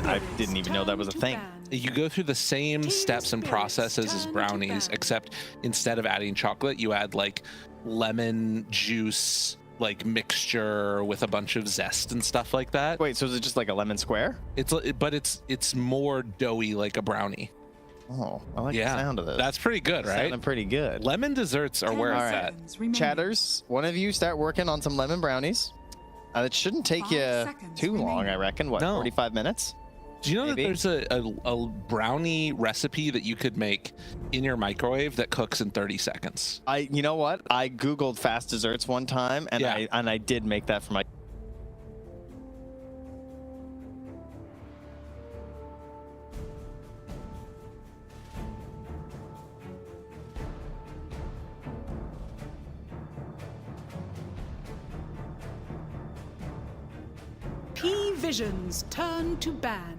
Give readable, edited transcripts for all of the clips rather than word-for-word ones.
I didn't even know that was a thing. You go through the same steps and processes as brownies, except instead of adding chocolate, you add like lemon juice, like mixture with a bunch of zest and stuff like that. Wait, so is it just like a lemon square? But it's more doughy, like a brownie. Oh, I like the sound of this. That's pretty good, right? Sounding pretty good. Lemon desserts are where it's at. Chatters, one of you start working on some lemon brownies. It shouldn't take you too long, I reckon. What, 45 minutes? Do you know that there's a brownie recipe that you could make in your microwave that cooks in 30 seconds? You know what? I Googled fast desserts one time, and I did make that for my... P-Visions turn to ban.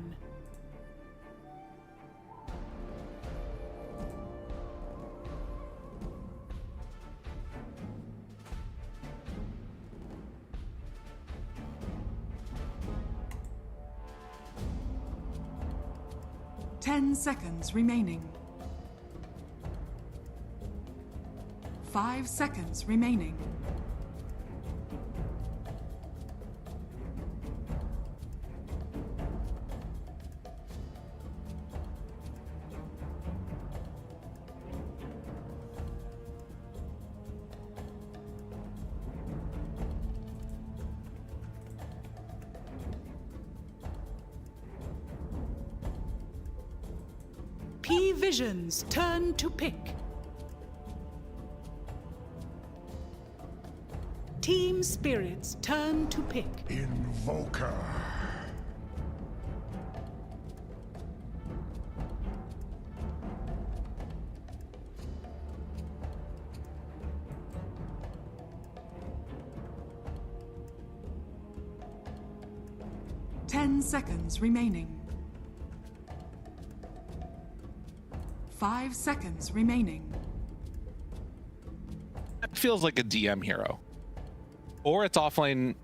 Ten seconds remaining. 5 seconds remaining. P-Visions turn to pick. Team Spirits turn to pick. Invoker. Seconds remaining. 5 seconds remaining. It feels like a DM hero. Or it's offlane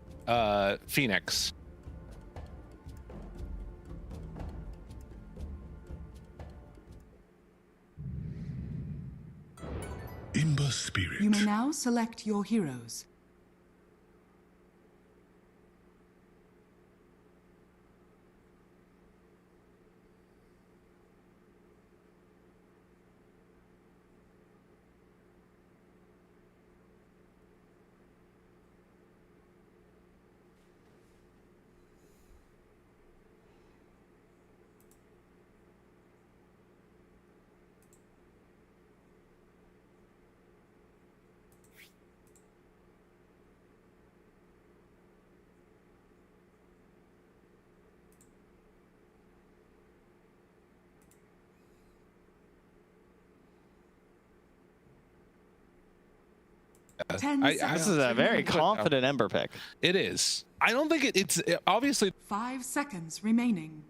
Phoenix. Imba Spirit. You may now select your heroes. This is a very confident Ember pick. It is. I don't think it's obviously 5 seconds remaining.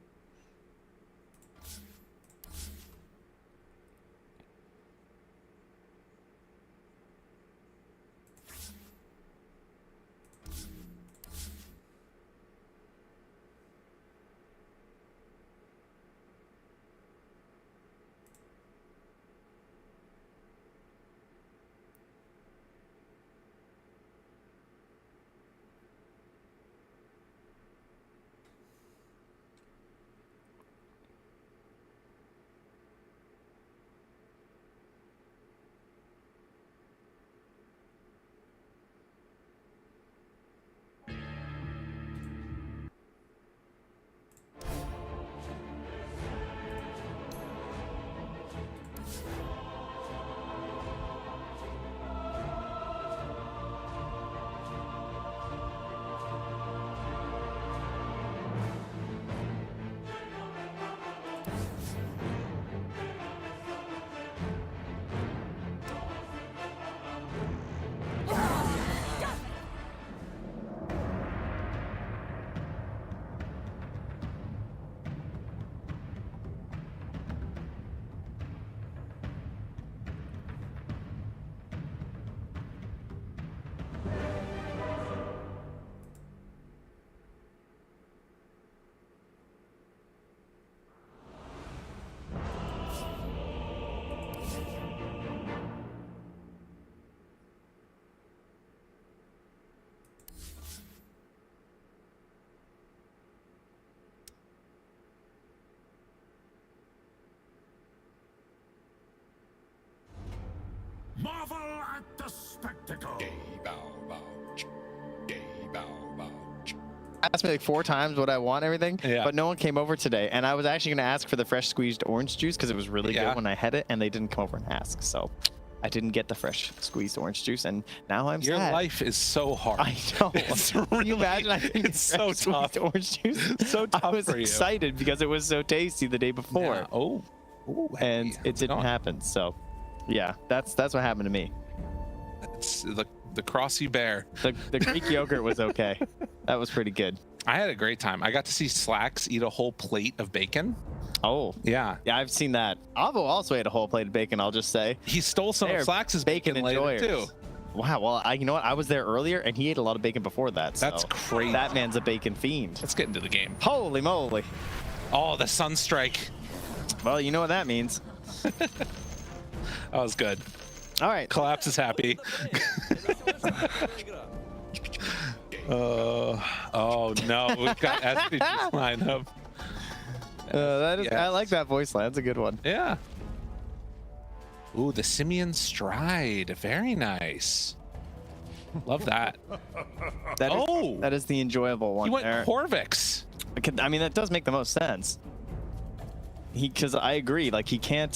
Marvel at the spectacle. Asked me like 4 times what I want, everything, Yeah. but no one came over today. And I was actually going to ask for the fresh squeezed orange juice because it was really Yeah. good when I had it, and they didn't come over and ask. So I didn't get the fresh squeezed orange juice, and now I'm Your sad. life is so hard. I know. It's Can really- you imagine? I didn't it's get so fresh squeezed tough. orange juice. So tough I was for you. excited because it was so tasty the day before, Yeah. Oh. Ooh, hey, and how's it didn't going? happen. So, yeah, that's what happened to me. It's the Crossy Bear. The Greek yogurt was okay. That was pretty good. I had a great time. I got to see Slacks eat a whole plate of bacon. Oh, Yeah. yeah, I've seen that. Avo also ate a whole plate of bacon. I'll just say. He stole some They're of Slacks' bacon bacon later enjoyers. too. Wow. Well, you know what? I was there earlier, and he ate a lot of bacon before that. That's so crazy. That man's a bacon fiend. Let's get into the game. Holy moly! Oh, the Sunstrike. Well, you know what that means. That was good. All right. Collapse is happy. Oh no, we've got SPG's lineup. That is. Yes. I like that voice line. That's a good one. Yeah. Ooh, the Simian Stride. Very nice. Love that. That is the enjoyable one. He went there. Corvix. I mean, that does make the most sense. Because I agree, like he can't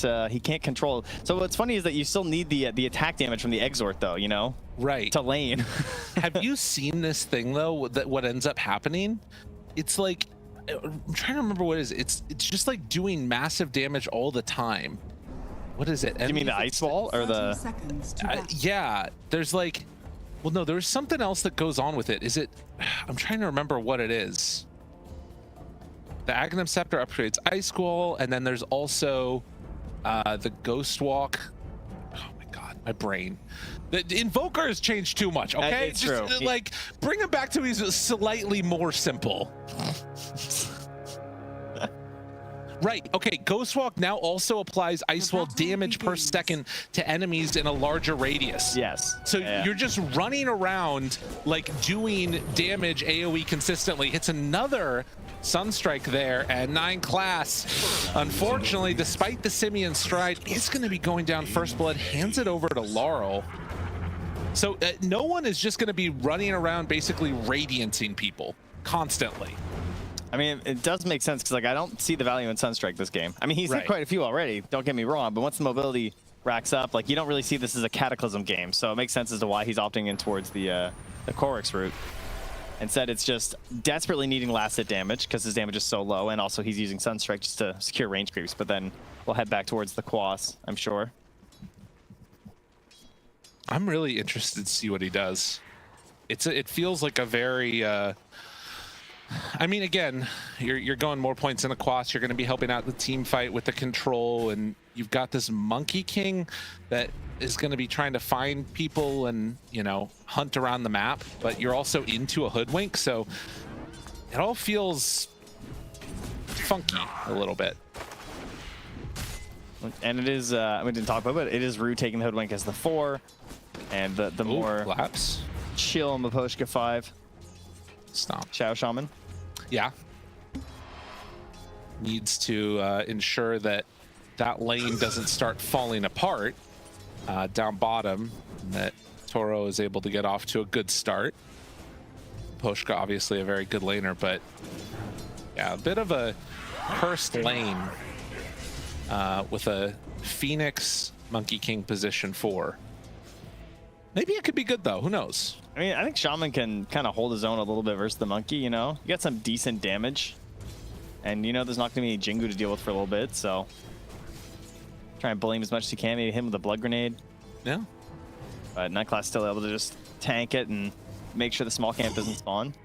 control. So what's funny is that you still need the attack damage from the Exort, though. You know, Right. to lane. Have you seen this thing though? That what ends up happening? It's like I'm trying to remember what it is. It's just like doing massive damage all the time. What is it? You mean the ice ball or 30 the? seconds to rest. Yeah. There's like, well, no, there's something else that goes on with it. Is it? I'm trying to remember what it is. The Aghanim Scepter upgrades Ice Wall, and then there's also the Ghost Walk. Oh my god, my brain. The Invoker has changed too much, okay? It's true. Like, bring him back to he's slightly more simple. Right, okay, Ghost Walk now also applies Ice Wall battle damage per begins. second to enemies in a larger radius. Yes. So Yeah. you're just running around, like, doing damage AoE consistently. Hits another Sunstrike there, and 9 class. Unfortunately, despite the Simian Stride, is going to be going down first blood. Hands it over to Laurel. So no one is just going to be running around basically radiancing people constantly. I mean, it does make sense because like I don't see the value in Sunstrike this game. I mean, he's Right. hit quite a few already. Don't get me wrong, but once the mobility racks up, like you don't really see this as a Cataclysm game. So it makes sense as to why he's opting in towards the Korix route. Instead, it's just desperately needing last hit damage because his damage is so low, and also he's using Sunstrike just to secure range creeps. But then we'll head back towards the Quas, I'm sure. I'm really interested to see what he does. It feels like a very I mean, again, you're going more points in the Quas. You're going to be helping out the team fight with the control, and you've got this Monkey King that is going to be trying to find people and, you know, hunt around the map, but you're also into a Hoodwink, so it all feels funky a little bit. And it is, we didn't talk about it, but it is Rue taking the Hoodwink as the 4, and the Ooh, more collapse. chill Miposhka 5, Stomp. Shao Shaman. Yeah. Needs to ensure that that lane doesn't start falling apart down bottom, and that Toro is able to get off to a good start. Poshka, obviously a very good laner, but yeah, a bit of a cursed lane with a Phoenix Monkey King position 4. Maybe it could be good though, who knows? I mean, I think Shaman can kind of hold his own a little bit versus the Monkey, you know? You got some decent damage. And, you know, there's not going to be any Jingu to deal with for a little bit, so... Try and bully him as much as you can, maybe hit him with a Blood Grenade. Yeah. But Nightclass still able to just tank it and make sure the small camp doesn't spawn.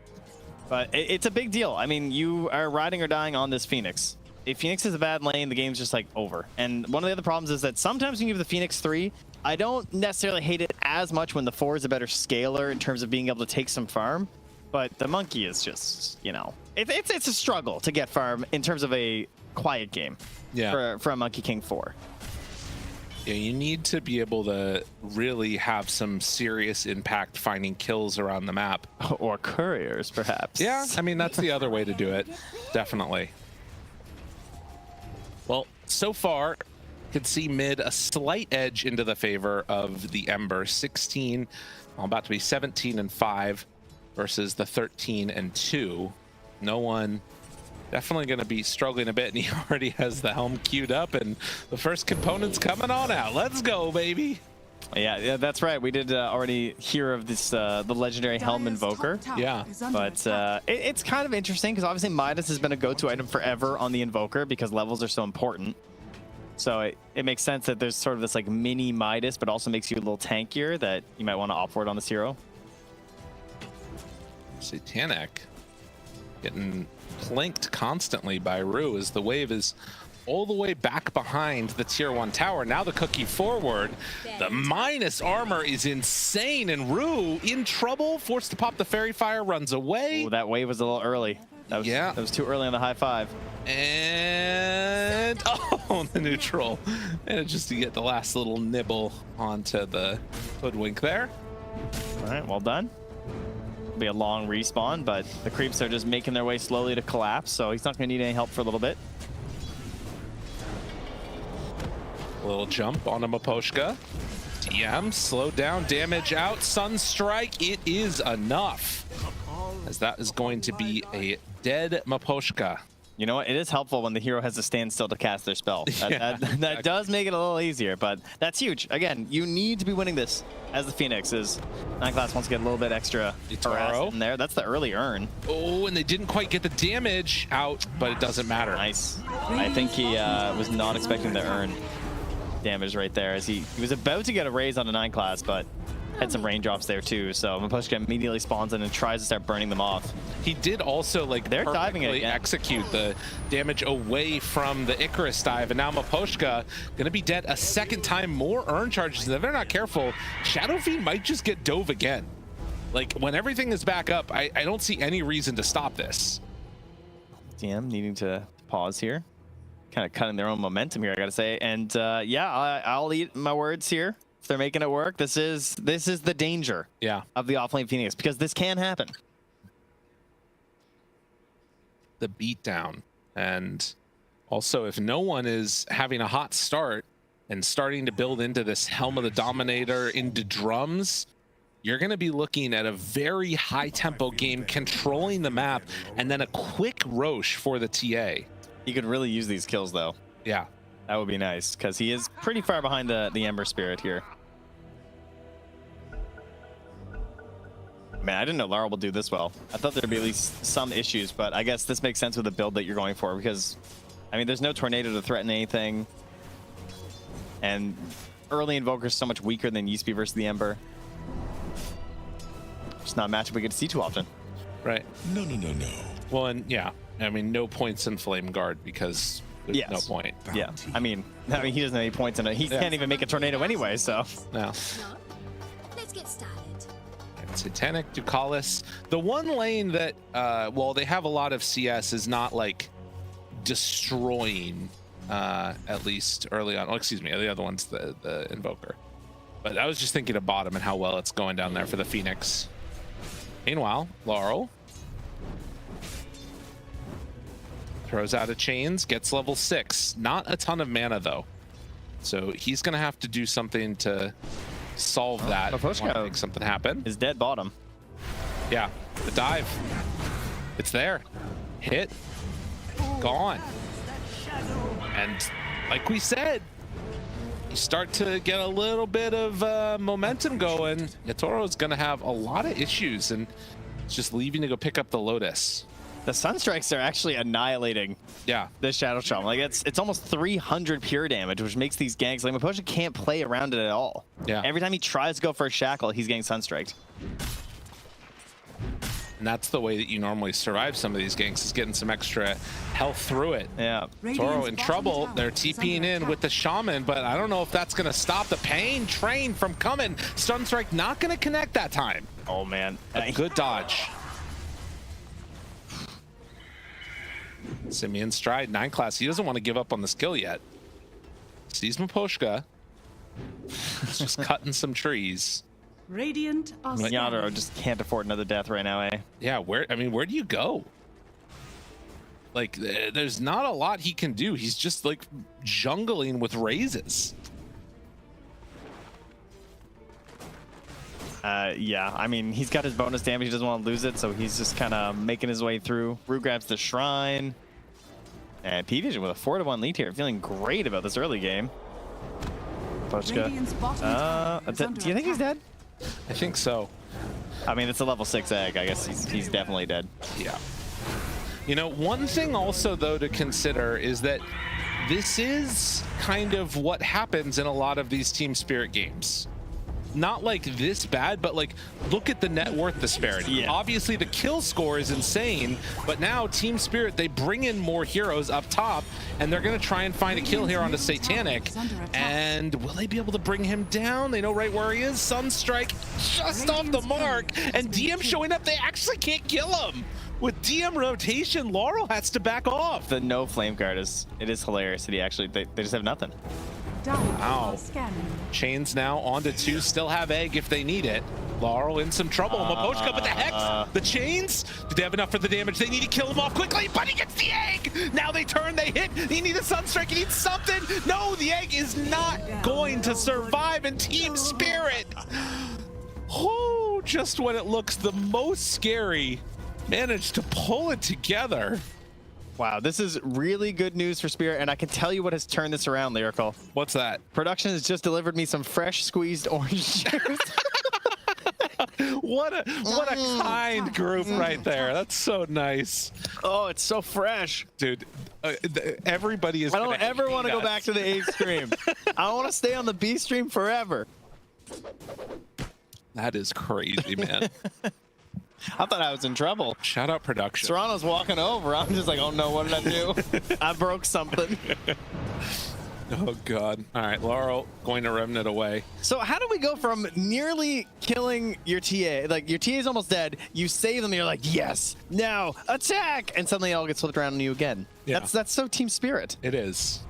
But it's a big deal. I mean, you are riding or dying on this Phoenix. If Phoenix is a bad lane, the game's just, like, over. And one of the other problems is that sometimes when you give the Phoenix 3, I don't necessarily hate it as much when the 4 is a better scaler in terms of being able to take some farm, but the Monkey is just, you know, it's a struggle to get farm in terms of a quiet game. Yeah. For a Monkey King 4. Yeah, you need to be able to really have some serious impact finding kills around the map. Or couriers, perhaps. Yeah, I mean, that's the other way to do it. Definitely. Well, so far, could see mid a slight edge into the favor of the Ember. 16, well, about to be 17 and 5 versus the 13 and 2. No one definitely going to be struggling a bit, and he already has the helm queued up, and the first component's coming on out. Let's go, baby. Yeah, that's right. We did already hear of this, the legendary Helm Invoker. Yeah, but it's kind of interesting because obviously Midas has been a go-to item forever on the Invoker because levels are so important. So it makes sense that there's sort of this like mini Midas, but also makes you a little tankier that you might want to opt for it on this hero. Satanic getting planked constantly by Rue as the wave is all the way back behind the tier 1 tower. Now the cookie forward. The minus armor is insane, and Rue in trouble, forced to pop the fairy fire, runs away. Ooh, that wave was a little early. That was too early on the high five. And the neutral. And just to get the last little nibble onto the hoodwink there. All right, well done. It'll be a long respawn, but the creeps are just making their way slowly to collapse, so he's not going to need any help for a little bit. Little jump on a Miposhka. TM, slow down, damage out, Sunstrike. It is enough, as that is going to be a dead Miposhka. You know what? It is helpful when the hero has to stand still to cast their spell. That does make it a little easier, but that's huge. Again, you need to be winning this as the Phoenix. Is 9 class wants to get a little bit extra harassed in there. That's the early earn. Oh, and they didn't quite get the damage out, but it doesn't matter. Nice. I think he was not expecting the earn damage right there, as he was about to get a raise on a 9 class, but had some raindrops there too. So Miposhka immediately spawns in and tries to start burning them off. He did also they're diving it again. Execute the damage away from the Icarus dive, and now Miposhka gonna be dead a second time. More earn charges, and if they're not careful, Shadow Fiend might just get dove again. Like, when everything is back up, I don't see any reason to stop this. DM needing to pause here, kind of cutting their own momentum here, I gotta say. And yeah, I'll eat my words here. If they're making it work, this is the danger of the offlane Phoenix, because this can happen. The beatdown, and also if no one is having a hot start and starting to build into this Helm of the Dominator into drums, you're going to be looking at a very high tempo game, controlling the map, and then a quick Roche for the TA. He could really use these kills though. Yeah, that would be nice, because he is pretty far behind the Ember Spirit here. Man, I didn't know Lara would do this well. I thought there'd be at least some issues, but I guess this makes sense with the build that you're going for, because, I mean, there's no tornado to threaten anything. And early Invoker's so much weaker than used to be versus the Ember. Just not a matchup we get to see too often. Right. No. Well, and yeah, I mean, no points in Flame Guard, because there's no point. Yeah, I mean, he doesn't have any points in it. He can't even make a tornado anyway, so. No. Let's get started. Satanic, Ducalis. The one lane that, well, they have a lot of CS is not like destroying, at least early on. Oh, excuse me, the other one's the Invoker. But I was just thinking of bottom and how well it's going down there for the Phoenix. Meanwhile, Laurel throws out a chains, gets level 6. Not a ton of mana though, so he's gonna have to do something to solve that. Miposhka make something happen. Is dead bottom. Yeah, the dive. It's there. Hit. Gone. And like we said, you start to get a little bit of momentum going. Yatoro's going to have a lot of issues, and it's just leaving to go pick up the Lotus. The Sunstrikes are actually annihilating the Shadow Shaman. Like, it's almost 300 pure damage, which makes these ganks, like, Miposhka can't play around it at all. Yeah. Every time he tries to go for a shackle, he's getting Sunstriked. And that's the way that you normally survive some of these ganks, is getting some extra health through it. Yeah. Toro in trouble. They're TPing in with the Shaman, but I don't know if that's going to stop the pain train from coming. Sunstrike not going to connect that time. Oh, man. A good dodge. Simeon stride, 9 class. He doesn't want to give up on the skill yet. Sees Miposhka. He's just cutting some trees. Radiant are Yatoro just can't afford another death right now, eh? Yeah, where do you go? Like, there's not a lot he can do. He's just like jungling with raises. Yeah, I mean, he's got his bonus damage. He doesn't want to lose it, so he's just kind of making his way through. Rue grabs the shrine. And P-Vision with a 4-1 lead here. Feeling great about this early game. Radiant's bottom tower is under do you think he's attack. dead? I think so. I mean, it's a level 6 egg. I guess he's definitely dead. Yeah. You know, one thing also, though, to consider is that this is kind of what happens in a lot of these Team Spirit games. Not like this bad, but like, look at the net worth disparity. Yeah. Obviously, the kill score is insane, but now Team Spirit, they bring in more heroes up top, and they're going to try and find a kill here on the Satanic. And will they be able to bring him down? They know right where he is. Sunstrike just off the mark, and DM showing up. They actually can't kill him. With DM rotation, Laurel has to back off. The no flame guard is hilarious that he actually they just have nothing. Wow. Chains now onto 2, still have egg if they need it. Laurel in some trouble. Mapochka with the Hex. The chains, do they have enough for the damage? They need to kill him off quickly, but he gets the egg. Now they turn, they hit. He needs a Sunstrike, he needs something. No, the egg is not going to survive in Team Spirit. Oh, just when it looks the most scary, managed to pull it together. Wow, this is really good news for Spirit, and I can tell you what has turned this around, Lyrical. What's that? Production has just delivered me some fresh squeezed orange juice. What a kind group right there. That's so nice. Oh, it's so fresh. Dude, everybody is. I don't ever want to go back to the A stream. I want to stay on the B stream forever. That is crazy, man. I thought I was in trouble. Shout out production. Serrano's walking over. I'm just like, oh no, what did I do? I broke something. Oh God. All right, Laurel going to Remnant away. So how do we go from nearly killing your TA, like your TA is almost dead, you save them, and you're like, yes, now attack, and suddenly it all gets flipped around on you again. Yeah. That's so Team Spirit. It is.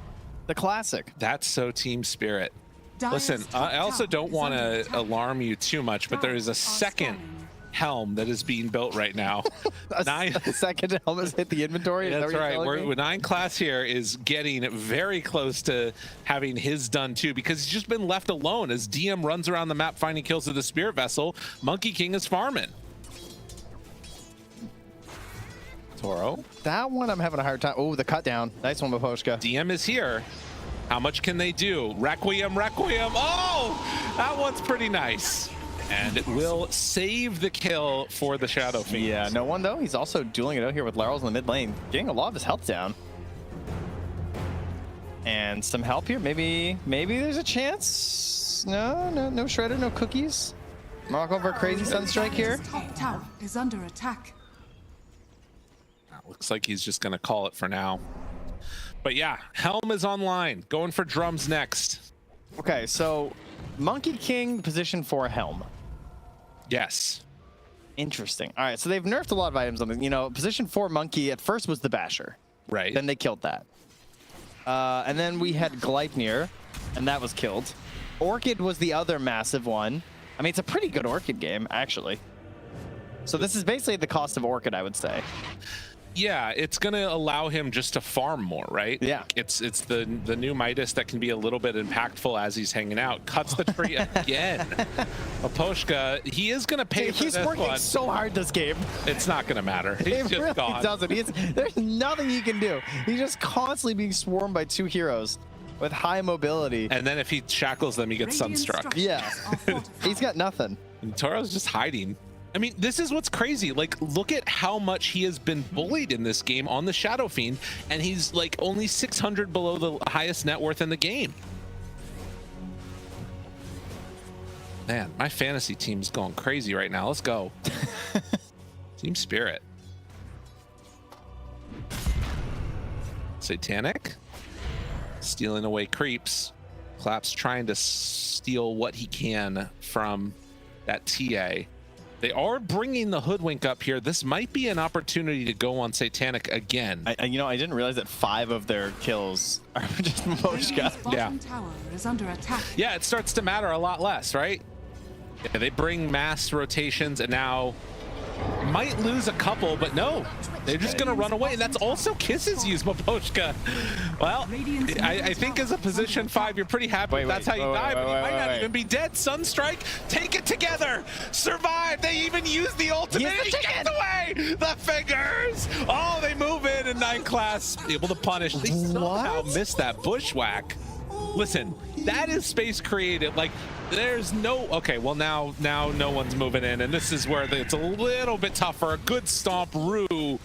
The classic. That's so Team Spirit. Dyer's Listen, top I also tower don't is want under to attack. alarm you too much, but there is a second helm that is being built right now. A second helmet hit the inventory. Is that That's what you're right. telling me? 9 class here is getting very close to having his done too, because he's just been left alone as DM runs around the map finding kills with the Spirit Vessel. Monkey King is farming. Toro. That one I'm having a hard time. Oh, the cut down. Nice one, Mapochka. DM is here. How much can they do? Requiem, Requiem. Oh, that one's pretty nice. And it will save the kill for the Shadow Fiend. Yeah, no one though. He's also dueling it out here with Laurel's in the mid lane, getting a lot of his health down. And some help here. Maybe there's a chance. No shredder, no cookies. Mark over a crazy Sunstrike here. Dyer's top tower is under attack. Looks like he's just gonna call it for now. But yeah, Helm is online. Going for drums next. Okay, so Monkey King position for a helm. Yes. Interesting. All right, so they've nerfed a lot of items on the, position 4 Monkey at first was the Basher. Right. Then they killed that. And then we had Gleipnir, and that was killed. Orchid was the other massive one. I mean, it's a pretty good Orchid game, actually. So this is basically at the cost of Orchid, I would say. Yeah, it's gonna allow him just to farm more, right? Yeah. It's the new Midas that can be a little bit impactful as he's hanging out. Cuts the tree again. Mapochka, he is gonna pay for He's this working one. so hard this game. It's not gonna matter. He's It just really gone. doesn't. There's nothing he can do. He's just constantly being swarmed by 2 heroes with high mobility. And then if he shackles them, he gets Radiant sunstruck. structures Yeah. are fortified. He's got nothing. And Toro's just hiding. I mean, this is what's crazy. Like, look at how much he has been bullied in this game on the Shadow Fiend, and he's like only 600 below the highest net worth in the game. Man, my fantasy team's going crazy right now. Let's go. Team Spirit. Satanic. Stealing away creeps. Clap's trying to steal what he can from that TA. They are bringing the Hoodwink up here. This might be an opportunity to go on Satanic again. I didn't realize that 5 of their kills are just Mapochka. Radiant's bottom Yeah. tower is under attack. Yeah, it starts to matter a lot less, right? Yeah, they bring mass rotations and now might lose a couple, but no. They're just gonna run away, and that's also kisses you, Maposhka. Well, I think as a position 5, you're pretty happy. That's how you die, but you might not even be dead. Sunstrike, take it together, survive. They even use the ultimate. He gets away. The fingers. Oh, they move in, and 9 class able to punish. They somehow missed that bushwhack. Listen, that is space created. Like, there's no, okay, well now no one's moving in, and this is where it's a little bit tougher. A good stomp. Rue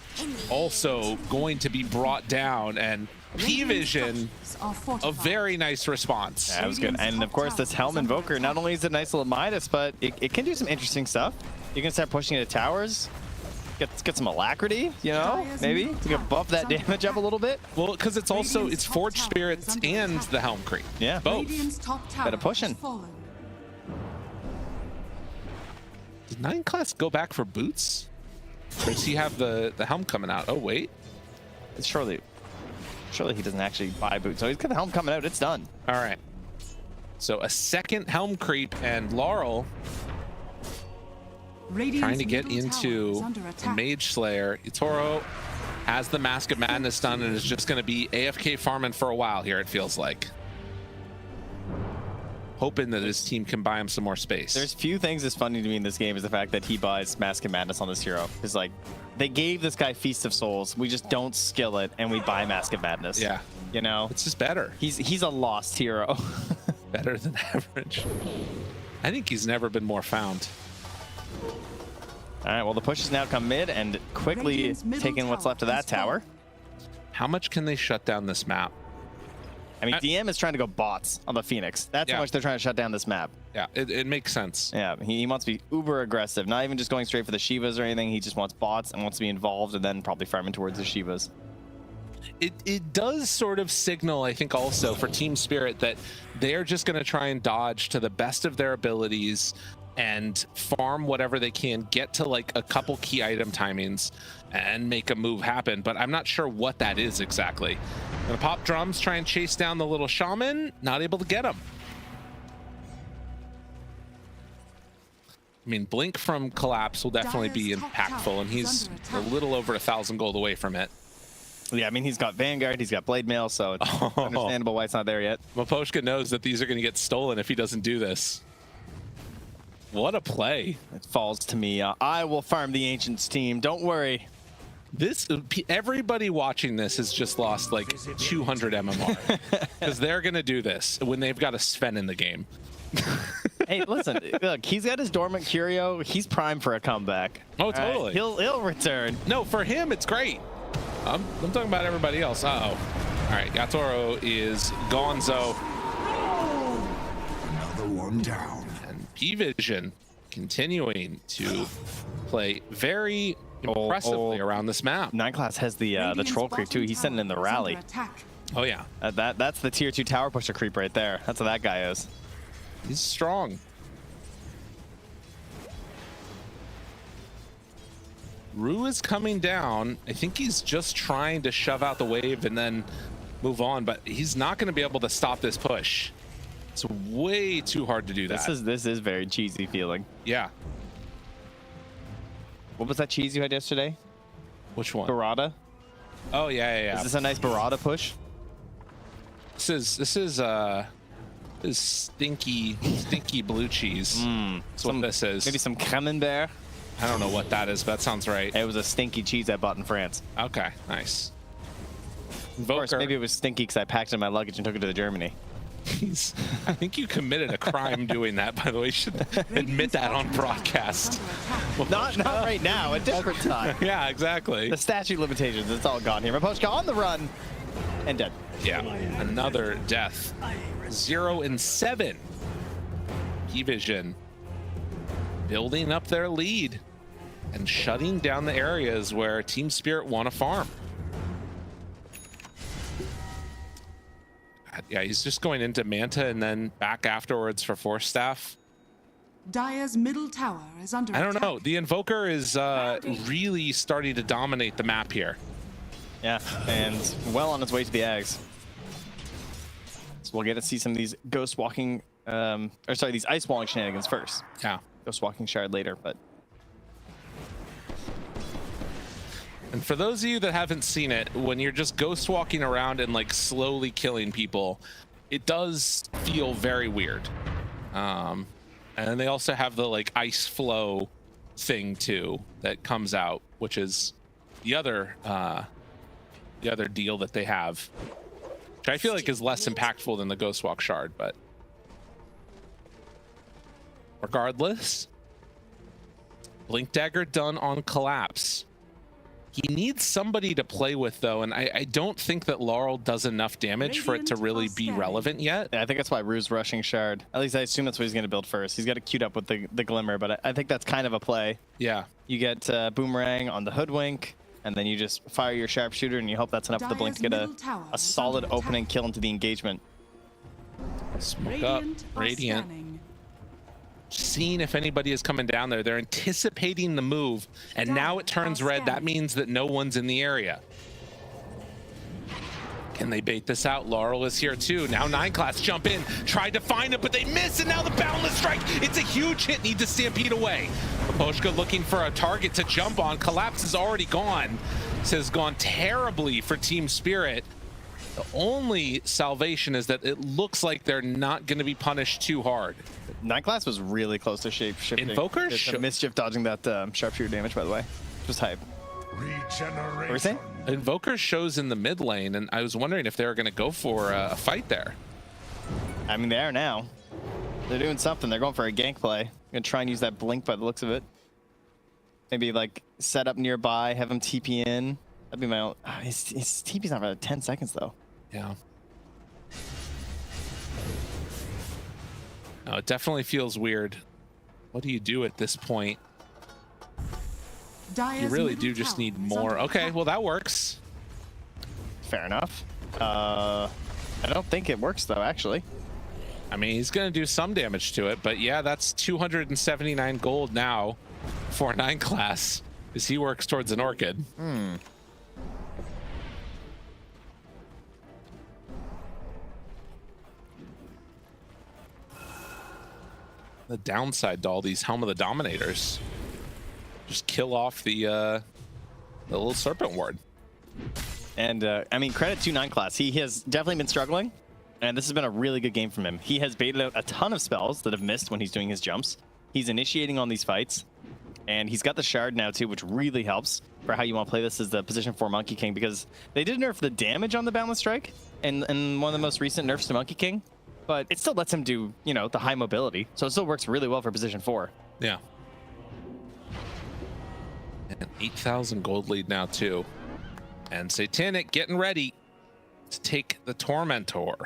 also going to be brought down, and P-Vision, a very nice response. Yeah, that was good. And of course, this Helm Invoker, not only is it a nice little Midas, but it can do some interesting stuff. You can start pushing into towers. Get some alacrity, you know, maybe to get buff that damage up a little bit. Well, because it's also Forged Spirits and the Helm Creep. Yeah, both. Better pushing. Did 9 class go back for boots? Or does he have the helm coming out? Oh wait, It's surely he doesn't actually buy boots. So he's got the helm coming out. It's done. All right. So a second Helm Creep, and Laurel trying to get into a Mage Slayer. Itoro has the Mask of Madness done and is just going to be AFK farming for a while here, it feels like. Hoping that his team can buy him some more space. There's few things that's funny to me in this game is the fact that he buys Mask of Madness on this hero. It's like, they gave this guy Feast of Souls. We just don't skill it, and we buy Mask of Madness. Yeah. You know? It's just better. He's a lost hero. Better than average. I think he's never been more found. All right, well, the push has now come mid and quickly taking what's left of that tower. How much can they shut down this map? I mean, DM is trying to go bots on the Phoenix. That's how much they're trying to shut down this map. Yeah, it makes sense. Yeah, he wants to be uber aggressive, not even just going straight for the Shivas or anything. He just wants bots and wants to be involved and then probably farming towards the Shivas. It does sort of signal, I think, also for Team Spirit that they're just going to try and dodge to the best of their abilities and farm whatever they can, get to like a couple key item timings and make a move happen. But I'm not sure what that is exactly. Gonna pop drums, try and chase down the little shaman, not able to get him. I mean, Blink from Collapse will definitely be impactful, and he's a little over 1,000 gold away from it. Yeah, I mean, he's got Vanguard, he's got Blade Mail, so it's understandable why it's not there yet. Maposhka knows that these are going to get stolen if he doesn't do this. What a play. It falls to me. I will farm the Ancients team. Don't worry. Everybody watching this has just lost like 200 MMR because they're going to do this when they've got a Sven in the game. Hey, listen, look, he's got his dormant curio. He's primed for a comeback. Oh, totally. He'll return. No, for him, it's great. I'm talking about everybody else. Uh-oh. All right, Yatoro is gonzo. Another one down. And P-Vision continuing to play very impressively around this map. 9 class has the troll creep too. He's sending in the rally. Oh yeah, that's the tier 2 tower pusher creep right there. That's what that guy is. He's strong. Rue is coming down. I think he's just trying to shove out the wave and then move on, but he's not going to be able to stop this push. It's way too hard to do that. This is very cheesy feeling. Yeah. What was that cheese you had yesterday? Which one? Barada? Oh yeah. Is this a nice Barada push? This is stinky blue cheese. That's what this is. Maybe some camembert. I don't know what that is, but that sounds right. It was a stinky cheese I bought in France. Okay, nice. Of course, maybe it was stinky because I packed it in my luggage and took it to Germany. I think you committed a crime doing that, by the way. You should admit that on broadcast. Not right now, a different time. Yeah, exactly. The statute limitations, it's all gone here. Maposhka on the run and dead. Yeah, another death. 0 and 7. P-Vision building up their lead and shutting down the areas where Team Spirit want to farm. Yeah, he's just going into Manta and then back afterwards for Force Staff. Dire's middle tower is under attack. I don't know. The Invoker is really starting to dominate the map here. Yeah, and well on its way to the Ags. So we'll get to see some of these ghost walking, these ice walling shenanigans first. Yeah. Ghost walking shard later, but And for those of you that haven't seen it, when you're just ghost walking around and like slowly killing people, it does feel very weird. And then they also have the like ice flow thing too that comes out, which is the other deal that they have, which I feel like is less impactful than the ghost walk shard, but regardless, Blink Dagger done on Collapse. He needs somebody to play with though, and I don't think that Laurel does enough damage for it to really be relevant yet. Yeah, I think that's why Rue's rushing Shard. At least I assume that's what he's going to build first. He's got it queued up with the Glimmer, but I think that's kind of a play. Yeah. You get Boomerang on the Hoodwink, and then you just fire your Sharpshooter, and you hope that's enough for the Blink to get a solid opening kill into the engagement. Smoke up. Radiant. Seeing if anybody is coming down there. They're anticipating the move, and now it turns red. That means that no one's in the area. Can they bait this out? Laurel is here too. Now 9 class jump in, tried to find it, but they miss, and now the Boundless Strike. It's a huge hit, need to stampede away. Poshka looking for a target to jump on. Collapse is already gone. This has gone terribly for Team Spirit. The only salvation is that it looks like they're not going to be punished too hard. 9 class was really close to shape shifting. Invoker? Mischief dodging that Sharpshooter damage, by the way. Just hype. Regeneration. What were you saying? Invoker shows in the mid lane, and I was wondering if they were going to go for a fight there. I mean, they are now. They're doing something. They're going for a gank play. Gonna try and use that blink by the looks of it. Maybe like set up nearby, have him TP in. That'd be my own. His TP's not about 10 seconds though. Yeah. No, it definitely feels weird. What do you do at this point? You really do just need more. Okay, well that works. Fair enough. I don't think it works though, actually. I mean, he's gonna do some damage to it, but yeah, that's 279 gold now for 9 class as he works towards an Orchid. The downside to all these Helm of the Dominators, just kill off the little Serpent Ward. And I mean, credit to 9 class. He has definitely been struggling, and this has been a really good game from him. He has baited out a ton of spells that have missed when he's doing his jumps. He's initiating on these fights, and he's got the Shard now too, which really helps for how you want to play this as the position 4 Monkey King, because they did nerf the damage on the Boundless Strike in one of the most recent nerfs to Monkey King, but it still lets him do, you know, the high mobility. So it still works really well for position 4. Yeah. And 8,000 gold lead now too. And Satanic getting ready to take the Tormentor.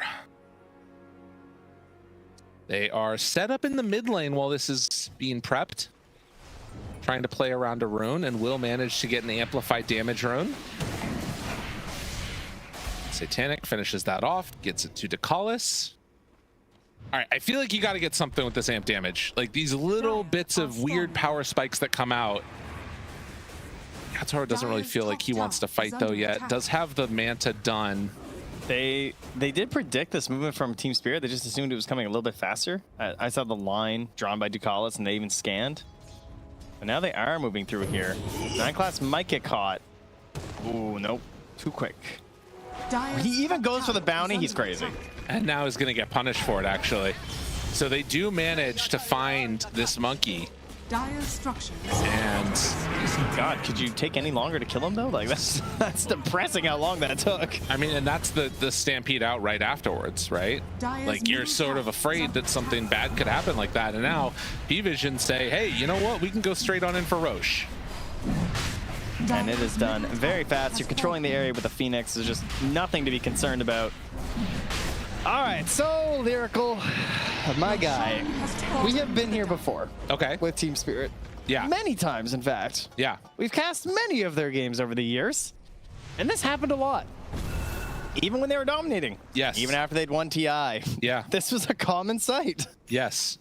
They are set up in the mid lane while this is being prepped. Trying to play around a rune, and will manage to get an amplified damage rune. Satanic finishes that off, gets it to Decalis. All right, I feel like you got to get something with this amp damage. Like these little bits of weird power spikes that come out. Kataro doesn't really feel like he wants to fight though yet. Does have the Manta done. They did predict this movement from Team Spirit. They just assumed it was coming a little bit faster. I saw the line drawn by Ducalis, and they even scanned. But now they are moving through here. 9 class might get caught. Ooh, nope. Too quick. He even goes for the bounty. He's crazy. And now is going to get punished for it, actually. So they do manage to find this monkey. And God, could you take any longer to kill him though? Like that's depressing how long that took. I mean, and that's the stampede out right afterwards, right? Like you're sort of afraid that something bad could happen like that. And now B-Vision say, hey, you know what? We can go straight on in for Roche. And it is done very fast. You're controlling the area with the Phoenix. There's just nothing to be concerned about. All right, so Lyrical, my guy, we have been here before. Okay. With Team Spirit. Yeah. Many times, in fact. Yeah. We've cast many of their games over the years, and this happened a lot. Even when they were dominating. Yes. Even after they'd won TI. Yeah. This was a common sight. Yes.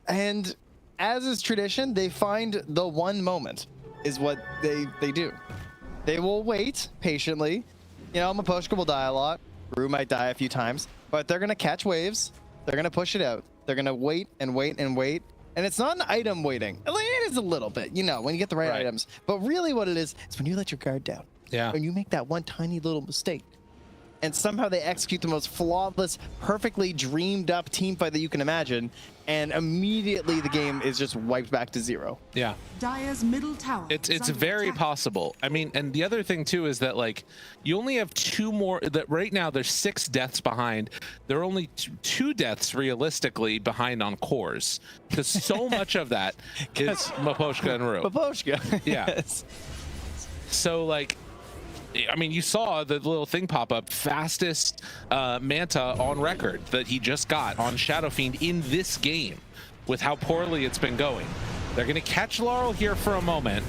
And as is tradition, they find the one moment is what they do. They will wait patiently. You know, Maposhka will die a lot. Rue might die a few times, but they're going to catch waves. They're going to push it out. They're going to wait and wait and wait. And it's not an item waiting. It is a little bit, you know, when you get the right items. But really what it is when you let your guard down. Yeah. When you make that one tiny little mistake. And somehow they execute the most flawless, perfectly dreamed up team fight that you can imagine. And immediately the game is just wiped back to 0. Yeah. Dire's middle tower. It's very possible. I mean, and the other thing too is that like you only have 2 more. That right now there's 6 deaths behind. There are only 2 deaths realistically behind on cores because so much of that is Miposhka and Rue. Miposhka. Yeah. Yes. So like, I mean, you saw the little thing pop up, fastest Manta on record that he just got on Shadow Fiend in this game with how poorly it's been going. They're going to catch Laurel here for a moment.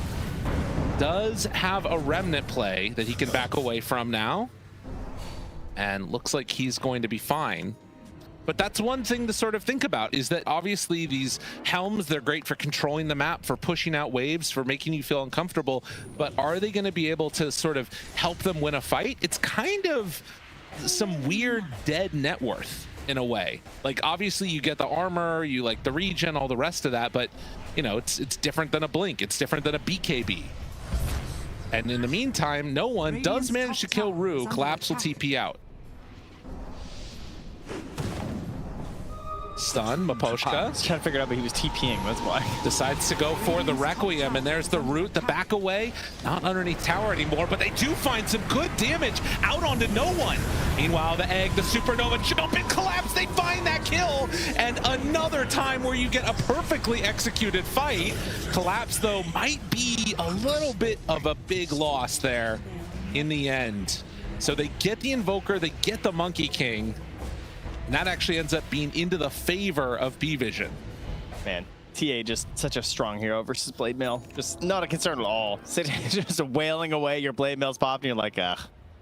Does have a remnant play that he can back away from now. And looks like he's going to be fine. But that's one thing to sort of think about is that obviously these helms, they're great for controlling the map, for pushing out waves, for making you feel uncomfortable. But are they going to be able to sort of help them win a fight? It's kind of some weird dead net worth in a way. Like obviously you get the armor, you like the regen, all the rest of that. But you know, it's different than a Blink. It's different than a BKB. And in the meantime, no one does manage to kill Rue. Collapse will TP out. Stun, Miposhka. Just trying to figure out, but he was TPing, that's why. Decides to go for the Requiem, and there's the root, the back away. Not underneath tower anymore, but they do find some good damage out onto no one. Meanwhile, the Egg, the Supernova jump and collapse, they find that kill. And another time where you get a perfectly executed fight. Collapse, though, might be a little bit of a big loss there in the end. So they get the Invoker, they get the Monkey King. And that actually ends up being into the favor of B-Vision. Man, TA just such a strong hero versus Blade Mail. Just not a concern at all. Just wailing away, your Blade Mail's popping, you're like,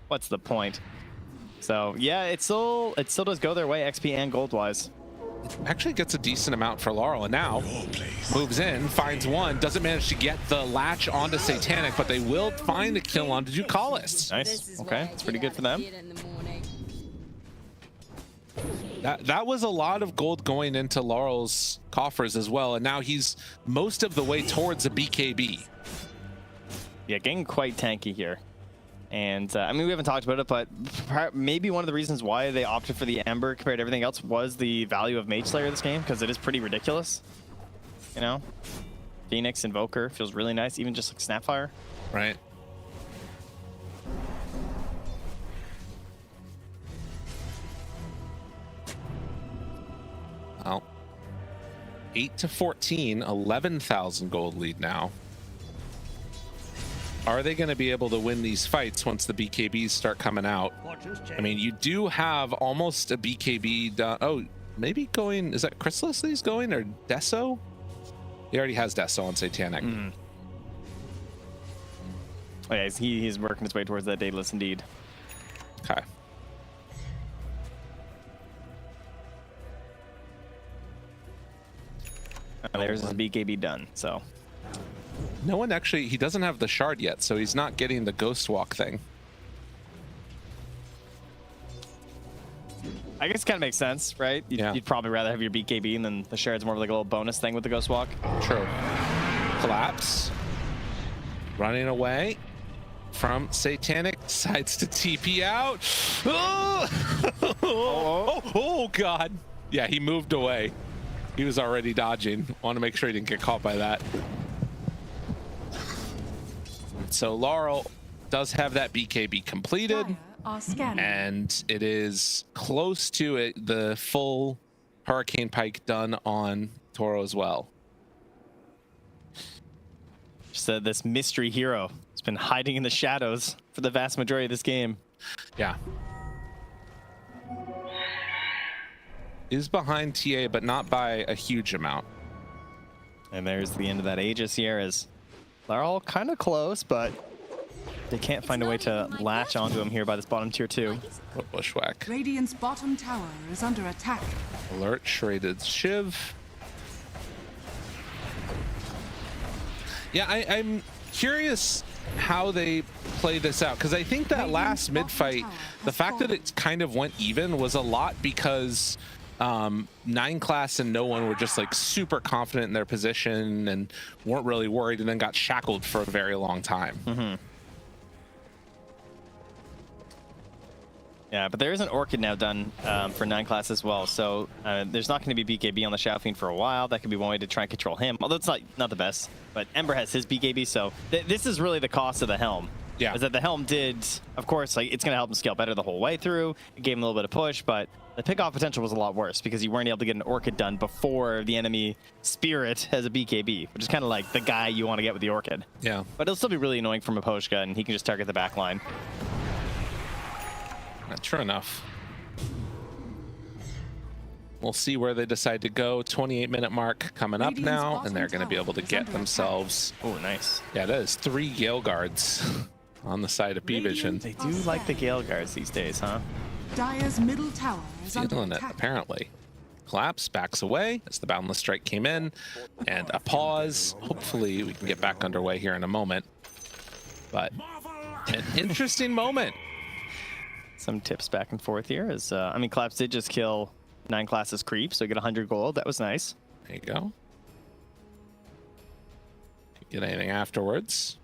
what's the point? So yeah, it still does go their way, XP and gold-wise. Actually gets a decent amount for Laurel, and now moves in, finds one, doesn't manage to get the latch onto Satanic, but they will find the kill onto Ducalis. Nice, okay, it's pretty good for them. That was a lot of gold going into Laurel's coffers as well, and now he's most of the way towards a BKB. Yeah, getting quite tanky here. And I mean, we haven't talked about it, but maybe one of the reasons why they opted for the Ember compared to everything else was the value of Mage Slayer this game, because it is pretty ridiculous. You know? Phoenix, Invoker, feels really nice, even just like Snapfire. Right. Well, 8 to 14, 11,000 gold lead now. Are they going to be able to win these fights once the BKBs start coming out? I mean, you do have almost a BKB done. Oh, maybe going, is that Chrysalis that he's going, or Deso? He already has Deso on Satanic. Mm-hmm. Oh yeah, he's working his way towards that Daedalus indeed. Okay. There's his BKB done, so. No one actually, he doesn't have the shard yet, so he's not getting the Ghost Walk thing. I guess it kind of makes sense, right? You'd probably rather have your BKB, and then the shard's more of like a little bonus thing with the Ghost Walk. True. Collapse. Running away from Satanic. Decides to TP out. Oh, God. Yeah, he moved away. He was already dodging. Want to make sure he didn't get caught by that. So Laurel does have that BKB completed, and it is close to it, the full Hurricane Pike done on Toro as well. Just this mystery hero has been hiding in the shadows for the vast majority of this game. Yeah. Is behind TA, but not by a huge amount. And there's the end of that Aegis here, as they're all kind of close, but they can't find a way to latch onto him here by this bottom tier 2. Bushwhack. Radiant's bottom tower is under attack. Alert, shredded Shiv. Yeah, I'm curious how they play this out, because I think that last mid fight, the fact that it kind of went even was a lot because 9 class and no one were just like super confident in their position and weren't really worried, and then got shackled for a very long time. Yeah, but there is an Orchid now done for 9 class as well, so there's not going to be BKB on the Shadow Fiend for a while. That could be one way to try and control him, although it's not the best. But Ember has his BKB, so this is really the cost of the Helm. Yeah. Is that the Helm did, of course, like it's going to help him scale better the whole way through. It gave him a little bit of push, but the pick-off potential was a lot worse because you weren't able to get an Orchid done before the enemy Spirit has a BKB, which is kind of like the guy you want to get with the Orchid. Yeah. But it'll still be really annoying from Miposhka, and he can just target the back line. True enough. We'll see where they decide to go. 28-minute mark coming up now, and they're going to be able to get themselves. Oh, nice. Yeah, that is 3 Gale Guards on the side of P-Vision. They do like the Gale Guards these days, huh? Dire's middle tower is under Feeling it, attack. apparently. Collapse, backs away as the Boundless Strike came in, and a pause. Hopefully we can get back underway here in a moment. But an interesting moment. Some tips back and forth here is, I mean, Collapse did just kill 9 classes creep, so get 100 gold. That was nice. There you go. Get anything afterwards.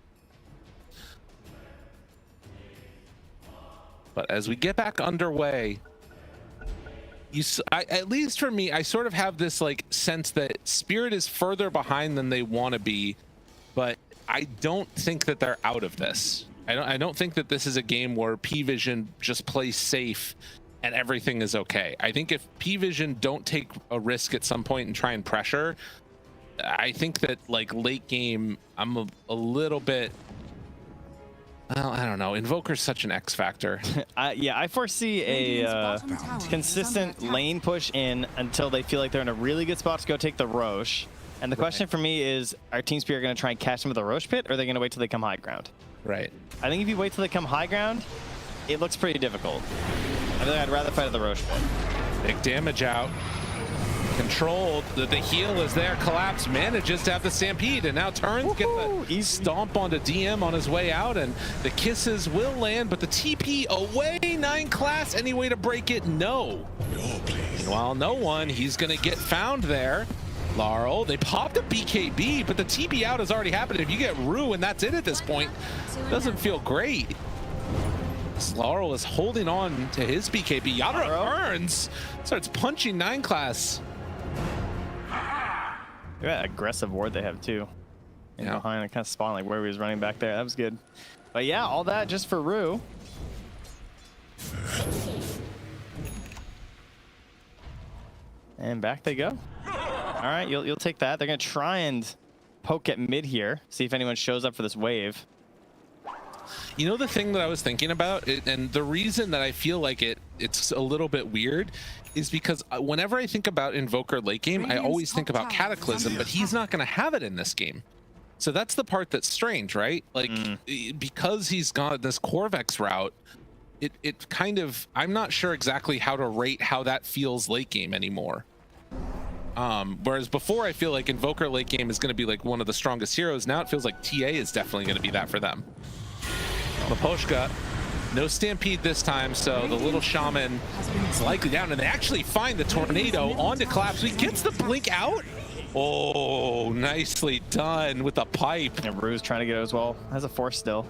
But as we get back underway, at least for me, I sort of have this like sense that Spirit is further behind than they want to be, but I don't think that they're out of this. I don't think that this is a game where P-Vision just plays safe and everything is okay. I think if P-Vision don't take a risk at some point and try and pressure, I think that like late game, I'm a little bit, well, I don't know. Invoker's such an X factor. Yeah, I foresee a consistent lane push in until they feel like they're in a really good spot to go take the Roche. And the question for me is, are Team Spirit going to try and catch them with the Roche pit, or are they going to wait till they come high ground? Right. I think if you wait till they come high ground, it looks pretty difficult. I think I'd rather fight at the Roche pit. Big damage out. Controlled. The heal is there. Collapse manages to have the Stampede, and now turns, get the stomp onto DM on his way out, and the kisses will land, but the TP away. 9 class. Any way to break it? No. Meanwhile, no one. He's going to get found there. Laurel, they popped a BKB, but the TP out has already happened. If you get Rue and that's it at this point, doesn't feel great. Laurel is holding on to his BKB. Yadra earns, starts punching 9 class. Look at that aggressive ward they have too. And Yeah. behind, it kind of spawned like where he was running back there. That was good. But yeah, all that just for Rue. And back they go. All right, you'll take that. They're gonna try and poke at mid here, see if anyone shows up for this wave. You know the thing that I was thinking about, and the reason that I feel like it's a little bit weird is because whenever I think about Invoker late game, I always think about Cataclysm, but he's not going to have it in this game. So that's the part that's strange, right? Like, because he's gone this Corvex route, it kind of, I'm not sure exactly how to rate how that feels late game anymore. Whereas before, I feel like Invoker late game is going to be like one of the strongest heroes. Now it feels like TA is definitely going to be that for them. Miposhka, no Stampede this time, so the little Shaman is likely down, and they actually find the Tornado onto Collapse. He gets the blink out. Oh, nicely done with the pipe. And Rue's trying to get it as well. Has a force still,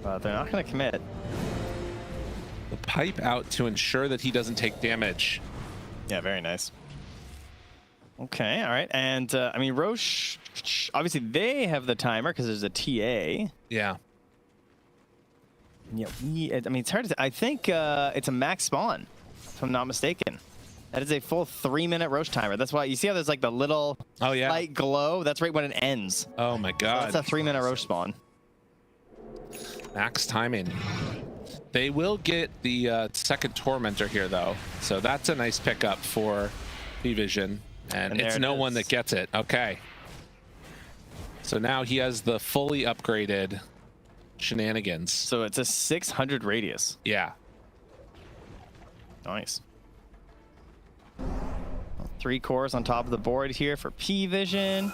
but they're not going to commit. The pipe out to ensure that he doesn't take damage. Yeah, very nice. Okay, all right, and I mean Roche, obviously they have the timer because there's a TA. Yeah. Yeah, I mean, it's hard to say. I think it's a max spawn, if I'm not mistaken. That is a full 3-minute Roche timer. That's why you see how there's like the little light glow. That's right when it ends. Oh my God. So that's a 3-minute Roche spawn. Max timing. They will get the second Tormentor here though, so that's a nice pickup for P-Vision, and it's no one that gets it. Okay. So now he has the fully upgraded Shenanigans. So it's a 600 radius. Yeah. Nice. 3 cores on top of the board here for P-Vision.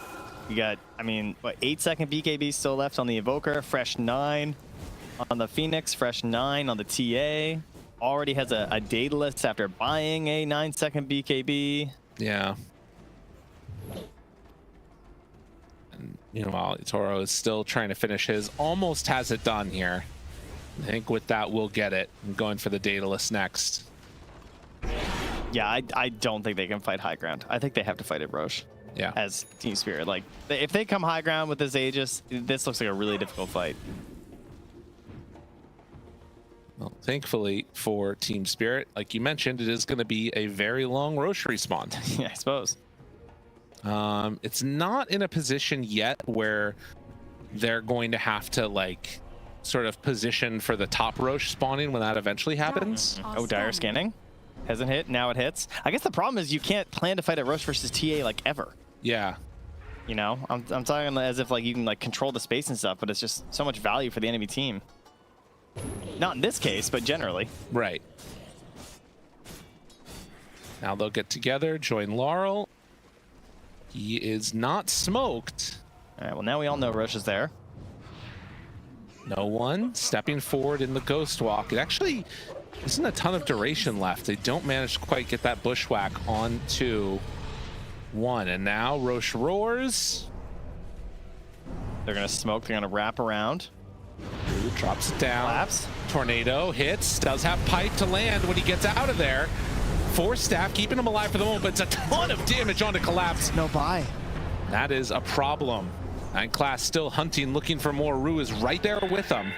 You got, I mean, what, 8-second BKB still left on the Evoker. Fresh 9 on the Phoenix. Fresh 9 on the TA. already has a Daedalus after buying a 9-second BKB. Yeah. And meanwhile, Toro is still trying to finish his. Almost has it done here. I think with that, we'll get it. I'm going for the Daedalus next. Yeah, I don't think they can fight high ground. I think they have to fight it Roche. Yeah. As Team Spirit. Like, if they come high ground with this Aegis, this looks like a really difficult fight. Well, thankfully for Team Spirit, like you mentioned, it is going to be a very long Roche respawn. Yeah, I suppose. It's not in a position yet where they're going to have to like sort of position for the top Roche spawning when that eventually happens. Oh, Dire scanning. Hasn't hit, now it hits. I guess the problem is you can't plan to fight a Roche versus TA like ever. Yeah. You know, I'm talking as if like you can like control the space and stuff, but it's just so much value for the enemy team. Not in this case, but generally. Right. Now they'll get together, join Laurel. He is not smoked. All right, well now we all know Roche is there. No one stepping forward in the Ghost Walk. It actually isn't a ton of duration left. They don't manage to quite get that bushwhack onto one. And now Roche roars. They're gonna smoke, they're gonna wrap around. Ooh, drops it down. Collapse. Tornado hits, does have pipe to land when he gets out of there. Force staff keeping him alive for the moment, but it's a ton of damage onto Collapse. No buy. That is a problem. Nine Class still hunting, looking for more. Rue is right there with them.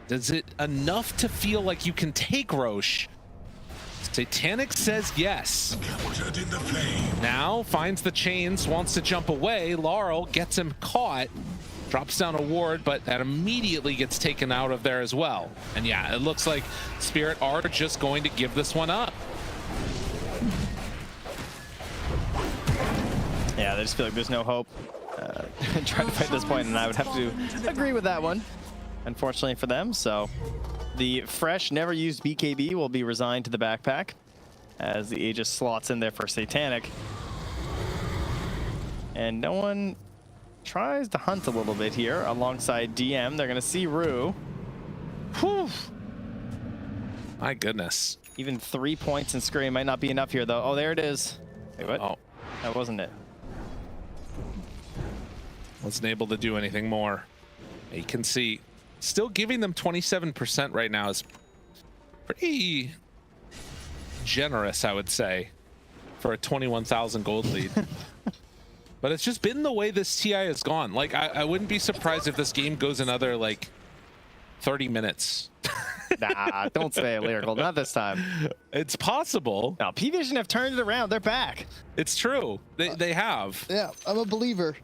Is it enough to feel like you can take Roche? Satanic says yes. Captured in the flame. Now finds the chains, wants to jump away. Laurel gets him caught, drops down a ward, but that immediately gets taken out of there as well. And yeah, it looks like Spirit are just going to give this one up. Yeah, they just feel like there's no hope. Trying to fight this point, and I would have to agree with that one, unfortunately for them. So the fresh, never used BKB will be resigned to the backpack as the Aegis slots in there for Satanic. And no one tries to hunt a little bit here alongside DM. They're going to see Rue. Whew. My goodness. Even 3 points in Scream might not be enough here, though. Oh, there it is. Wait, what? Oh, That wasn't it. wasn't able to do anything more. You can see, still giving them 27% right now is pretty generous, I would say, for a 21,000 gold lead. But it's just been the way this TI has gone. Like, I wouldn't be surprised if this game goes another, like, 30 minutes. Nah, don't say it, Lyrical. Not this time. It's possible. Now, P-Vision have turned it around. They're back. It's true. They have. Yeah, I'm a believer.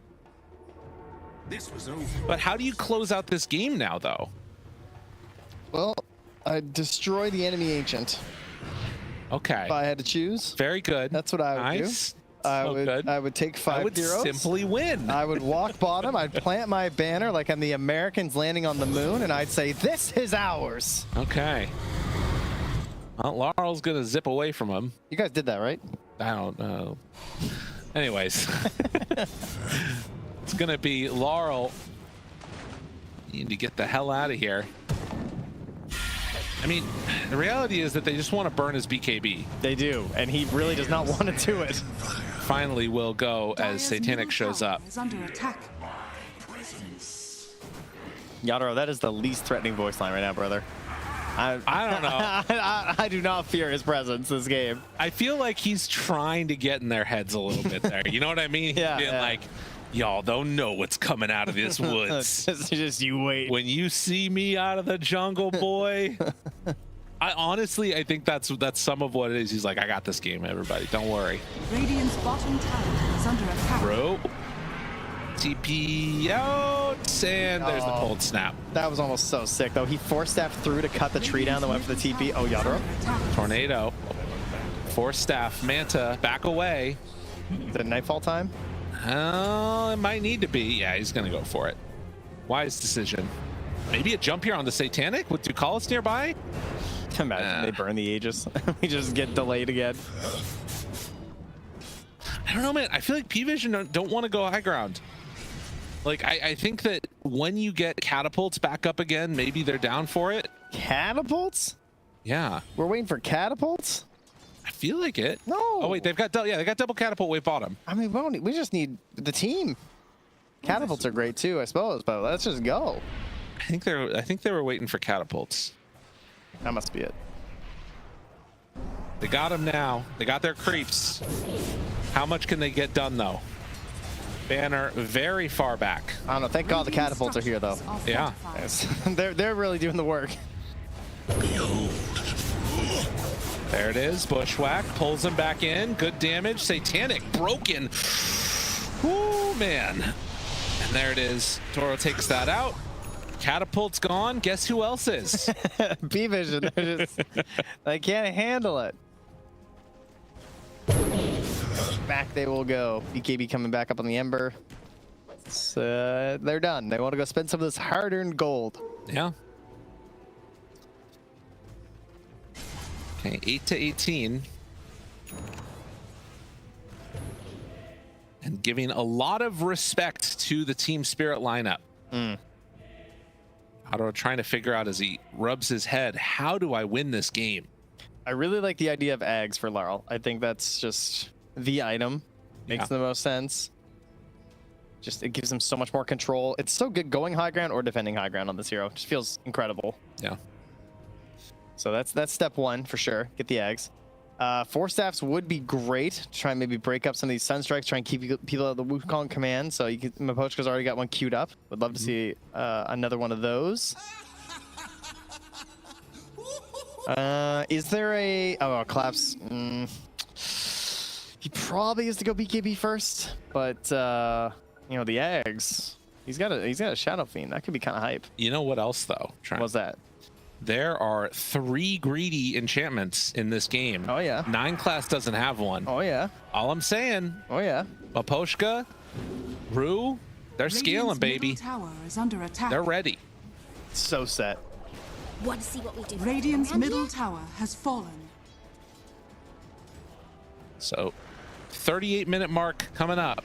This was over. But how do you close out this game now, though? Well, I destroy the enemy ancient. Okay. If I had to choose, Very good. that's what I would Nice. do. I So good. would take 5 I would heroes. simply win. I would walk bottom. I'd plant my banner like I'm the Americans landing on the moon, and I'd say, "This is ours." Okay. Well, Laurel's gonna zip away from him. You guys did that, right? I don't know. Anyways. It's gonna be Laurel. You need to get the hell out of here. I mean, the reality is that they just want to burn his BKB. They do, and he really does not want to do it. Finally will go as Dire's Satanic middle shows tower up. is under attack. Yadro, that is the least threatening voice line right now, brother. I don't know. I do not fear his presence this game. I feel like he's trying to get in their heads a little bit there. You know what I mean? He's Yeah, being yeah. like, y'all don't know what's coming out of this woods. just you wait. When you see me out of the jungle, boy. I think that's some of what it is. He's like, I got this game, everybody. Don't worry. Radiant's bottom tower is under attack. Bro. TP out, and there's the cold snap. That was almost so sick, though. He force staffed through to cut the tree down that went for the TP. Oh, Yadro. Tornado. Force staff. Manta, back away. Is it nightfall time? Oh, it might need to be. Yeah, he's going to go for it. Wise decision. Maybe a jump here on the Satanic with Ducalis nearby? Imagine they burn the Aegis. We just get delayed again. I don't know, man. I feel like P-Vision don't want to go high ground. Like, I think that when you get catapults back up again, maybe they're down for it. Catapults? Yeah, We're waiting for catapults? I feel like it. No. Oh wait, they got double catapult wave bottom. I mean, we just need the team. Catapults are great too, I suppose, but let's just go. I think they were waiting for catapults. That must be it. They got them now. They got their creeps. How much can they get done though? Banner very far back. I don't know. Thank God the catapults are here, though. Yeah. Yes. they're really doing the work. There it is. Bushwhack pulls him back in. Good damage. Satanic broken. Ooh, man. And there it is. Toro takes that out. Catapult's gone. Guess who else is? P-Vision. They can't handle it. Back they will go. BKB coming back up on the Ember. They're done. They want to go spend some of this hard-earned gold. Yeah. Okay, 8-18. And giving a lot of respect to the Team Spirit lineup. Otto trying to figure out as he rubs his head, how do I win this game? I really like the idea of Ags for Larl. I think that's just the item. Makes the most sense. Just it gives him so much more control. It's so good going high ground or defending high ground on this hero. It just feels incredible. Yeah. So that's step one for sure. Get the Ags. 4 staffs would be great to try and maybe break up some of these Sunstrikes, try and keep people at the Wukong command. So you can, Mapochka's already got one queued up. Would love to see another one of those. Is there a collapse? He probably has to go BKB first, but you know, the eggs. He's got a Shadow Fiend. That could be kind of hype. You know what else though? What's that? There are 3 greedy enchantments in this game. Oh yeah. 9 class doesn't have one. Oh yeah. All I'm saying, Oh yeah. Mapochka, Rue, they're scaling, Radiant's baby. middle tower is under attack. They're ready. So set. Want to see what we do? Radiant's around middle here? tower has fallen. So 38-minute mark coming up.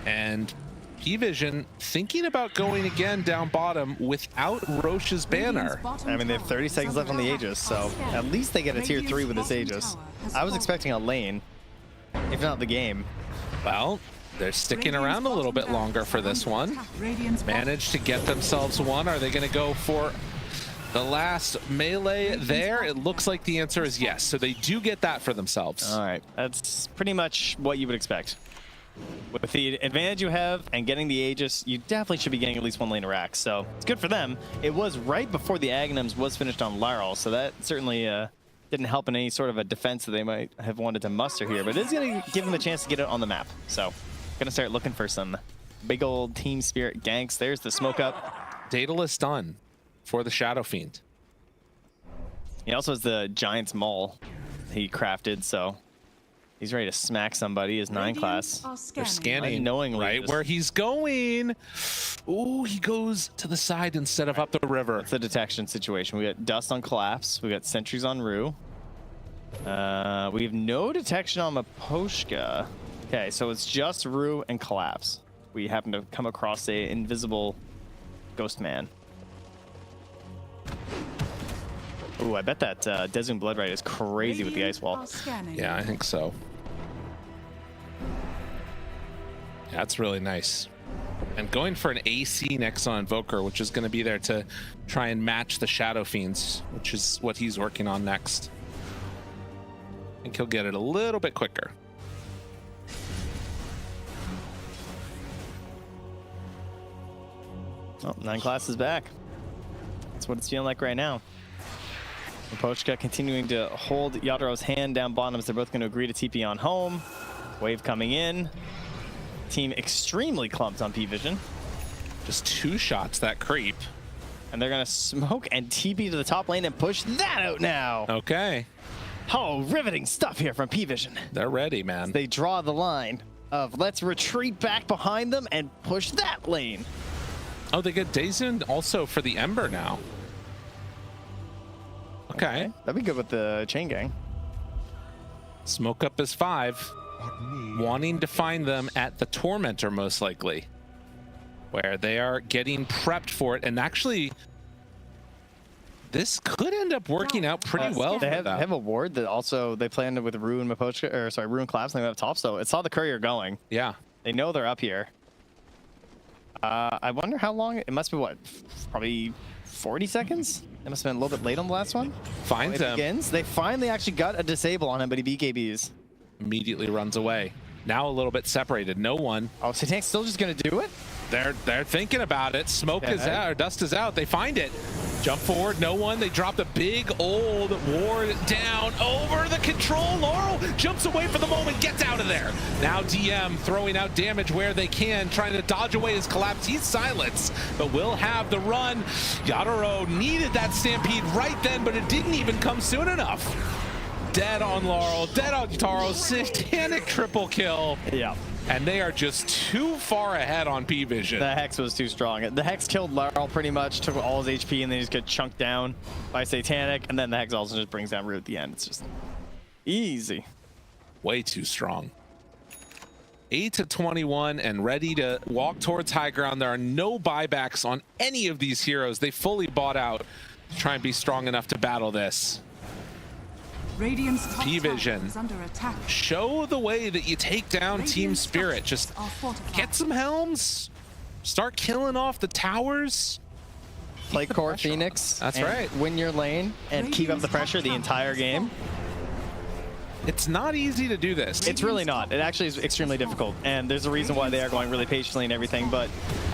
And P-Vision thinking about going again down bottom without Roche's banner. I mean, they have 30 seconds left on the Aegis, so at least they get a tier 3 with this Aegis. I was expecting a lane, if not the game. Well, they're sticking around a little bit longer for this one. Managed to get themselves one. Are they going to go for the last melee there? It looks like the answer is yes. So they do get that for themselves. All right, that's pretty much what you would expect. With the advantage you have and getting the Aegis, you definitely should be getting at least 1 lane of racks. So it's good for them. It was right before the Aghanims was finished on Larl, so that certainly didn't help in any sort of a defense that they might have wanted to muster here. But it is going to give them a chance to get it on the map. So going to start looking for some big old Team Spirit ganks. There's the smoke up. Daedalus done for the Shadow Fiend. He also has the Giant's Maul he crafted, so he's ready to smack somebody. His 9 class. They're scanning Unknowingly right just- where he's going. Ooh, he goes to the side instead of up the river. It's a detection situation. We got Dust on Collapse. We got Sentries on Rue. We have no detection on Mapochka. Okay, so it's just Rue and Collapse. We happen to come across a invisible Ghost Man. Ooh, I bet that Desmond Bloodright is crazy with the Ice Wall. Yeah, I think so. Yeah, that's really nice. And going for an AC next on Invoker, which is going to be there to try and match the Shadow Fiends, which is what he's working on next. I think he'll get it a little bit quicker. Oh, 9 class is back. That's what it's feeling like right now. Mapochka continuing to hold Yadaro's hand down bottoms. They're both going to agree to TP on home. Wave coming in. Team extremely clumped on P-Vision. Just 2 shots, that creep. And they're going to smoke and TP to the top lane and push that out now. Okay. Oh, riveting stuff here from P-Vision. They're ready, man. They draw the line of let's retreat back behind them and push that lane. Oh, they get Dazun also for the Ember now. Okay. That'd be good with the chain gang. Smoke up is 5. Wanting to find them at the Tormentor, most likely. Where they are getting prepped for it. And actually, This could end up working out pretty well They for have, them. have a ward that also they planned with Rue and Mapochka, or sorry, Rue and Collapse, and they went up top. So it saw the courier going. Yeah. They know they're up here. I wonder how long. It must be what? Probably 40 seconds? It must have been a little bit late on the last one. Finds It him. begins. They finally actually got a disable on him, but he BKBs. Immediately runs away. Now a little bit separated. No one. Oh, so Tank's still just going to do it? They're thinking about it. Smoke is Yeah. out, or dust is out. They find it. Jump forward, no one. They drop the big old ward down over the control. Laurel jumps away for the moment, gets out of there. Now DM throwing out damage where they can, trying to dodge away his collapse. He's silenced, but will have the run. Yadaro needed that stampede right then, but it didn't even come soon enough. Dead on Laurel, dead on Taro. Satanic triple kill. Yeah. And they are just too far ahead on P-Vision. The Hex was too strong. The Hex killed Laurel pretty much, took all his HP, and then he just got chunked down by Satanic, and then the Hex also just brings down Rue at the end. It's just easy. Way too strong. 8-21 and ready to walk towards high ground. There are no buybacks on any of these heroes. They fully bought out to try and be strong enough to battle this. Radiant's top P-Vision. tower is under attack. Show the way that you take down Team Spirit. Just get some helms, start killing off the towers. Play core Phoenix. That's and right. Win your lane and keep up the pressure the entire game. It's not easy to do this. It's really not. It actually is extremely difficult, and there's a reason why they are going really patiently and everything. But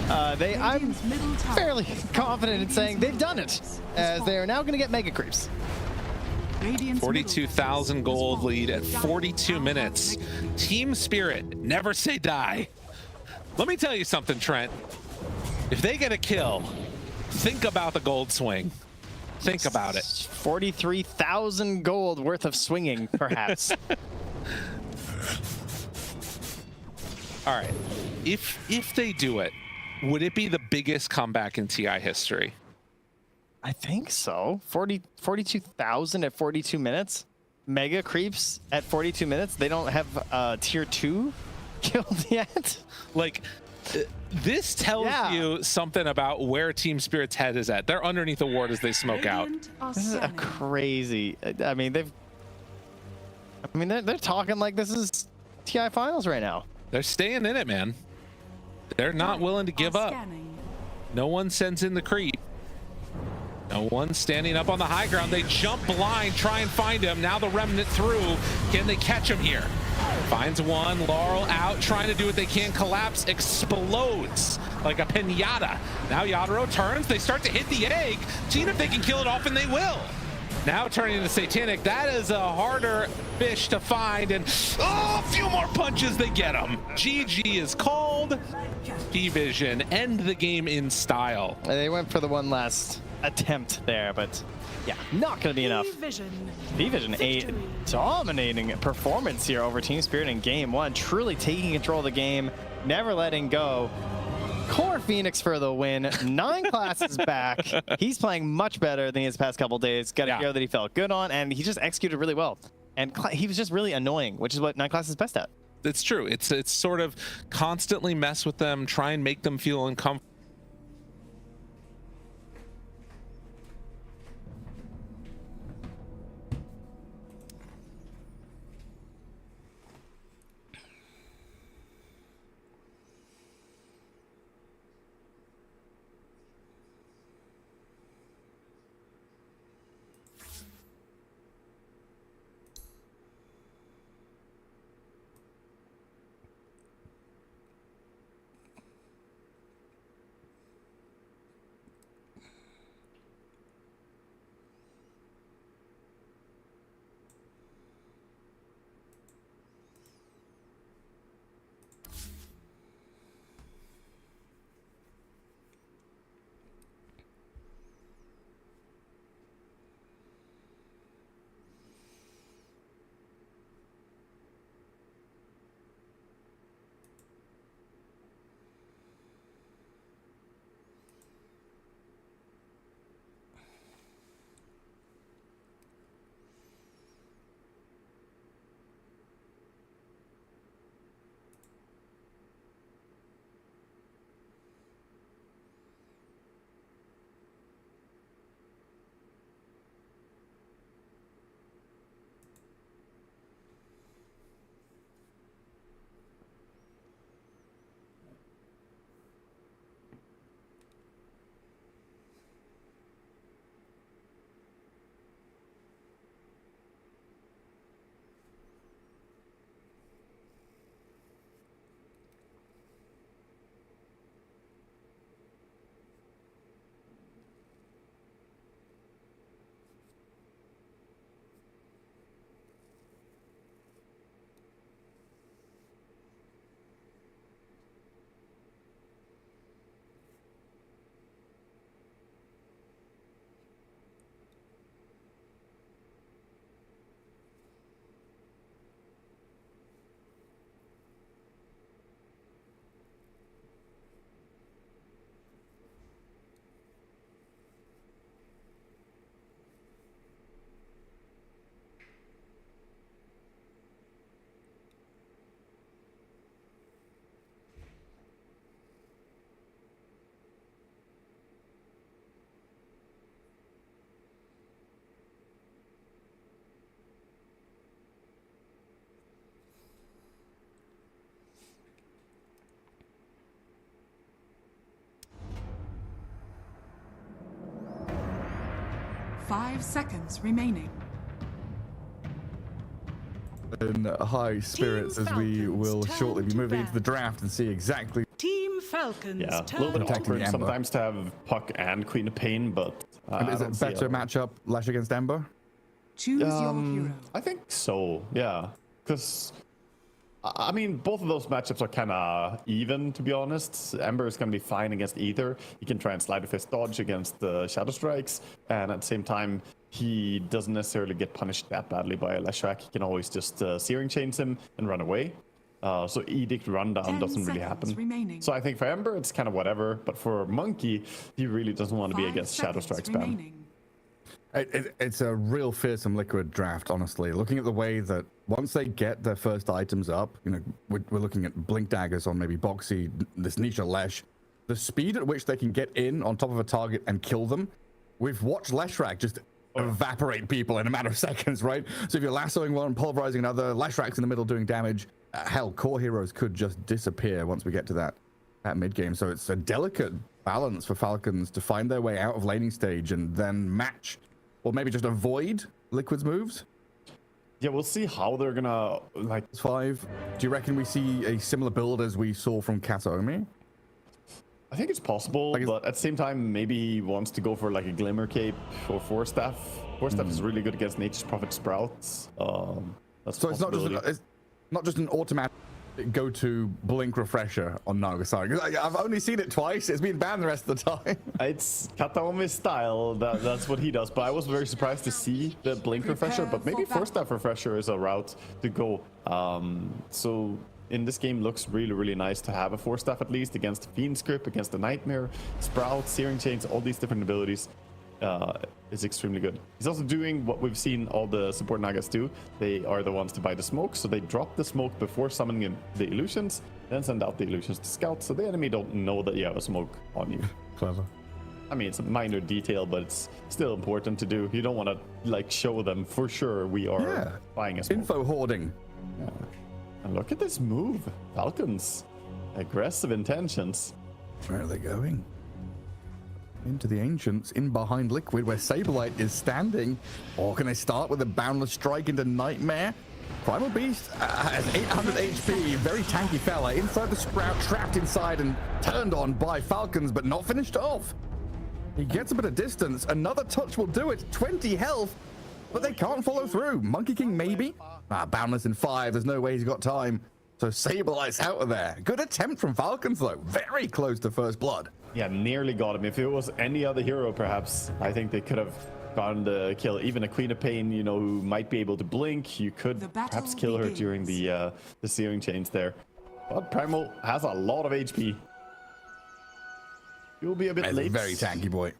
I'm Radiant's middle tower fairly is confident in saying they've done it, as they are now going to get mega creeps. Radiant's 42,000 gold lead at 42 minutes. Team Spirit, never say die. Let me tell you something, Trent. If they get a kill, think about the gold swing. Think about it. 43,000 gold worth of swinging, perhaps. All right. If they do it, would it be the biggest comeback in TI history? I think so. 42,000 at 42 minutes. Mega creeps at 42 minutes. They don't have tier 2 killed yet. Like, this tells you something about where Team Spirit's head is at. They're underneath the ward as they smoke out. This is a crazy. I mean, they're talking like this is TI finals right now. They're staying in it, man. They're not willing to give up. No one sends in the creep. No one standing up on the high ground. They jump blind, try and find him. Now the remnant through. Can they catch him here? Finds one. Laurel out, trying to do what they can. Collapse explodes like a pinata. Now Yadaro turns. They start to hit the egg, seeing if they can kill it off, and they will. Now turning to Satanic. That is a harder fish to find, and a few more punches, they get him. GG is called. P-Vision end the game in style. They went for the one last attempt there, but yeah, not going to be enough. P-Vision, a dominating performance here over Team Spirit in game one, truly taking control of the game, never letting go. Core Phoenix for the win. 9 classes back. He's playing much better than his past couple days. Got a hero that he felt good on, and he just executed really well. And he was just really annoying, which is what 9 classes is best at. It's true. It's sort of constantly mess with them, try and make them feel uncomfortable. 5 seconds remaining. In high spirits as we will Falcons shortly be turn to moving into the bat. draft and see exactly. Team Falcons Yeah, a turn little bit to Protecting awkward the Ember. sometimes to have Puck and Queen of Pain, but And is I it don't see better matchup Lash against Ember? Choose your hero. I think so, yeah. Because, I mean, both of those matchups are kind of even, to be honest. Ember is going to be fine against either. He can try and slide a fist dodge against the Shadow Strikes, and at the same time, he doesn't necessarily get punished that badly by a Leshrac. He can always just Searing Chains him and run away. So Edict Rundown 10 doesn't really seconds happen. remaining. So I think for Ember, it's kind of whatever, but for Monkey, he really doesn't want to be 5 against Shadow seconds Strike spam. remaining. It's a real fearsome Liquid draft, honestly. Looking at the way that once they get their first items up, you know, we're looking at Blink Daggers on maybe Boxy, this Nisha Lesh, the speed at which they can get in on top of a target and kill them. We've watched Leshrac just evaporate people in a matter of seconds, right? So if you're lassoing one, pulverizing another, Leshrac's in the middle doing damage. Hell, core heroes could just disappear once we get to that mid game. So it's a delicate balance for Falcons to find their way out of laning stage and then match, or maybe just avoid Liquid's moves. Yeah, we'll see how they're gonna like. 5. Do you reckon we see a similar build as we saw from Kataomi? I think it's possible, Like, but at the same time, maybe he wants to go for like a Glimmer Cape or Force Staff. Force Staff is really good against Nature's Prophet Sprouts. That's So a it's not possibility. just an automatic go-to blink refresher on Nagasaki. 'Cause I've only seen it twice. It's been banned the rest of the time. It's Kataomi's style. That's what he does. But I was very surprised to see the Blink Refresher. But maybe Force Staff Refresher is a route to go. So in this game, looks really, really nice to have a Force Staff at least against Fiend Script, against the Nightmare, Sprout, Searing Chains, all these different abilities. Is extremely good. He's also doing what we've seen all the support Nagas do. They are the ones to buy the smoke, so they drop the smoke before summoning in the illusions, then send out the illusions to scout, so the enemy don't know that you have a smoke on you. Clever. I mean, it's a minor detail, but it's still important to do. You don't want to like show them for sure we are buying a smoke. Info hoarding. Yeah. And look at this move, Falcons. Aggressive intentions. Where are they going? Into the Ancients, in behind Liquid, where Saberlight is standing. Or can they start with a Boundless Strike into Nightmare? Primal Beast has 800 HP, very tanky fella. Inside the Sprout, trapped inside and turned on by Falcons, but not finished off. He gets a bit of distance. Another touch will do it. 20 health, but they can't follow through. Monkey King, maybe? Boundless in 5. There's no way he's got time. So Saberlight's out of there. Good attempt from Falcons, though. Very close to first blood. Yeah, nearly got him. If it was any other hero, perhaps, I think they could have gotten the kill. Even a Queen of Pain, you know, who might be able to blink, you could perhaps kill her during the Searing Chains there. But Primal has a lot of HP. You'll be a bit late. Very tanky boy.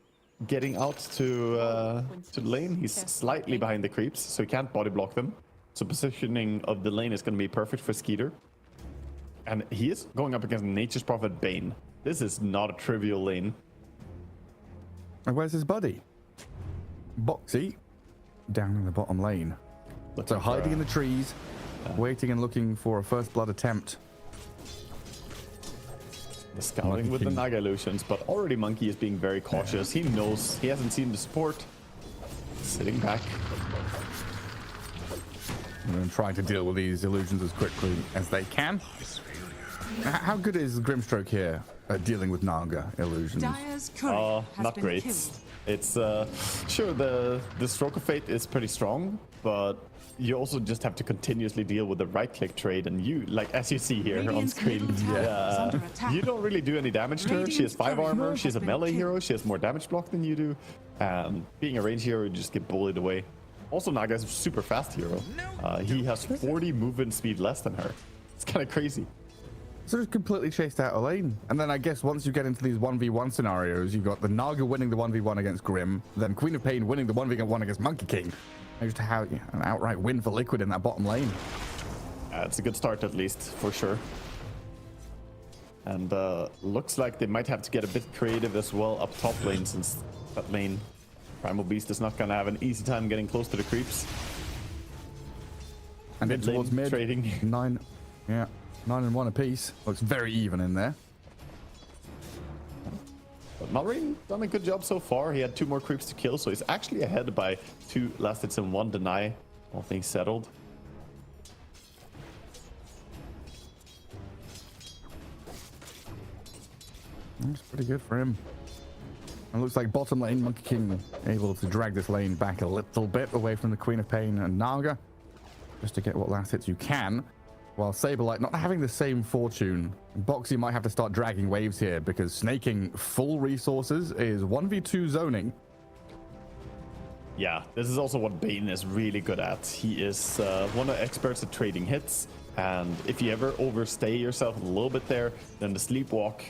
Getting out to the lane. He's slightly behind the creeps, so he can't body block them. So positioning of the lane is going to be perfect for Skeeter. And he is going up against Nature's Prophet Bane. This is not a trivial lane. And where's his buddy? Boxy, down in the bottom lane. So hiding in the trees, waiting and looking for a first blood attempt. The scouting with the Naga illusions, but already Monkey is being very cautious. He knows he hasn't seen the support. Sitting back. And trying to deal with these illusions as quickly as they can. How good is Grimstroke here at dealing with Naga illusions? Dire's courier has Not been great. killed. It's sure the Stroke of Fate is pretty strong, but you also just have to continuously deal with the right click trade, and you, like as you see here on Radiant's screen, middle tower is under attack. you don't really do any damage to her. She has 5 Radiant's armor, she's a has been melee killed. hero, she has more damage block than you do. Being a range hero, you just get bullied away. Also, Naga is a super fast hero. He has 40 movement speed less than her. It's kind of crazy. So just completely chased out a lane. And then I guess once you get into these 1v1 scenarios, you've got the Naga winning the 1v1 against Grim, then Queen of Pain winning the 1v1 against Monkey King. And just how an outright win for Liquid in that bottom lane. It's a good start, at least, for sure. And looks like they might have to get a bit creative as well up top lane, since that lane, Primal Beast, is not going to have an easy time getting close to the creeps. And in towards mid, trading. 9 and 1 apiece. Looks very even in there. But Malrine done a good job so far. He had 2 more creeps to kill, so he's actually ahead by 2 last hits and 1 deny. All things settled. That's pretty good for him. It looks like bottom lane, Monkey King able to drag this lane back a little bit away from the Queen of Pain and Naga, just to get what last hits you can. While Saberlight not having the same fortune, Boxy might have to start dragging waves here because snaking full resources is 1v2 zoning. Yeah, this is also what Bane is really good at. He is one of the experts at trading hits, and if you ever overstay yourself a little bit there, then the sleepwalk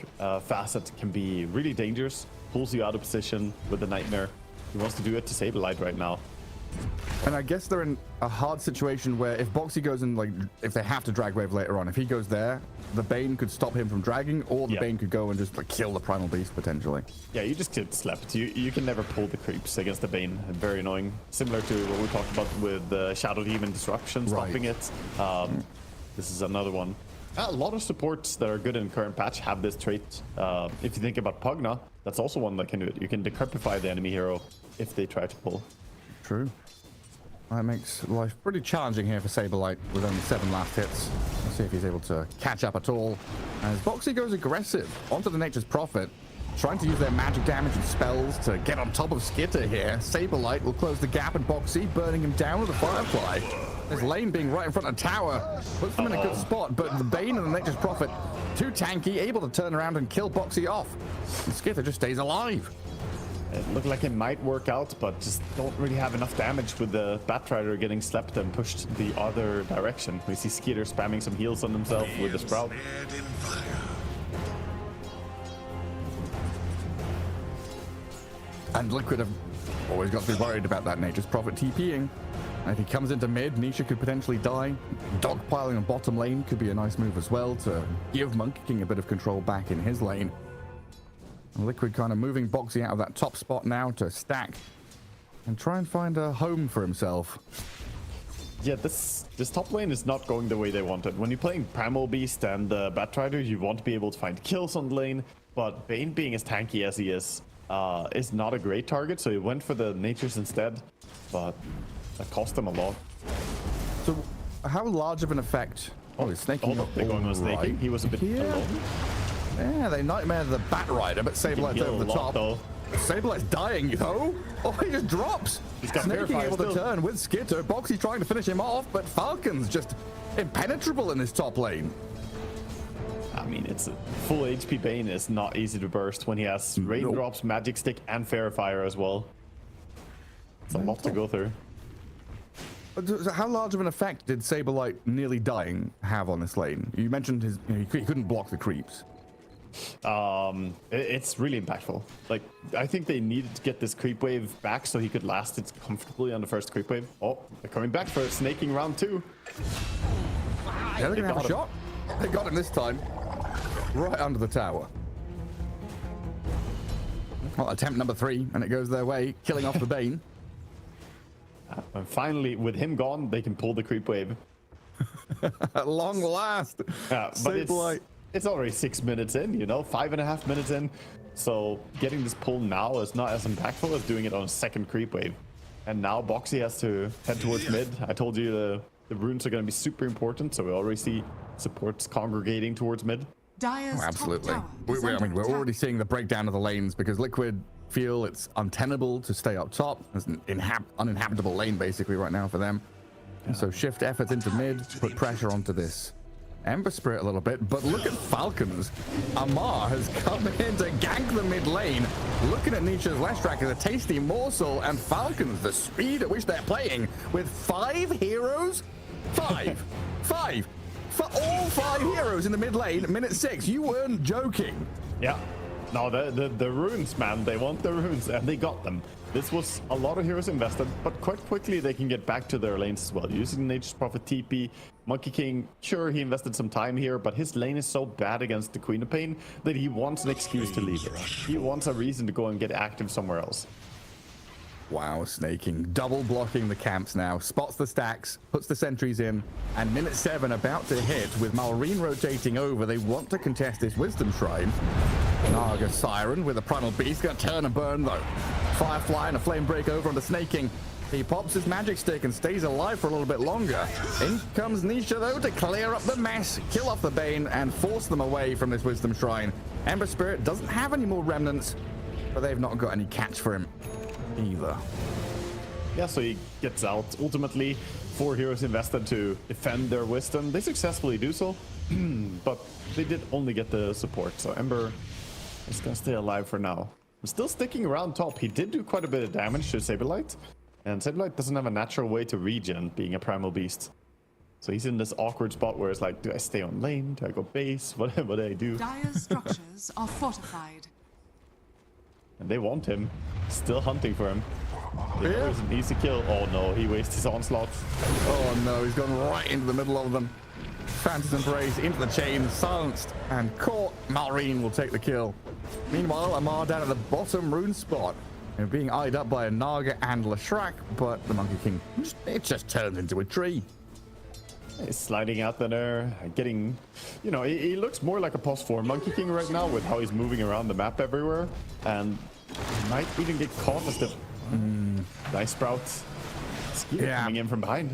facet can be really dangerous. Pulls you out of position with the Nightmare. He wants to do it to Saberlight right now. And I guess they're in a hard situation where if Boxy goes in, like, if they have to drag wave later on, if he goes there, the Bane could stop him from dragging, or the Bane could go and just like kill the Primal Beast potentially. Yeah, you just get slept. You can never pull the creeps against the Bane. Very annoying. Similar to what we talked about with the Shadow Demon Disruption, stopping it. This is another one. A lot of supports that are good in current patch have this trait. If you think about Pugna, that's also one that can do it. You can decrepify the enemy hero if they try to pull. True. That makes life pretty challenging here for Saberlight with only 7 last hits. Let's see if he's able to catch up at all. As Boxy goes aggressive onto the Nature's Prophet, trying to use their magic damage and spells to get on top of Skitter here. Saberlight will close the gap at Boxy, burning him down with a Firefly. This lane being right in front of tower puts them in a good spot, but the Bane and the Nature's Prophet, too tanky, able to turn around and kill Boxy off. And Skitter just stays alive. It looked like it might work out, but just don't really have enough damage with the Batrider getting slept and pushed the other direction. We see Skitter spamming some heals on himself with the Sprout. And Liquid have always got to be worried about that Nature's Prophet TPing. And if he comes into mid, Nisha could potentially die. Dogpiling on bottom lane could be a nice move as well to give Monkey King a bit of control back in his lane. Liquid kind of moving Boxy out of that top spot now to stack and try and find a home for himself. Yeah, this top lane is not going the way they wanted. When you're playing Primal Beast and the Batrider, you want to be able to find kills on the lane, but Bane being as tanky as he is not a great target, so he went for the Natures instead, but that cost him a lot. So how large of an effect? Oh, he's snaking. Oh, they're going on snaking. Right. He was a bit alone. Yeah, they nightmare the Batrider, but Saberlight's over the top. Saberlight's dying, though. Oh, he just drops. He's got Snaking able to turn with Skitter. Boxy trying to finish him off, but Falcon's just impenetrable in this top lane. I mean, it's a full HP Bane is not easy to burst when he has Raindrops, Magic Stick, and Fair Fire as well. It's a lot to go through. So how large of an effect did Saberlight nearly dying have on this lane? You mentioned his, he couldn't block the creeps. It's really impactful. Like, I think they needed to get this creep wave back so he could last it comfortably on the first creep wave. Oh, they're coming back for snaking round 2. Yeah, they're gonna have a shot. They got him this time. Right under the tower. Well, attempt number 3, and it goes their way, killing off the Bane. And finally, with him gone, they can pull the creep wave. At long last. Yeah, but it's already 6 minutes in, you know, 5.5 minutes in. So getting this pull now is not as impactful as doing it on a second creep wave. And now Boxy has to head towards mid. I told you the runes are going to be super important, so we already see supports congregating towards mid. Dire's absolutely. Top tower I mean, we're already seeing the breakdown of the lanes because Liquid feel it's untenable to stay up top. It's an uninhabitable lane basically right now for them. And so shift efforts into mid, put pressure onto this Ember Spirit a little bit, but look at Falcons. Amar has come in to gank the mid lane. Looking at Nietzsche's Leshrac as a tasty morsel, and Falcons, the speed at which they're playing with 5 heroes? 5. For all 5 heroes in the mid lane, minute 6. You weren't joking. Yeah. No, the runes, man. They want the runes, and they got them. This was a lot of heroes invested, but quite quickly they can get back to their lanes as well. Using Nature's Prophet TP, Monkey King, sure, he invested some time here, but his lane is so bad against the Queen of Pain that he wants an excuse to leave it. He wants a reason to go and get active somewhere else. Wow, snaking, double blocking the camps now, spots the stacks, puts the sentries in, and minute 7 about to hit with Malrine rotating over. They want to contest this Wisdom Shrine. Naga Siren with a Primal Beast. Gonna turn and burn though. Firefly and a Flame Break over onto Snaking. He pops his magic stick and stays alive for a little bit longer. In comes Nisha though to clear up the mess, kill off the Bane, and force them away from this Wisdom Shrine. Ember Spirit doesn't have any more remnants, but they've not got any catch for him either. Yeah, so he gets out. Ultimately, 4 heroes invested to defend their Wisdom. They successfully do so, but they did only get the support. So Ember is gonna stay alive for now. I'm still sticking around top. He did do quite a bit of damage to Saberlight. And Saberlight doesn't have a natural way to regen, being a Primal Beast. So he's in this awkward spot where it's like, do I stay on lane? Do I go base? What do I do? Dire's structures are fortified. And they want him. Still hunting for him. They know he's an easy kill. Oh no, he wastes his onslaught. Oh no, he's gone right into the middle of them. Phantom's Embrace into the chain, silenced and caught. Malrine will take the kill. Meanwhile, Amar down at the bottom rune spot. And being eyed up by a Naga and Leshrac, but the Monkey King, it just turns into a tree. He's sliding out there, getting, you know, he looks more like a post 4 Monkey King right now with how he's moving around the map everywhere. And he might even get caught as the Nice Sprout Skier coming in from behind.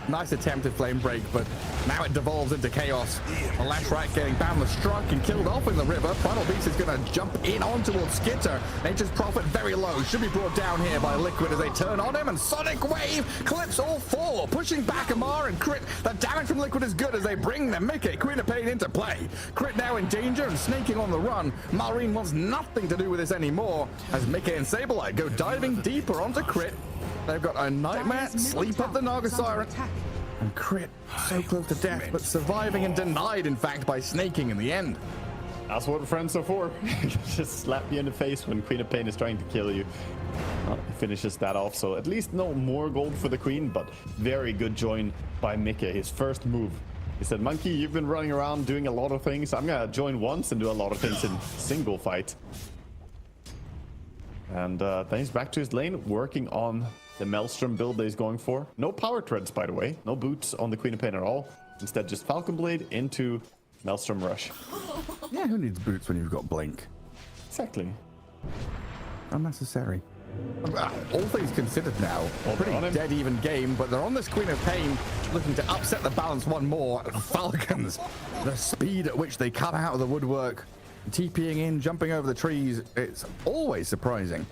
Nice attempted flame break, but now it devolves into chaos. Leshrac getting boundless struck and killed off in the river. Primal Beast is going to jump in on towards Skitter. Nature's Prophet very low. Should be brought down here by Liquid as they turn on him, and Sonic Wave clips all 4, pushing back Amar and Crit. The damage from Liquid is good as they bring the Mickey, Queen of Pain into play. Crit now in danger and snaking on the run. Malrine wants nothing to do with this anymore as Mickey and Saberlight go diving deeper onto Crit. They've got a Nightmare, sleep up the Naga Siren, and Crit so close to death, but surviving and denied, in fact, by snaking in the end. That's what friends are for. Just slap you in the face when Queen of Pain is trying to kill you. He finishes that off, so at least no more gold for the Queen, but very good join by Mickey, his first move. He said, Monkey, you've been running around doing a lot of things. I'm gonna join once and do a lot of things in single fight. And then he's back to his lane, working on the Maelstrom build that he's going for. No power treads, by the way. No boots on the Queen of Pain at all. Instead, just Falcon Blade into Maelstrom Rush. Yeah, who needs boots when you've got Blink? Exactly. Unnecessary. All things considered now, pretty dead even game, but they're on this Queen of Pain, looking to upset the balance one more. Falcons, the speed at which they come out of the woodwork, TPing in, jumping over the trees, it's always surprising.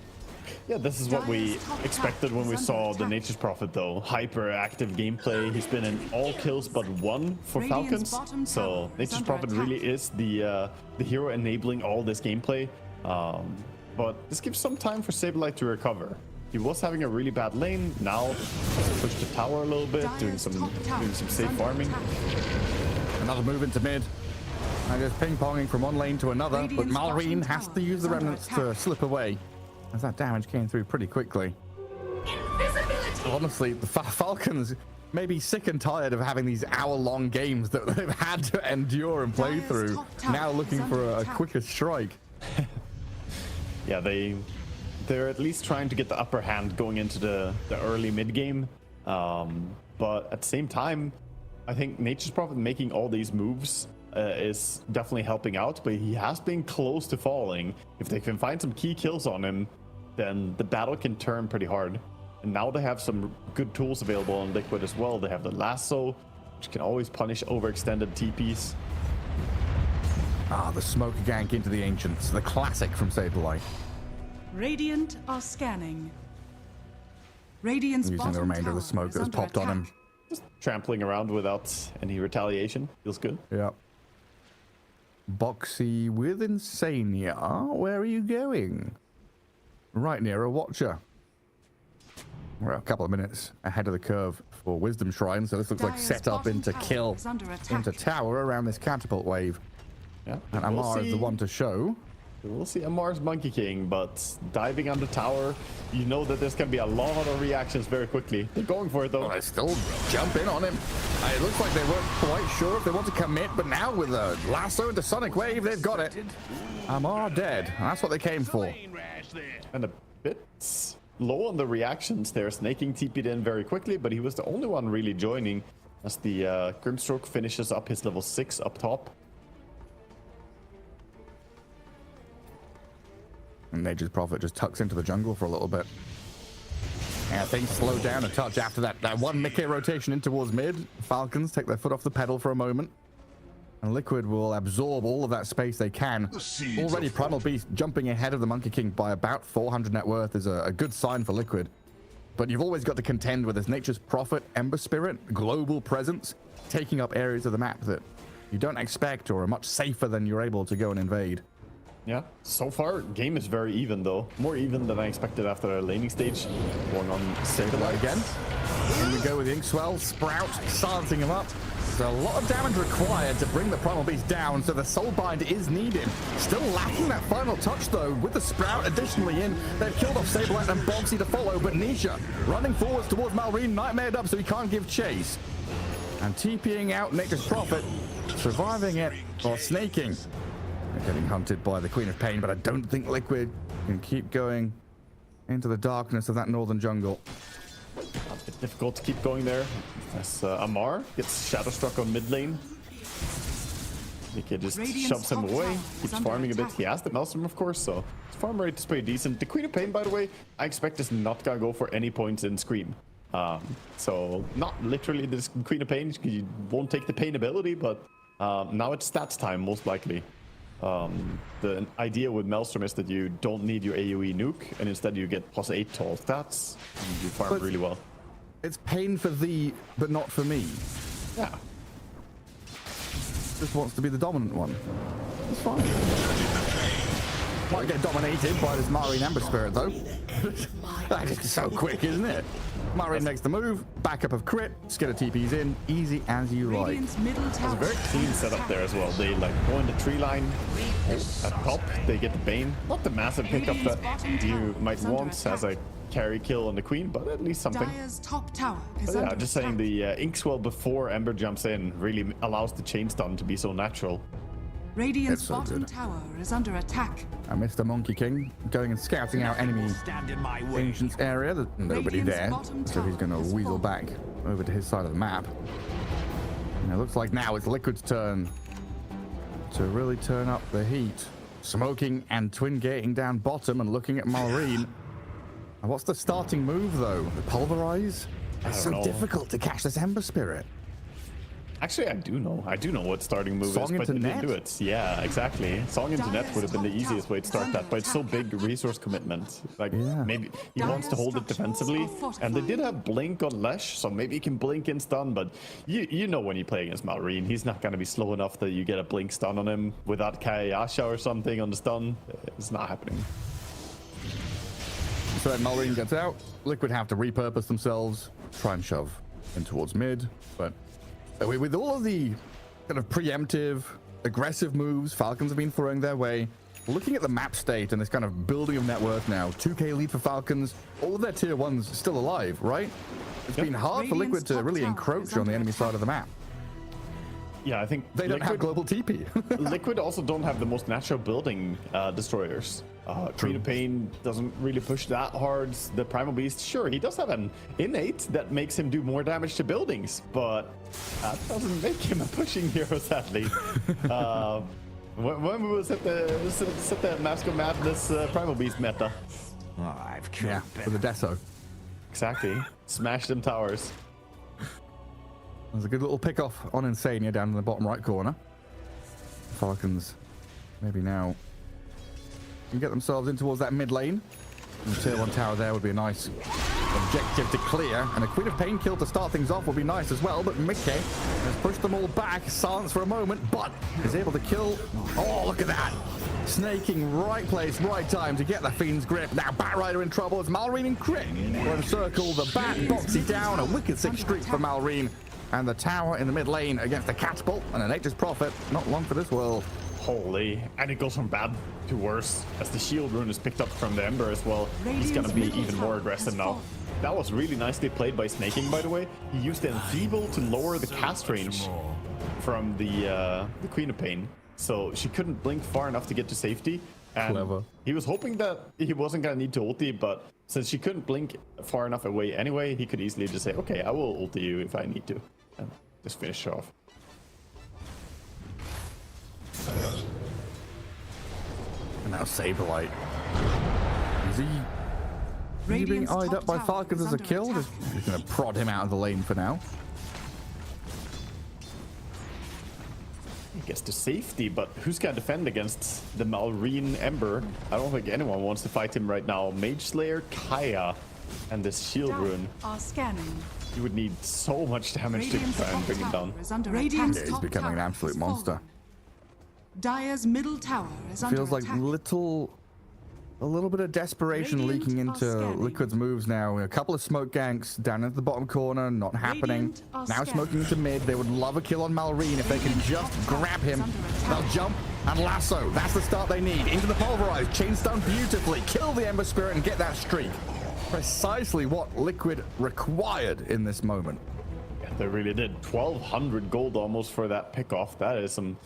Yeah, this is what we expected when we saw the Nature's Prophet, though. Hyper-active gameplay. He's been in all kills but 1 for Falcons. So Nature's Prophet really is the hero enabling all this gameplay. But this gives some time for Saberlight to recover. He was having a really bad lane. Now push the tower a little bit, doing some safe farming. Another move into mid. And just ping-ponging from one lane to another, but Malrine has to use the remnants to slip away, as that damage came through pretty quickly. Honestly, the Falcons may be sick and tired of having these hour-long games that they've had to endure and play through, now looking for a quicker strike. Yeah, they're at least trying to get the upper hand going into the early mid-game. But at the same time, I think Nature's Prophet making all these moves is definitely helping out, but he has been close to falling. If they can find some key kills on him, then the battle can turn pretty hard. And now they have some good tools available on Liquid as well. They have the lasso, which can always punish overextended TPs. Ah, the smoke gank into the Ancients, the classic from Saberlight. Radiant are scanning. Radiant's Using the remainder of the smoke that's popped on him. Just trampling around without any retaliation. Feels good. Yeah. Boxy with Insania. Where are you going? Right near a Watcher. We're a couple of minutes ahead of the curve for Wisdom Shrine, so this looks like set up into kill into tower around this catapult wave. Yeah, and Amar is the one to show. We'll see Amar's Monkey King, but diving on the tower, you know that there's going to be a lot of reactions very quickly. They're going for it, though. Well, they still jump in on him. It looks like they weren't quite sure if they want to commit, but now with a lasso into Sonic Wave, they've got it. Amar dead. That's what they came for. And a bit low on the reactions there. Snaking TP'd in very quickly, but he was the only one really joining as the Grimstroke finishes up his level 6 up top. And Nature's Prophet just tucks into the jungle for a little bit. And things slow down a touch after that one Mickey rotation in towards mid. Falcons take their foot off the pedal for a moment. And Liquid will absorb all of that space they can. Already Primal Beast jumping ahead of the Monkey King by about 400 net worth is a good sign for Liquid. But you've always got to contend with this Nature's Prophet, Ember Spirit, global presence, taking up areas of the map that you don't expect or are much safer than you're able to go and invade. Yeah, so far, game is very even though. More even than I expected after a laning stage. Going on Saberlight again. Here we go with the Inkswell, Sprout, silencing him up. There's a lot of damage required to bring the Primal Beast down, so the Soulbind is needed. Still lacking that final touch though, with the Sprout additionally in. They've killed off Saberlight and Boxy to follow, but Nisha running forwards towards Malrine, nightmared up so he can't give chase. And TPing out Nature's Prophet, surviving it, or snaking. They're getting hunted by the Queen of Pain, but I don't think Liquid can keep going into the darkness of that northern jungle. a bit difficult to keep going there as Amar gets shadow struck on mid lane. Nika just shoves him away, keeps farming a bit. He has the Maelstrom, of course, so his farm rate is pretty decent. The Queen of Pain, by the way, I expect is not gonna go for any points in Scream. So not literally the Queen of Pain, because you won't take the Pain ability, but now it's stats time, most likely. The idea with Maelstrom is that you don't need your AoE nuke, and instead you get +8 to all stats, and you farm really well. It's pain for thee, but not for me. Yeah. Just wants to be the dominant one. It's fine. Might get dominated by this Marine Ember Spirit, though. That is so quick, isn't it? Marine makes the move, backup of crit, Skidder TP's in, easy as you like. It's a very clean setup there as well. They like go in the tree line, at top, they get the Bane. Not the massive pickup that you might want as a carry kill on the Queen, but at least something. Top tower is yeah, just saying the Inkswell before Ember jumps in really allows the chain stun to be so natural. Radiant's bottom tower is under attack. And Mr. Monkey King going and scouting out enemy Ancient's area. There's nobody there, so he's going to weasel back over to his side of the map. And it looks like now it's Liquid's turn to really turn up the heat. Smoking and twin gating down bottom and looking at Malrine. And what's the starting move though? The Pulverize? It's so difficult to catch this Ember Spirit. Actually, I do know what starting move Song is, but into they didn't net? do it. Yeah, exactly. Song into net would have been the easiest way to start that, but it's so big resource commitment. Like, maybe he wants to hold it defensively, and they did have Blink on Lesh, so maybe he can Blink and stun, but you know when you play against Malrine, he's not going to be slow enough that you get a Blink stun on him without Kayasha or something on the stun. It's not happening. So that Malrine gets out, Liquid have to repurpose themselves, try and shove in towards mid, but with all of the kind of preemptive, aggressive moves Falcons have been throwing their way, looking at the map state and this kind of building of net worth now, 2k lead for Falcons, all of their tier 1s still alive, right? It's been hard for Liquid to really encroach on the enemy side of the map. Yeah, I think they don't have global TP. Liquid also don't have the most natural building destroyers. Queen of Pain doesn't really push that hard. The Primal Beast, sure, he does have an innate that makes him do more damage to buildings, but that doesn't make him a pushing hero, sadly. When we will set the Mask of Madness Primal Beast meta. Yeah, for the Deso. Exactly. Smash them towers. There's a good little pick off on Insania down in the bottom right corner. Falcons maybe now can get themselves in towards that mid lane. And the tier 1 tower there would be a nice objective to clear. And a Queen of Pain kill to start things off would be nice as well. But Mickey has pushed them all back. Silence for a moment, but is able to kill. Oh, look at that. Snaking right place, right time to get the Fiend's grip. Now Batrider in trouble. It's Malrine and crit. Will encircle the Bat. Boxy down. A wicked 6 streak for Malrine. And the tower in the mid lane against the Catapult and a Nature's Prophet. Not long for this world. Holy. And it goes from bad to worse as the shield rune is picked up from the Ember as well. He's gonna be even more aggressive now. That was really nicely played by Snaking, by the way. He used the Enfeeble to lower the cast range from the Queen of Pain. So she couldn't blink far enough to get to safety. And clever. He was hoping that he wasn't gonna need to ulti, but since she couldn't blink far enough away anyway, he could easily just say, okay, I will ulti you if I need to. And just finish her off. And now Saberlight Is he being Radiant's eyed top up by tower Falcons is as a under kill? attack. Just gonna prod him out of the lane for now. He gets to safety, but who's gonna defend against the Malrine Ember? I don't think anyone wants to fight him right now. Mage Slayer, Kaya, and this shield rune. Are scanning. You would need so much damage to Radiant's try and top bring him tower down. is under Yeah, Radiant's he's top becoming an tower absolute has monster. fallen. Dire's middle tower is under Feels like attack. a little bit of desperation Radiant leaking are into scanning. Liquid's moves now. A couple of smoke ganks down into the bottom corner, not happening. Radiant are Now scanning. smoking into mid. They would love a kill on Malrine if they can Radiant's just top tower grab him. is under attack. They'll jump and lasso. That's the start they need. Into the pulverize, chainstone beautifully, kill the Ember Spirit and get that streak. Precisely what Liquid required in this moment. Yeah, they really did. 1,200 gold almost for that pick off. That is some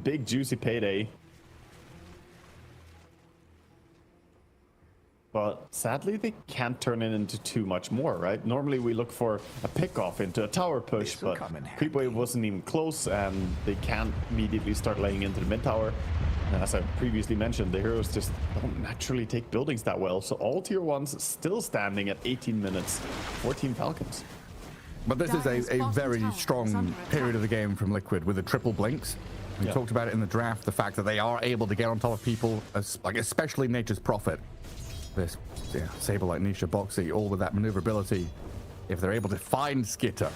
big juicy payday. But sadly, they can't turn it into too much more, right? Normally, we look for a pick-off into a tower push, but Creep Wave wasn't even close, and they can't immediately start laying into the mid tower. And as I previously mentioned, the heroes just don't naturally take buildings that well. So all tier 1s still standing at 18 minutes, 14 Falcons. But this is a very strong period of the game from Liquid with the triple blinks. We Yeah. talked about it in the draft, the fact that they are able to get on top of people, like especially Nature's Prophet. This Saberlight, Nisha, Boxy, all with that maneuverability. If they're able to find Skitter.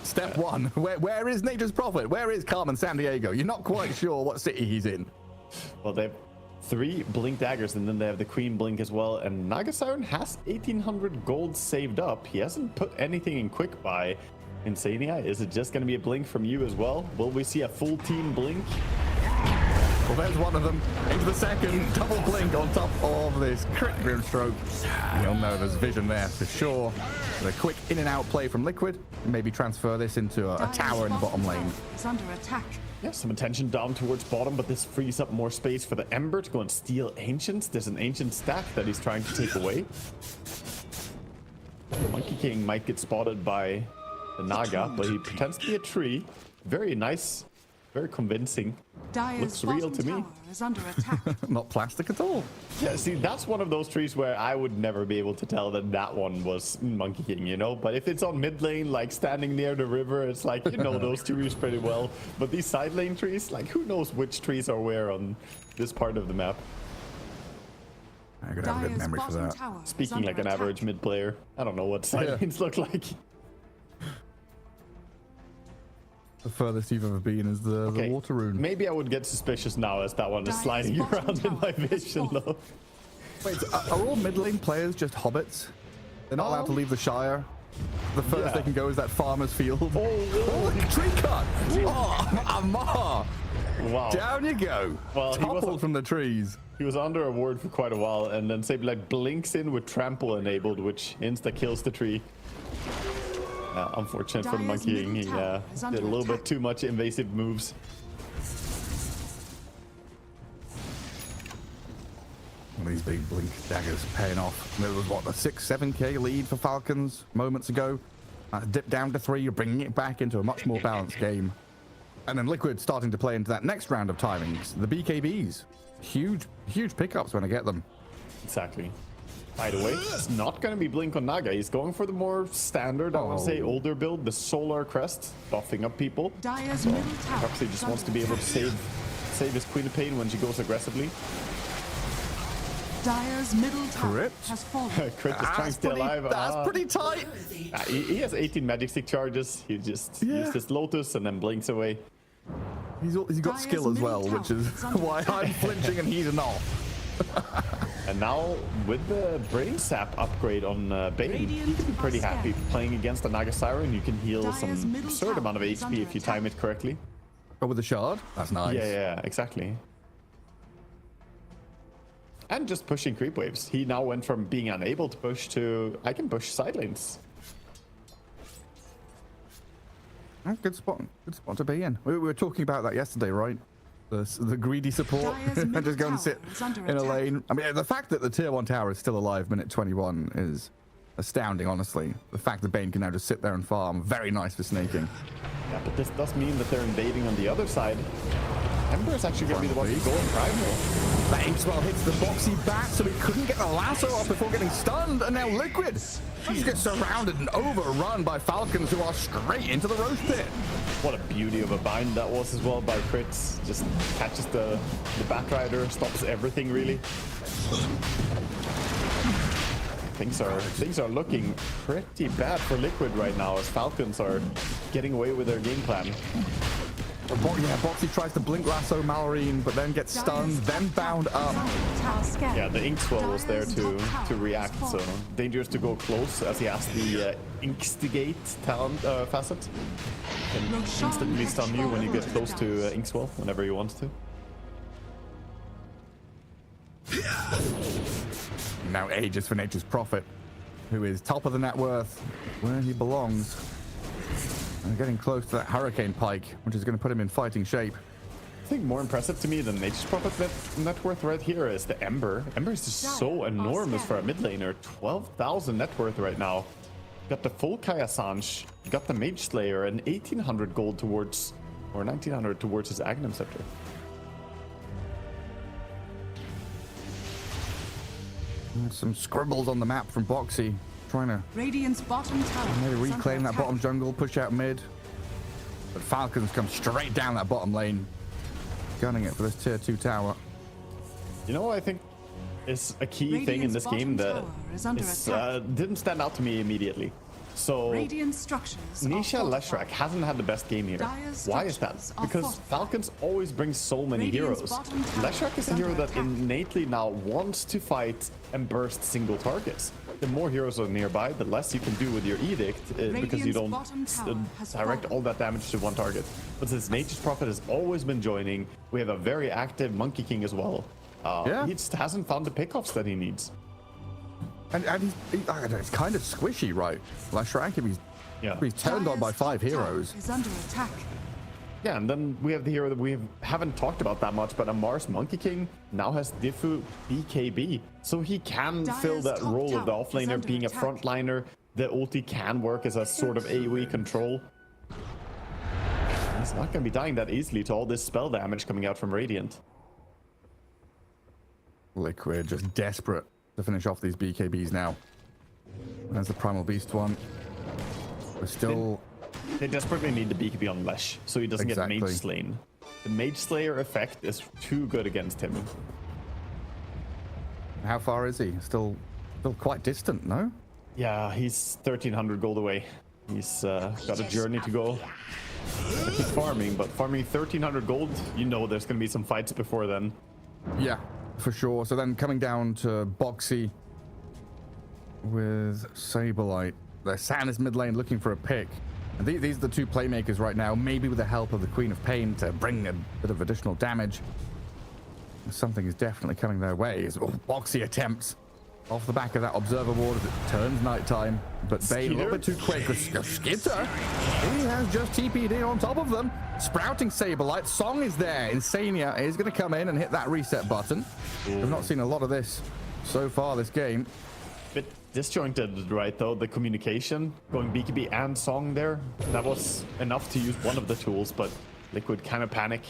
Step one, where is Nature's Prophet? Where is Carmen Sandiego? You're not quite sure what city he's in. Well, they have 3 Blink Daggers, and then they have the Queen Blink as well. And Naga Siren has 1,800 gold saved up. He hasn't put anything in quick buy. Insania, is it just going to be a Blink from you as well? Will we see a full team Blink? Well, there's one of them. Into the second, double blink on top of this crit Grimstroke. You'll know there's vision there for sure. With a quick in and out play from Liquid. Maybe transfer this into a tower in the bottom lane. Is under attack. Yeah, some attention down towards bottom, but this frees up more space for the Ember to go and steal Ancients. There's an Ancient stack that he's trying to take away. The Monkey King might get spotted by the Naga, but he pretends to be a tree. Very nice, very convincing. Dire's Looks real to me. tower is under attack. Not plastic at all. Yeah, see, that's one of those trees where I would never be able to tell that that one was Monkey King, you know? But if it's on mid lane, like standing near the river, it's like, you know, those trees pretty well. But these side lane trees, like, who knows which trees are where on this part of the map? I could have a good Dire's memory for bottom that. tower is Speaking under like an attack. average mid player, I don't know what side lanes look like. The furthest you've ever been is the water rune. Maybe I would get suspicious now as that one is Dire's sliding bottom around in my tower has vision, fallen. though. Wait, so are all mid lane players just hobbits? They're not allowed to leave the Shire? The furthest Yeah. they can go is that farmer's field? Oh, look, tree cut! Oh, Amar! wow. Down you go! Well, he Toppled wasn't- from the trees. He was under a ward for quite a while, and then Saberlight blinks in with Trample enabled, which insta kills the tree. Unfortunate for the Dire's Monkey King. middle He tower is did under a little attack. bit too much invasive moves. Well, these big blink daggers paying off. There was, what, a 6-7k lead for Falcons moments ago. Dipped down to 3, you're bringing it back into a much more balanced game. And then Liquid starting to play into that next round of timings. The BKBs. Huge pickups when I get them. Exactly. By the way, it's not going to be Blink on Naga. He's going for the more standard, I want to say, older build, the Solar Crest, buffing up people. Dire's middle tower Proxy is just under wants to be able to attack. save his Queen of Pain when she goes aggressively. Dire's middle tower Crit? has fallen. Crit is trying to stay alive. That's pretty tight. He has 18 Magic Stick charges. He just used his Lotus and then blinks away. He's got Dire's skill as well, middle which tower is is under why attack. I'm flinching and he's not. And now with the Brain Sap upgrade on Bane, he can be pretty happy playing against the Naga Siren. You can heal Dire's some middle absurd amount of tower is HP under if you time attack. it correctly. Oh, with the shard? That's nice. Yeah, exactly. And just pushing creep waves. He now went from being unable to push to I can push side lanes. Oh, good spot to be in. We were talking about that yesterday, right? The greedy support. Dire's middle Just go and sit tower is under in a attack. lane. I mean, the fact that the tier 1 tower is still alive minute 21 is astounding, honestly. The fact that Bane can now just sit there and farm, very nice for snaking. Yeah, but this does mean that they're invading on the other side. Ember is actually going to be the one to go in primal. That Inkswell hits the Boxy back, so he couldn't get the lasso off before getting stunned, and now Liquid just gets surrounded and overrun by Falcons, who are straight into the roast pit. What a beauty of a bind that was as well by Crits. Just catches the Batrider, stops everything really. Things are looking pretty bad for Liquid right now as Falcons are getting away with their game plan. Yeah, Boxy tries to blink lasso Malorine, but then gets stunned, then bound up. Yeah, the Inkswell was there to react, so dangerous to go close as he has the Inkstigate talent facet. Can instantly stun you when you get close to Inkswell whenever you want to. Now Aegis for Nature's Prophet, who is top of the net worth, where he belongs. And getting close to that Hurricane Pike, which is going to put him in fighting shape. I think more impressive to me than Nature's Prophet net worth right here is the Ember. Ember is just so enormous for a mid laner. 12,000 net worth right now. Got the full Kaya Sanj, got the Mage Slayer, and 1,800 gold towards, or 1,900 towards his Aghanim Scepter. Some scribbles on the map from Boxy, trying to Radiant's bottom tower maybe is reclaim under that bottom attack. jungle, push out mid. But Falcons come straight down that bottom lane, gunning it for this tier 2 tower. You know what I think is a key thing in this game that didn't stand out to me immediately. So Radiant structures Nisha Leshrac hasn't had the best game here. Why is that? Because Falcons always bring so many heroes. Leshrac is a hero that innately now wants to fight and burst single targets. The more heroes are nearby, the less you can do with your edict because you don't direct all that damage to one target. But since Nature's Prophet has always been joining, we have a very active Monkey King as well. He just hasn't found the pickoffs that he needs. And it's kind of squishy, right? Leshrac, if he's turned on by 5 heroes. Is under attack. Yeah, and then we have the hero that we haven't talked about that much, but Amar's Monkey King now has Diffu BKB. So he can fill that role of the offlaner, being a frontliner. The ulti can work as a sort of AoE control. He's not going to be dying that easily to all this spell damage coming out from Radiant. Liquid just desperate to finish off these BKBs now. There's the Primal Beast one. We're still... They desperately need the BKB on Lesh, so he doesn't get Mage Slain. The Mage Slayer effect is too good against him. How far is he? Still quite distant, no? Yeah, he's 1,300 gold away. He's got a journey to go. He's farming, but farming 1,300 gold, you know there's going to be some fights before then. Yeah, for sure. So then coming down to Boxy with Saberlight. The San is mid lane looking for a pick. And these are the 2 playmakers right now, maybe with the help of the Queen of Pain to bring a bit of additional damage. Something is definitely coming their way. As Boxy attempts off the back of that Observer Ward as it turns nighttime. But Bane a little bit too quick with Skitter. He has just TP'd on top of them. Sprouting Saberlight. Song is there. Insania is going to come in and hit that reset button. We've not seen a lot of this so far this game. Bit disjointed, right, though, the communication. Going BKB and Song there. That was enough to use one of the tools, but Liquid kind of panic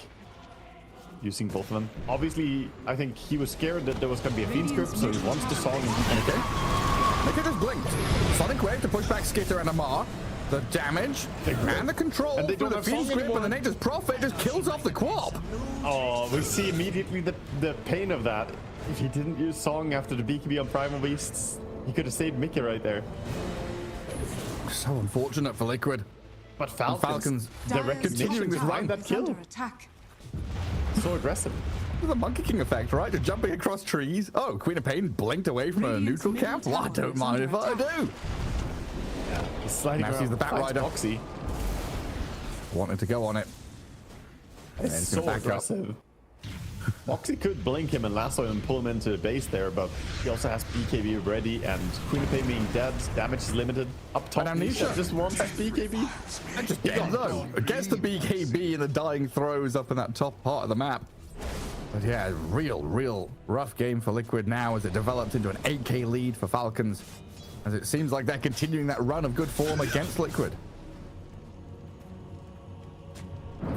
using both of them. Obviously, I think he was scared that there was going to be a Fiend script, so he wants the Song. Okay. Liquid just blinked. Sonic Wave to push back Skitter and Amar. The damage and the control and they through don't the have Fiend script, and the Nature's Prophet just kills off the Quap. Oh, we see immediately the pain of that. If he didn't use Song after the BKB on Primal Beasts, he could have saved Mickey right there. So unfortunate for Liquid. But Falcons Dire they're continuing this run that is kill. under attack. So aggressive. The Monkey King effect, right? Just jumping across trees. Oh, Queen of Pain blinked away from a neutral camp. Well, I don't mind if I do. Yeah, he's sliding Now around. sees the Batrider. Boxy. Wanted to go on it. And It's he's so gonna back up. aggressive. Boxy could blink him and lasso him and pull him into the base there, but he also has BKB ready, and Queen of Pain being dead, damage is limited. Up top, Nisha just wants his BKB. And just dead though. Against the BKB in the dying throws up in that top part of the map. But yeah, real rough game for Liquid now as it develops into an 8k lead for Falcons. As it seems like they're continuing that run of good form against Liquid.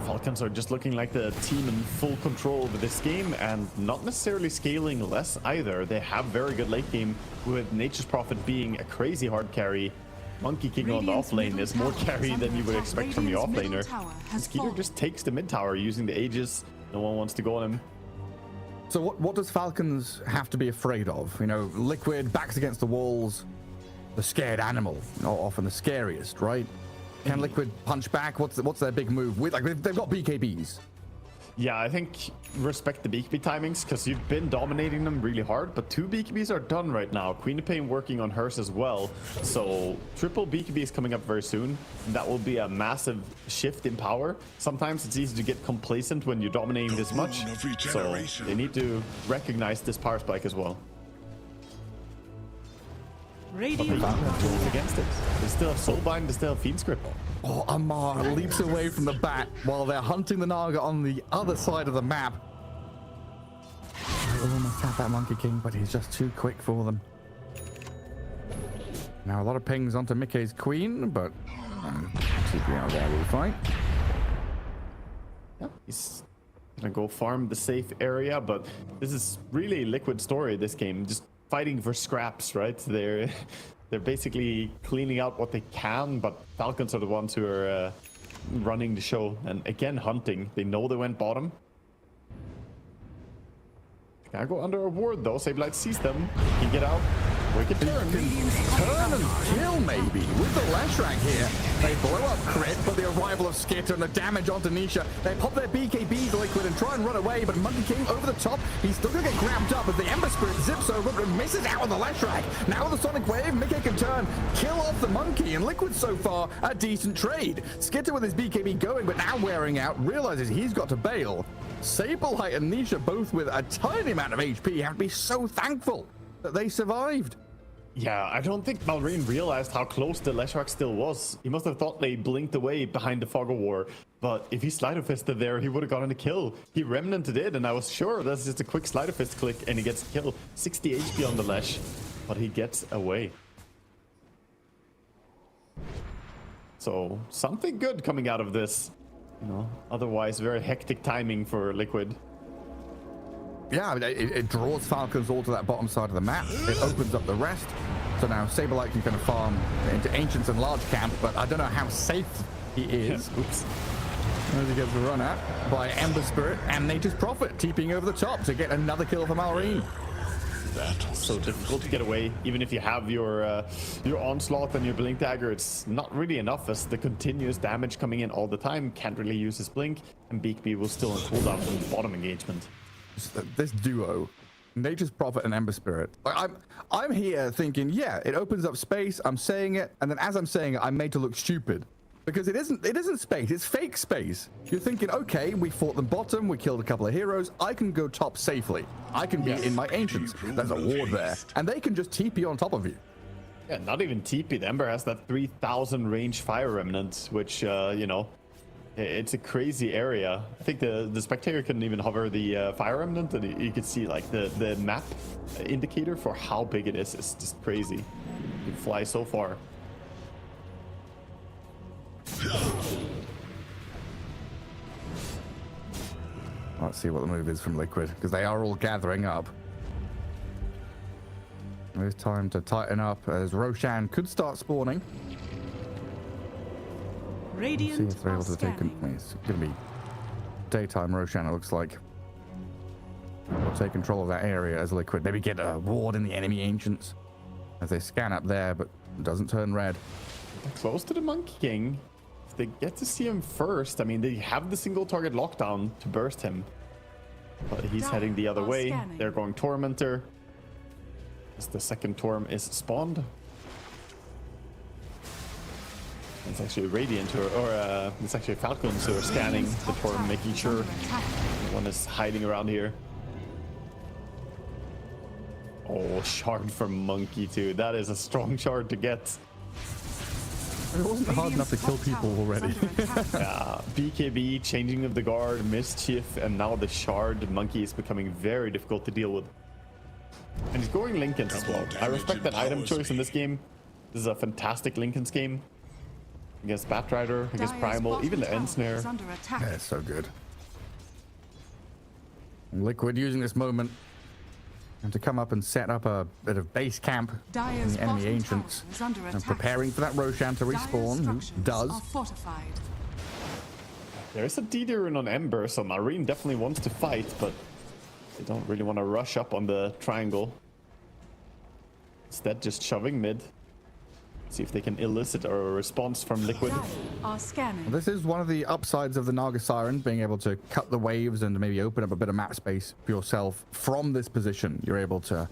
Falcons are just looking like the team in full control over this game and not necessarily scaling less either. They have very good late game with Nature's Prophet being a crazy hard carry. Monkey King on the off lane is more carry than you would expect from your off laner. Skeeter just takes the mid tower using the Aegis. No one wants to go on him. So what does Falcons have to be afraid of? You know, Liquid, backs against the walls, the scared animal, often the scariest, right? Can Liquid punch back? What's their big move? Like they've got BKBs. Yeah, I think respect the BKB timings because you've been dominating them really hard, but 2 BKBs are done right now. Queen of Pain working on hers as well. So triple BKB is coming up very soon. And that will be a massive shift in power. Sometimes it's easy to get complacent when you're dominating this much. So they need to recognize this power spike as well. But they don't have tools against it. They still have Soulbind, they still have Fiend Script. Oh, Amar leaps away from the bat while they're hunting the Naga on the other side of the map. They almost have that Monkey King, but he's just too quick for them. Now a lot of pings onto Mickey's Queen, but TP out there will fight. Yeah, he's gonna go farm the safe area, but this is really Liquid story, this game. Just fighting for scraps, right? They're basically cleaning out what they can, but Falcons are the ones who are running the show. And again, hunting. They know they went bottom. They gotta go under a ward though. Sableye sees them. He can get out. Wicked turn. Turn and kill maybe with the Leshrac here. They blow up crit, but the arrival of Skitter and the damage onto Nisha. They pop their BKB to Liquid and try and run away, but Monkey King over the top. He's still gonna get grabbed up as the Ember Spirit zips over but misses out on the Leshrac. Now with the Sonic Wave, Mickey can turn, kill off the Monkey, and Liquid so far a decent trade. Skitter with his BKB going, but now wearing out, realizes he's got to bail. Sableye and Nisha both with a tiny amount of HP have to be so thankful that they survived. Yeah, I don't think Malrine realized how close the Leshrac still was. He must have thought they blinked away behind the Fog of War. But if he Slider Fisted there, he would have gotten a kill. He Remnanted it, and I was sure that's just a quick Slider Fist click, and he gets a kill. 60 HP on the Lesh, but he gets away. So, something good coming out of this. You know, otherwise very hectic timing for Liquid. Yeah, it draws Falcons all to that bottom side of the map. It opens up the rest. So now Sableye can kind of farm into Ancients and Large Camp, but I don't know how safe he is. Oops. As he gets run at by Ember Spirit and Nature's Prophet, TPing over the top to get another kill for Malrine. So difficult to get away, even if you have your Onslaught and your Blink Dagger. It's not really enough as the continuous damage coming in all the time. Can't really use his Blink, and BKB will still on cooldown from the bottom engagement. This duo, Nature's Prophet and Ember Spirit. Like, I'm here thinking, yeah, it opens up space. I'm saying it, and then as I'm saying it, I'm made to look stupid because it isn't space. It's fake space. You're thinking, okay, we fought them bottom. We killed a couple of heroes. I can go top safely. I can be in my Ancients. There's a ward there, and they can just TP on top of you. Yeah, not even TP. The Ember has that 3,000 range Fire Remnant, which you know. It's a crazy area. I think the spectator couldn't even hover the Fire Remnant, and you could see like the map indicator for how big it is. It's just crazy. You can fly so far. Let's see what the move is from Liquid, because they are all gathering up. It's time to tighten up as Roshan could start spawning. Radiant See if they're able to take. scanning. It's going to be daytime Roshan, it looks like. We'll take control of that area as Liquid. Maybe get a ward in the enemy Ancients as they scan up there, but it doesn't turn red. They're close to the Monkey King. If they get to see him first, I mean, they have the single target lockdown to burst him. But he's heading the other way. Scanning. They're going Tormentor. As the second Torm is spawned. It's actually Radiant, or it's actually Falcons who are scanning the Torm, making sure one is hiding around here. Oh, shard from Monkey too. That is a strong shard to get. It wasn't hard enough to kill people already. Yeah, BKB, changing of the guard, Mischief, and now the shard. Monkey is becoming very difficult to deal with. And he's going Linken's as well. I respect that item choice in this game. This is a fantastic Linken's game. against Batrider, against Dire's Primal, bottom even the tower End Snare. is under attack. Yeah, it's so good. Liquid using this moment and to come up and set up a bit of base camp in Dire's the enemy bottom ancients tower is under and attack. preparing for that Roshan to Dire's respawn, who structures does. are fortified. There is a DD rune on Ember, so Marine definitely wants to fight, but they don't really want to rush up on the triangle. Instead, just shoving mid. See if they can elicit a response from Liquid. Dire are scanning. This is one of the upsides of the Naga Siren, being able to cut the waves and maybe open up a bit of map space for yourself from this position. You're able to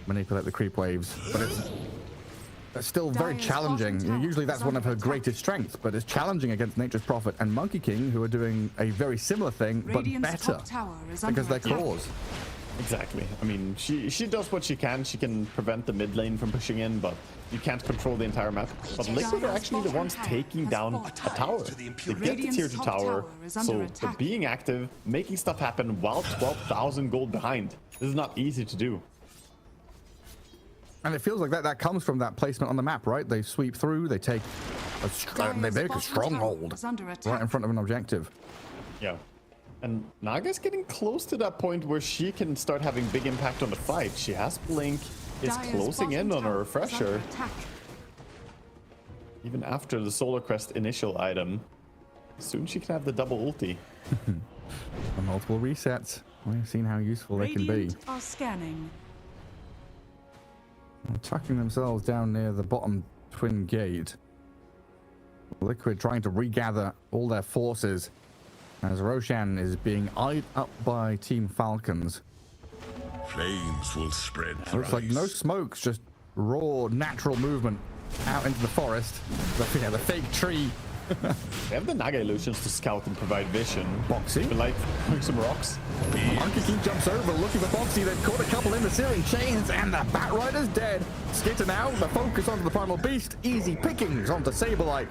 manipulate the creep waves, but it's still very Dire's challenging. bottom tower Usually that's is one of her under greatest strengths, but it's challenging against Nature's Prophet and Monkey King, who are doing a very similar thing, but Radiant's better top tower is under because they're attack. claws. Exactly. I mean, she does what she can. She can prevent the mid lane from pushing in, but you can't control the entire map. But Liquid are actually the ones taking down a tower. They get the tier 2 tower, so they're being active, making stuff happen while 12,000 gold behind. This is not easy to do. And it feels like that comes from that placement on the map, right? They sweep through, they take they make a stronghold right in front of an objective. Yeah. And Naga's getting close to that point where she can start having big impact on the fight. She has Blink, is Dire's closing in on bottom a tower is under refresher, attack. even after the Solar Crest initial item. Soon she can have the double ulti. And multiple resets. We've seen how useful they can be. Radiant are scanning. Tucking themselves down near the bottom twin gate. Liquid trying to regather all their forces as Roshan is being eyed up by Team Falcons. Flames will spread Looks like no smokes, just raw natural movement out into the forest. The fake tree. They have the Naga illusions to scout and provide vision. Boxy. But like throwing some rocks. Monkey King jumps over looking for Boxy. They've caught a couple in the searing chains and the Bat Rider's dead. Skitter now, the focus onto the Primal Beast. Easy pickings onto Saberlight.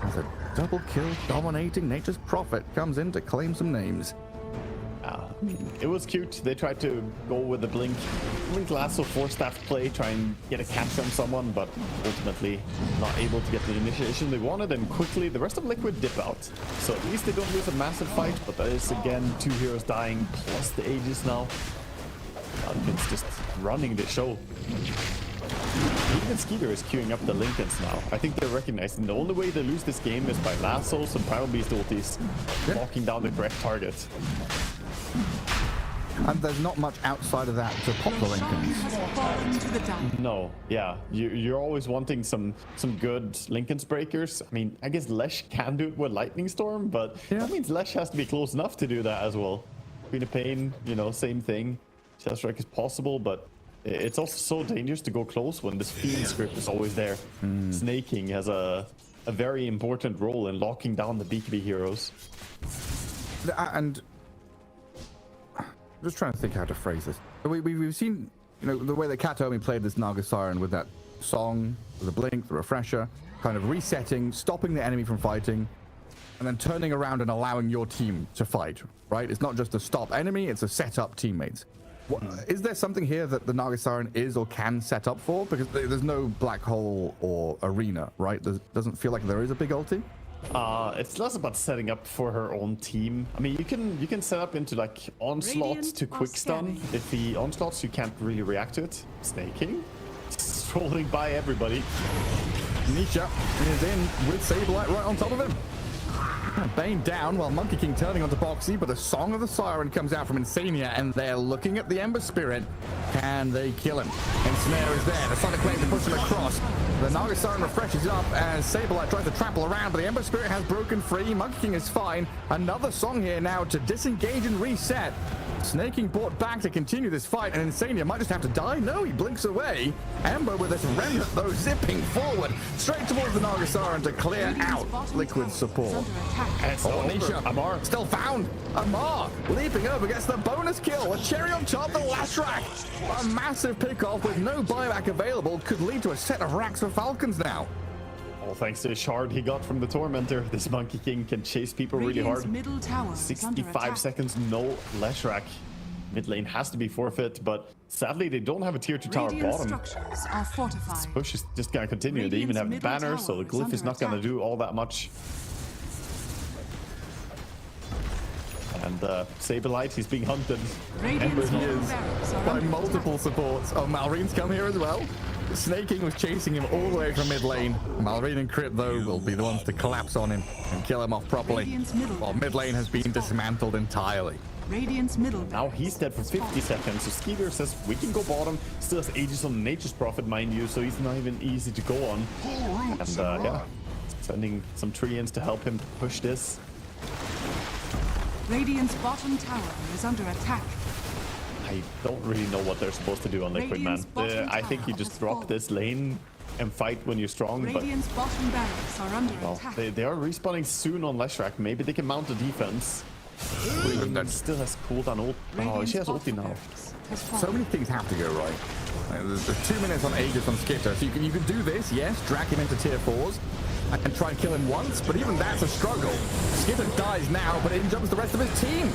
As a double kill dominating Nature's Prophet comes in to claim some names. It was cute. They tried to go with the Blink Lasso 4-staff play, try and get a catch on someone, but ultimately not able to get the initiation they wanted, and quickly the rest of Liquid dip out. So at least they don't lose a massive fight, but that is again 2 heroes dying plus the Aegis now. It's just running the show. Even Skeeter is queuing up the Lincolns now. I think they're recognizing the only way they lose this game is by lassos and Primal Beast ultis, locking down the correct target. And there's not much outside of that to pop the Lincolns. Has fallen to the down. No, yeah, you're always wanting some good Lincoln's breakers. I mean, I guess Lesh can do it with Lightning Storm, but that means Lesh has to be close enough to do that as well. Queen of Pain, same thing. Strike is possible, but it's also so dangerous to go close when this Fiend script is always there. Snaking has a very important role in locking down the BKB heroes. And I'm just trying to think how to phrase this. We've seen, the way that Katomi played this Naga Siren with that song, the blink, the refresher, kind of resetting, stopping the enemy from fighting, and then turning around and allowing your team to fight, right? It's not just a stop enemy, it's a set up teammates. Is there something here that the Naga Siren is or can set up for? Because there's no black hole or arena, right? Doesn't feel like there is a big ulti. It's less about setting up for her own team. I mean, you can set up into like onslaught Radiant to quick stun. If the onslaughts, you can't really react to it. Snaking, strolling by everybody. Nisha is in with Saberlight right on top of him. Bane down while Monkey King turning onto Boxy, but a Song of the Siren comes out from Insania and they're looking at the Ember Spirit. Can they kill him? Ensnare is there. The Sonic Flame to push him across. The Naga Siren refreshes up as Saberlight tries to trample around, but the Ember Spirit has broken free. Monkey King is fine. Another Song here now to disengage and reset. Snaking brought back to continue this fight, and Insania might just have to die. No, he blinks away. Ember with this remnant, though, zipping forward straight towards the Naga Siren to clear out Liquid support. Nisha, Amar still found. Amar leaping over, gets the bonus kill. A cherry on top, the last rack. A massive pickoff with no buyback available could lead to a set of racks for Falcons now. All thanks to the shard he got from the Tormentor, this Monkey King can chase people really hard. Middle tower is under 65 attack. seconds, no Lesh rack. Mid lane has to be forfeit, but sadly they don't have a tier 2 tower Radiant bottom. structures are fortified. Push is just gonna continue. They even have a Radiant's banner, middle so the tower glyph is is not under gonna attack. do all that much. And Saberlight, he's being hunted. Radiant's He middle is barracks are by under multiple attack. supports. Oh, Malreen's come here as well. Snaking was chasing him all the way from mid lane. Malreen and Crypt, though, will be the ones to collapse on him and kill him off properly. Radiant's middle While mid lane has been dismantled entirely. Radiant's middle Now he's dead for 50 seconds, so Skeeter says we can go bottom. Still has Aegis on Nature's Prophet, mind you, so he's not even easy to go on. And yeah, sending some Treants to help him push this. Radiant's bottom tower is under attack. I don't really know what they're supposed to do on Liquid, man. Radiant's bottom I think you tower just has drop fallen. this lane and fight when you're strong, but Radiant's bottom barracks are under well, attack. they are respawning soon on Leshrac. Maybe they can mount the defense. Queen still has cooldown ult. Oh, Radiant's she has ulti bottom now. barracks has So fallen. many things have to go right. There's 2 minutes on Aegis on Skitter, so you can do this, yes, drag him into tier 4s and try and kill him once, but even that's a struggle. Skitter dies now, but in jumps the rest of his team.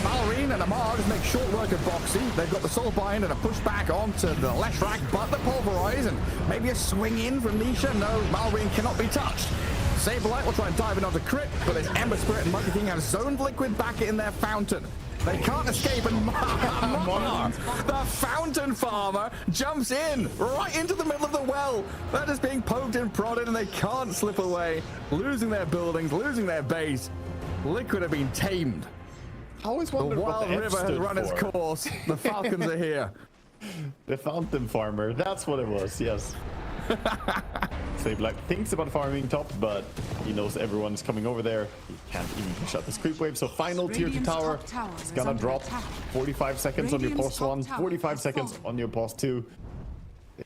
Malreen and Amar just make short work of Boxy. They've got the soul bind and a push back onto the Leshrac, but the pulverize and maybe a swing in from Nisha. No, Malreen cannot be touched. Saberlight will try and dive in onto Crit, but it's Ember Spirit and Monkey King have zoned Liquid back in their fountain. They can't escape, and Mar, the fountain farmer, jumps in right into the middle of the well. They're just being poked and prodded, and they can't slip away, losing their buildings, losing their base. Liquid have been tamed. I always The wondered what Wild the F River has stood run its for. course. The Falcons are here. The Fountain Farmer, that's what it was, yes. Saberlight thinks about farming top, but he knows everyone's coming over there. He can't even push out this creep wave, so final tier 2 Radiant's tower top tower is is gonna under drop. attack. 45 seconds on your Radiant's post 1, top tower 45 has seconds fallen. on your post 2.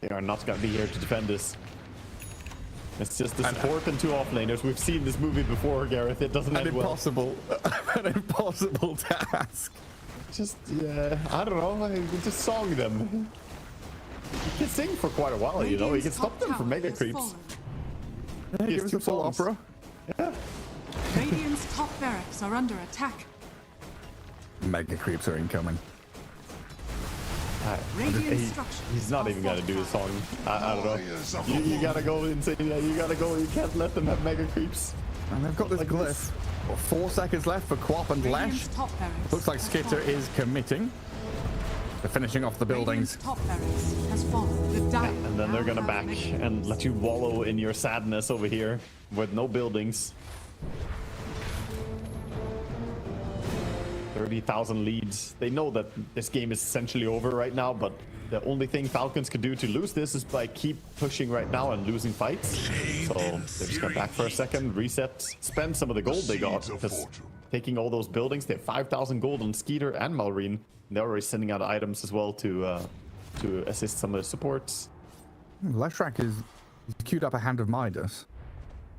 They are not gonna be here to defend this. It's just the support and 2 offlaners. We've seen this movie before, Gareth. It doesn't An end well. impossible, an impossible task. Just, yeah, I don't know. I just song them. He can sing for quite a while, you know. He can Radiant's stop top them from tower mega has creeps. fallen. Yeah, He give has us 2 a full songs. opera. Yeah. Radiant's top barracks are under attack. Mega creeps are incoming. Radiant structures He's not are even gonna do the fortified. song. I don't know. You gotta go insane. Yeah, you gotta go. You can't let them have mega creeps. And they've got this Like glyph. this. Well, 4 seconds left for Quap and Lesh. Radiant's top barracks Looks like has Skitter fallen. is committing. They're finishing off the buildings. Radiant's top barracks has fallen. The dire And then they're now gonna have back mega and let you wallow in your sadness over here with no buildings. 30,000 leads. They know that this game is essentially over right now, but the only thing Falcons can do to lose this is by keep pushing right now and losing fights. So they're just gonna back for a second, reset, spend some of the gold they got, because taking all those buildings, they have 5,000 gold on Skeeter and Malreen. They're already sending out items as well to assist some of the supports. Leshrac is queued up a Hand of Midas.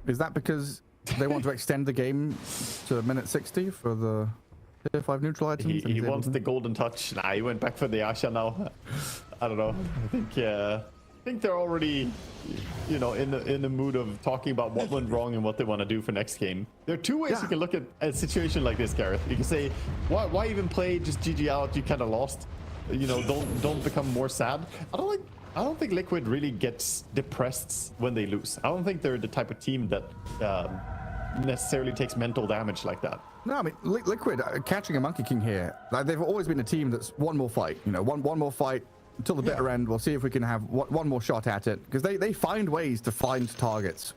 Is that because they want to extend the game to minute 60 for the tier 5 neutral items? He and he's able wants to- the golden touch. Nah, he went back for the Asha now. I don't know. I think they're already, you know, in the mood of talking about what went wrong and what they want to do for next game. There are 2 ways Yeah. you can look at a situation like this, Gareth. You can say, why even play? Just GG out. You kind of lost. You know, don't become more sad. I don't think Liquid really gets depressed when they lose. I don't think they're the type of team that necessarily takes mental damage like that. No, I mean, Liquid catching a Monkey King here. Like, they've always been a team that's one more fight. You know, one more fight until the bitter end. We'll see if we can have one more shot at it, because they find ways to find targets,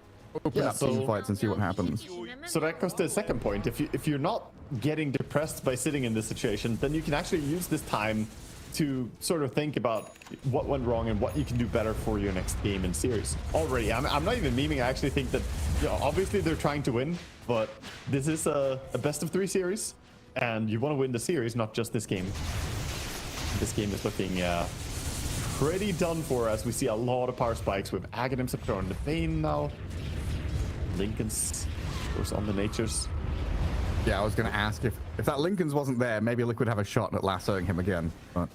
open up team fights, and see what happens. So that goes to the second point. If you're not getting depressed by sitting in this situation, then you can actually use this time to sort of think about what went wrong and what you can do better for your next game and series. Already, I'm not even memeing. I actually think that, you know, obviously they're trying to win, but this is a best of 3 series, and you want to win the series, not just this game. This game is looking pretty done for, as we see a lot of power spikes with Aghanim Scepter on the Bane now. Lincoln's, of course, on the Natures. Yeah, I was going to ask if that Lincoln's wasn't there, maybe Liquid have a shot at lassoing him again. But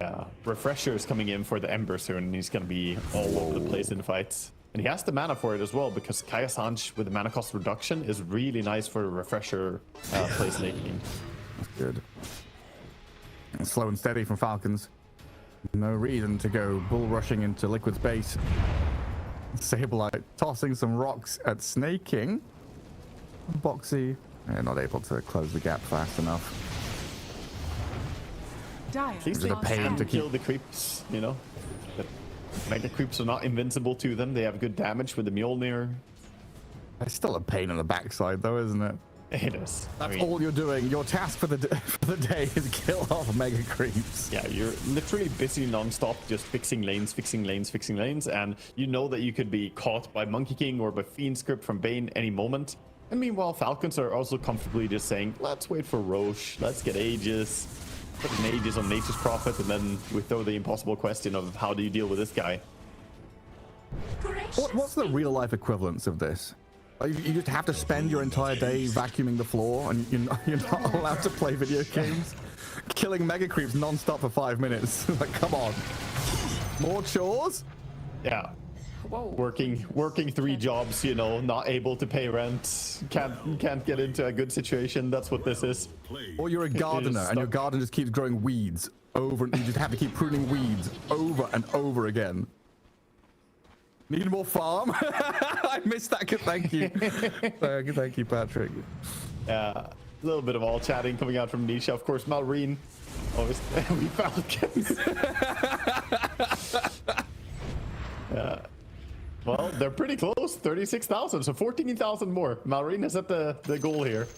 Yeah, Refresher is coming in for the Ember soon, and he's going to be all over the place in fights. And he has the mana for it as well, because Kaya Sanch with the mana cost reduction is really nice for Refresher placemaking. that's good. Slow and steady from Falcons. No reason to go bull rushing into Liquid's base. Sableye tossing some rocks at Snake King. Boxy not able to close the gap fast enough. At least Is it a pain to kill the creeps, you know? The mega creeps are not invincible to them. They have good damage with the Mjolnir. It's still a pain in the backside though, isn't it? It is. That's all you're doing. Your task for the day is kill off mega creeps. Yeah, you're literally busy non-stop just fixing lanes, and you know that you could be caught by Monkey King or by Fiend Script from Bane any moment. And meanwhile, Falcons are also comfortably just saying, let's wait for Roche, let's get Aegis, put an Aegis on Nature's Prophet, and then we throw the impossible question of how do you deal with this guy? What's the real life equivalence of this? Like, you just have to spend your entire day vacuuming the floor and you're not allowed to play video games? Killing mega creeps non-stop for 5 minutes. Like, come on. More chores? Yeah. Whoa. Working 3 jobs, you know, not able to pay rent, can't get into a good situation. That's what this is. Or you're a gardener and your garden just keeps growing weeds over, and you just have to keep pruning weeds over and over again. Need more farm? I missed that. Thank you. Thank you, Patrick. Yeah, a little bit of all chatting coming out from Nisha. Of course, Malrine. Always, we Falcons. Yeah. Well, they're pretty close. 36,000, so 14,000 more. Malrine is at the goal here.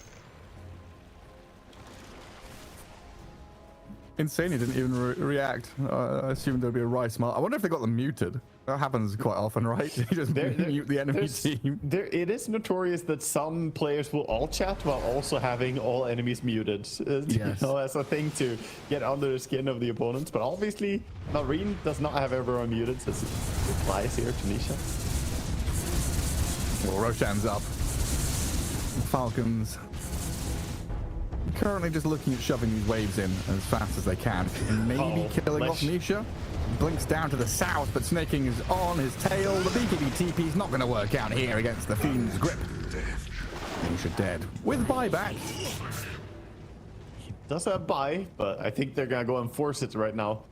Insane, he didn't even react. I assumed there'd be a Rice Smile. I wonder if they got them muted. That happens quite often, right? You just mute the enemy team. It is notorious that some players will all chat while also having all enemies muted. Yes. You know, as a thing to get under the skin of the opponents. But obviously, Marine does not have everyone muted, so it applies here to Nisha. Well, Roshan's up. Falcons currently just looking at shoving these waves in as fast as they can and maybe killing off Nisha. Blinks down to the south, but Snake King is on his tail. The BKB TP is not going to work out here against the Fiend's grip. Nisha dead with buyback. He does have buy, but I think they're going to go and force it right now.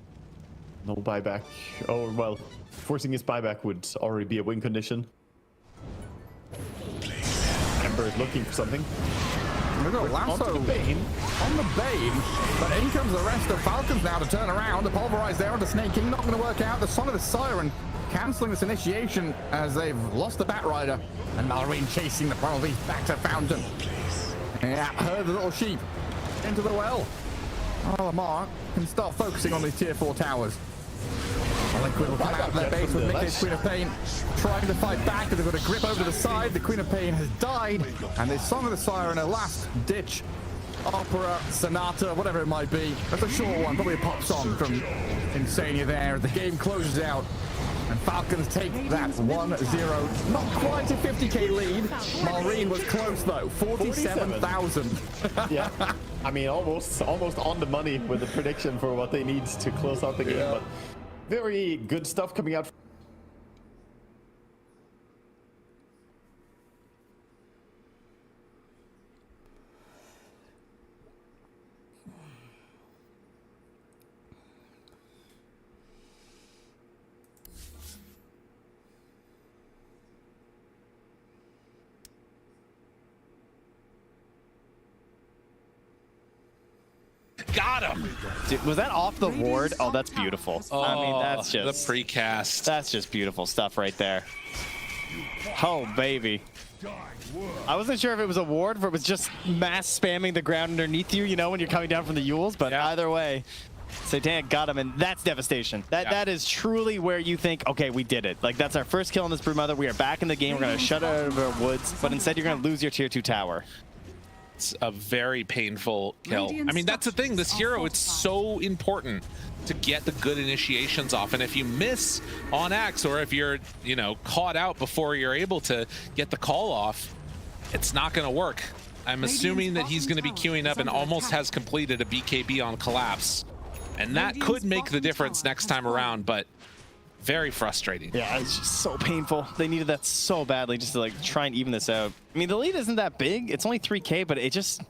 No buyback. Oh, well, forcing his buyback would already be a win condition. Ember is looking for something. We've got Lasso on the Bane, but in comes the rest of Falcons now to turn around. The pulverize there onto Snake King, not going to work out. The Song of the Siren cancelling this initiation as they've lost the Batrider, and Malrine chasing the Probably back to Fountain. Yeah, herd the little sheep into the well. Oh, Lamar can start focusing on these tier 4 towers. Liquid will come out of their base with Mickey's Queen of Pain trying to fight back, but they've got a grip over to the side. The Queen of Pain has died, and this Song of the Siren, a last ditch opera, sonata, whatever it might be. That's a short one, probably a pop song from Insania there. The game closes out, and Falcons take that 1-0. Not quite a 50k lead. Malrine was close though, 47,000. Yeah, I mean almost on the money with the prediction for what they need to close out the game. Yeah. But very good stuff coming out. Got him! Dude, was that off the ward? Oh, that's beautiful. Oh, I mean, that's just the precast. That's just beautiful stuff right there. Oh, baby. I wasn't sure if it was a ward or if it was just mass spamming the ground underneath you, you know, when you're coming down from the Yules, but either way, Satanic got him, and that's devastation. That is truly where you think, okay, we did it. Like, that's our first kill on this Broodmother. We are back in the game. We're going to shut out of our woods, but instead you're going to lose your tier 2 tower. It's a very painful kill. I mean, that's the thing. This hero, it's so important to get the good initiations off. And if you miss on Axe, or if you're, you know, caught out before you're able to get the call off, it's not going to work. I'm assuming that he's going to be queuing up and almost has completed a BKB on Collapse. And that could make the difference next time around, but very frustrating. Yeah, it's just so painful. They needed that so badly just to like try and even this out. I mean, the lead isn't that big. It's only 3k, but it just,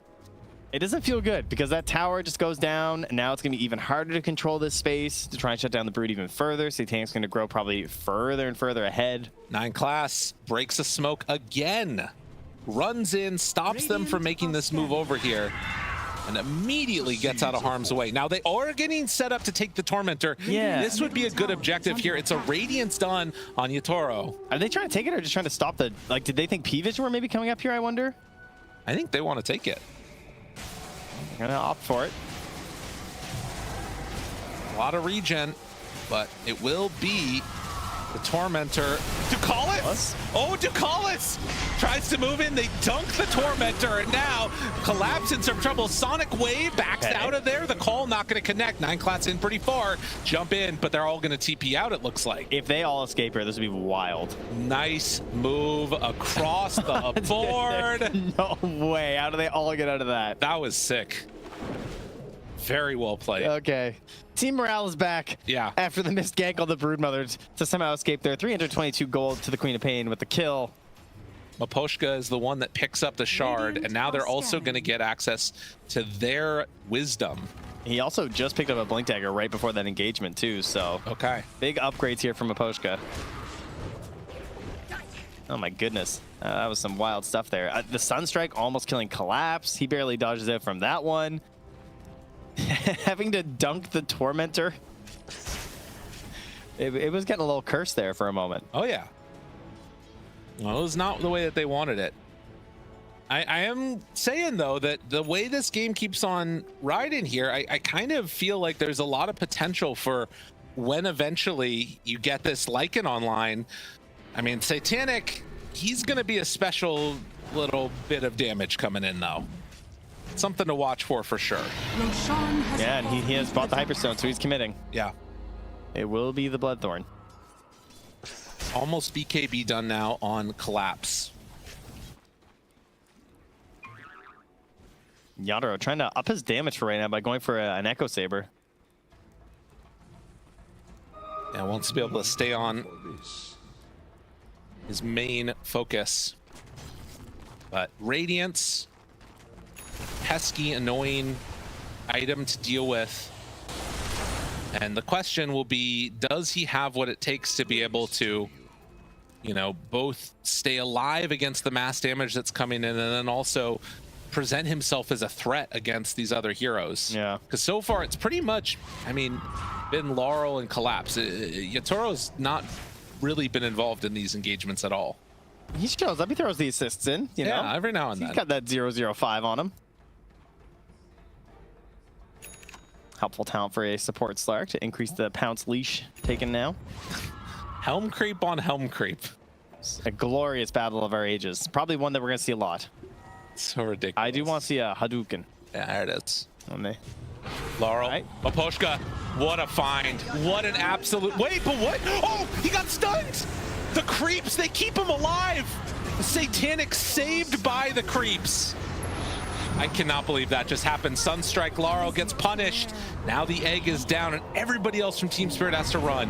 It doesn't feel good because that tower just goes down, and now it's going to be even harder to control this space to try and shut down the Brood even further. Satanic's going to grow probably further and further ahead. 9 class breaks a smoke again. Runs in, stops them from making this move over here, and immediately gets out of harm's way. Now they are getting set up to take the Tormentor. Yeah. This would be a good objective here. It's a Radiant stun on Yatoro. Are they trying to take it or just trying to stop the... Like, did they think P-Vision were maybe coming up here, I wonder? I think they want to take it. They're going to opt for it. A lot of regen, but it will be the Tormentor. Ducalis! Oh, Ducalis tries to move in. They dunk the Tormentor, and now Collapse in some trouble. Sonic Wave backs out of there. The call not going to connect. 9 class in pretty far. Jump in, but they're all going to TP out, it looks like. If they all escape here, this would be wild. Nice move across the board. No way. How do they all get out of that? That was sick. Very well played. Okay. Team morale is back. Yeah. After the missed gank on the Broodmothers to somehow escape there. 322 gold to the Queen of Pain with the kill. Maposhka is the one that picks up the shard, and now they're also going to get access to their wisdom. He also just picked up a Blink Dagger right before that engagement too, so okay. Big upgrades here from Maposhka. Oh my goodness. That was some wild stuff there. The Sunstrike almost killing Collapse. He barely dodges out from that one. Having to dunk the Tormentor. It was getting a little cursed there for a moment. Oh yeah. Well, it was not the way that they wanted it. I am saying though that the way this game keeps on riding here, I kind of feel like there's a lot of potential for when eventually you get this Lycan online. I mean, Satanic, he's going to be a special little bit of damage coming in though. Something to watch for sure. Yeah, and he has bought the Hyperstone, so he's committing. Yeah. It will be the Bloodthorn. Almost BKB done now on Collapse. Yadro trying to up his damage for right now by going for an Echo Saber. And wants to be able to stay on his main focus. But Radiance, pesky, annoying item to deal with. And the question will be, does he have what it takes to be able to, you know, both stay alive against the mass damage that's coming in and then also present himself as a threat against these other heroes? Yeah. Because so far it's pretty much, I mean, been Laurel and Collapse. Yatoro's not really been involved in these engagements at all. He shows up, he throws the assists in, you know? Yeah, every now and then. He's got that 005 on him. Helpful talent for a support Slark to increase the Pounce leash taken now. Helm creep on helm creep. It's a glorious battle of our ages. Probably one that we're going to see a lot. So ridiculous. I do want to see a Hadouken. Yeah, there it is. On me. Laurel, Right. Maposhka, what a find. What an absolute... Wait, but what? Oh, he got stunned! The creeps, they keep him alive! Satanic saved by the creeps. I cannot believe that just happened. Sunstrike, Laurel gets punished. Now the egg is down and everybody else from Team Spirit has to run.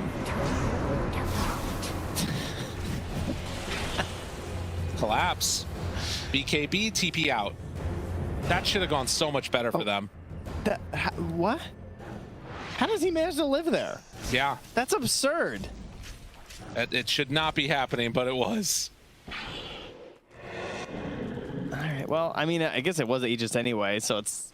Collapse. BKB, TP out. That should have gone so much better for them. What? How does he manage to live there? Yeah. That's absurd. It should not be happening, but it was. All right, well, I mean, I guess it was Aegis anyway, so it's...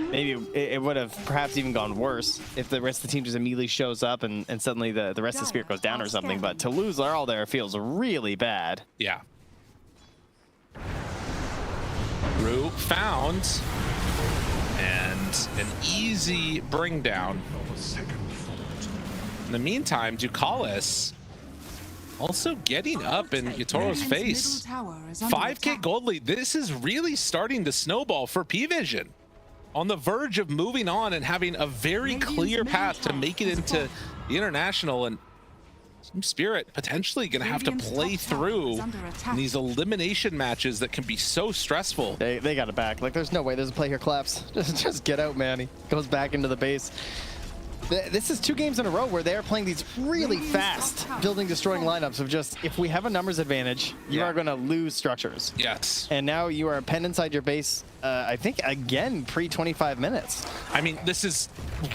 Maybe it would have perhaps even gone worse if the rest of the team just immediately shows up and suddenly the rest of the Spirit goes down or something, but to lose Laurel there feels really bad. Yeah. Rue found, and an easy bring down. In the meantime, Ducalis also getting up in Yatoro's face. 5k gold lead. This is really starting to snowball for P-Vision. On the verge of moving on and having a very clear path to make it into the International, and Team Spirit potentially going to have to play through these elimination matches that can be so stressful. They got it back. Like, there's no way there's a play here, Collapse. Just get out, man. He goes back into the base. This is 2 games in a row where they are playing these really fast building destroying lineups of just, if we have a numbers advantage, you are going to lose structures. Yes. And now you are penned inside your base, I think, again, pre-25 minutes. I mean, this is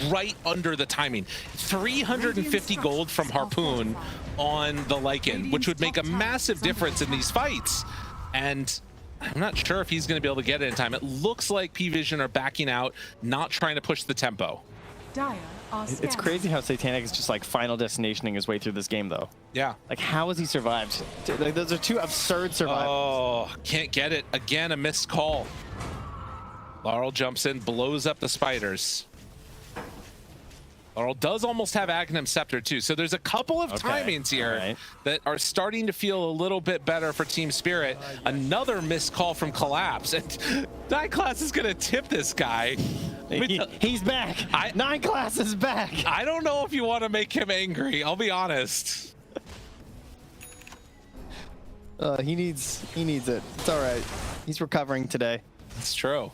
right under the timing. 350 gold from Harpoon on the Lycan, which would make a massive difference in these fights. And I'm not sure if he's going to be able to get it in time. It looks like P-Vision are backing out, not trying to push the tempo. It's crazy how Satanic is just like final destinationing his way through this game, though. Yeah. Like, how has he survived? Like, those are 2 absurd survivals. Oh, can't get it. Again, a missed call. Laurel jumps in, blows up the spiders. Laurel does almost have Aghanim Scepter too, so there's a couple of timings here that are starting to feel a little bit better for Team Spirit. Another missed call from Collapse, and 9 Class is gonna tip this guy. He's back. 9 Class is back. I don't know if you want to make him angry, I'll be honest. He needs it. It's all right. He's recovering today. It's true.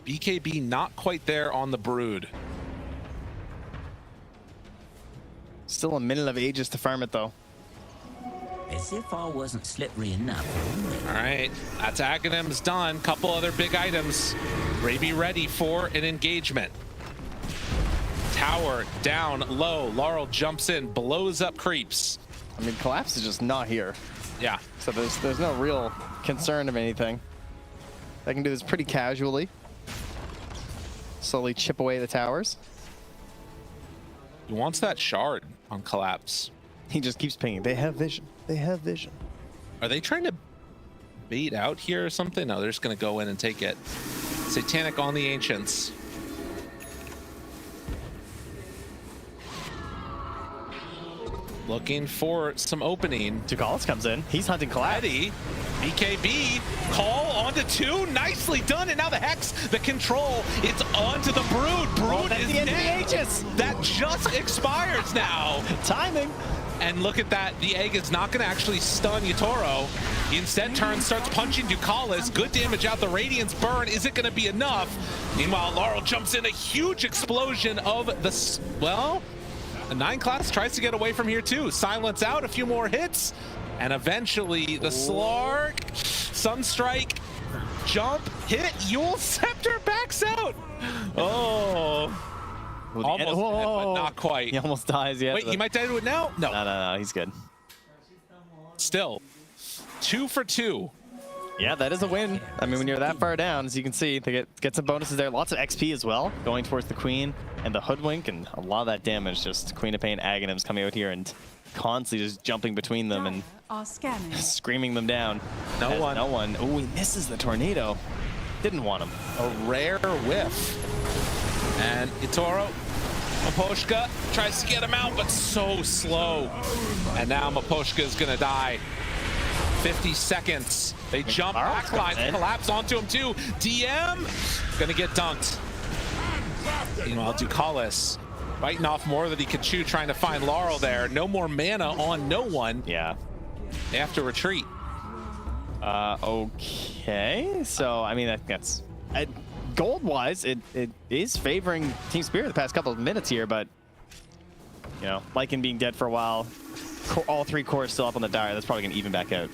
BKB not quite there on the Brood. Still a minute of Aegis to farm it, though. As if I wasn't slippery enough. All right, that's Aghanim's done. Couple other big items. Ray be ready for an engagement. Tower down low. Laurel jumps in, blows up creeps. I mean, Collapse is just not here. Yeah. So there's no real concern of anything. They can do this pretty casually. Slowly chip away the towers. He wants that shard on Collapse. He just keeps pinging. They have vision. They have vision. Are they trying to bait out here or something? No, they're just going to go in and take it. Satanic on the Ancients. Looking for some opening. Tukalis comes in. He's hunting Collapse. Ready. BKB, call onto 2, nicely done, and now the Hex, the control, it's onto the Brood. Brood is the end of the dead. Aegis. That just expires now. Timing. And look at that, the egg is not gonna actually stun Yatoro. He instead turns, starts punching Ducalis. Good damage out, the Radiance burn, is it gonna be enough? Meanwhile, Laurel jumps in, a huge explosion of the, well, the 9 Class tries to get away from here too. Silence out, a few more hits. And eventually the Slark, Sunstrike, jump, hit, Yule Scepter backs out. Oh, almost dead, but not quite. He almost dies, yeah. Wait, he might die to it now? No. No, he's good. Still, 2 for 2. Yeah, that is a win. I mean, when you're that far down, as you can see, they get some bonuses there. Lots of XP as well, going towards the Queen and the Hoodwink, and a lot of that damage. Just Queen of Pain Aghanims coming out here and constantly just jumping between them and screaming them down. No one. Oh, he misses the tornado. Didn't want him. A rare whiff. And Itoro, Maposhka tries to get him out, but so slow. And now Maposhka is gonna die. 50 seconds. They jump backline, collapse onto him too. DM gonna get dunked. Meanwhile, Ducalis biting off more than he could chew, trying to find Laurel there. No more mana on no one. Yeah. They have to retreat. Okay. So, I mean, that's gold-wise, it is favoring Team Spirit the past couple of minutes here, but, you know, Lycan being dead for a while, all 3 cores still up on the dire, that's probably going to even back out.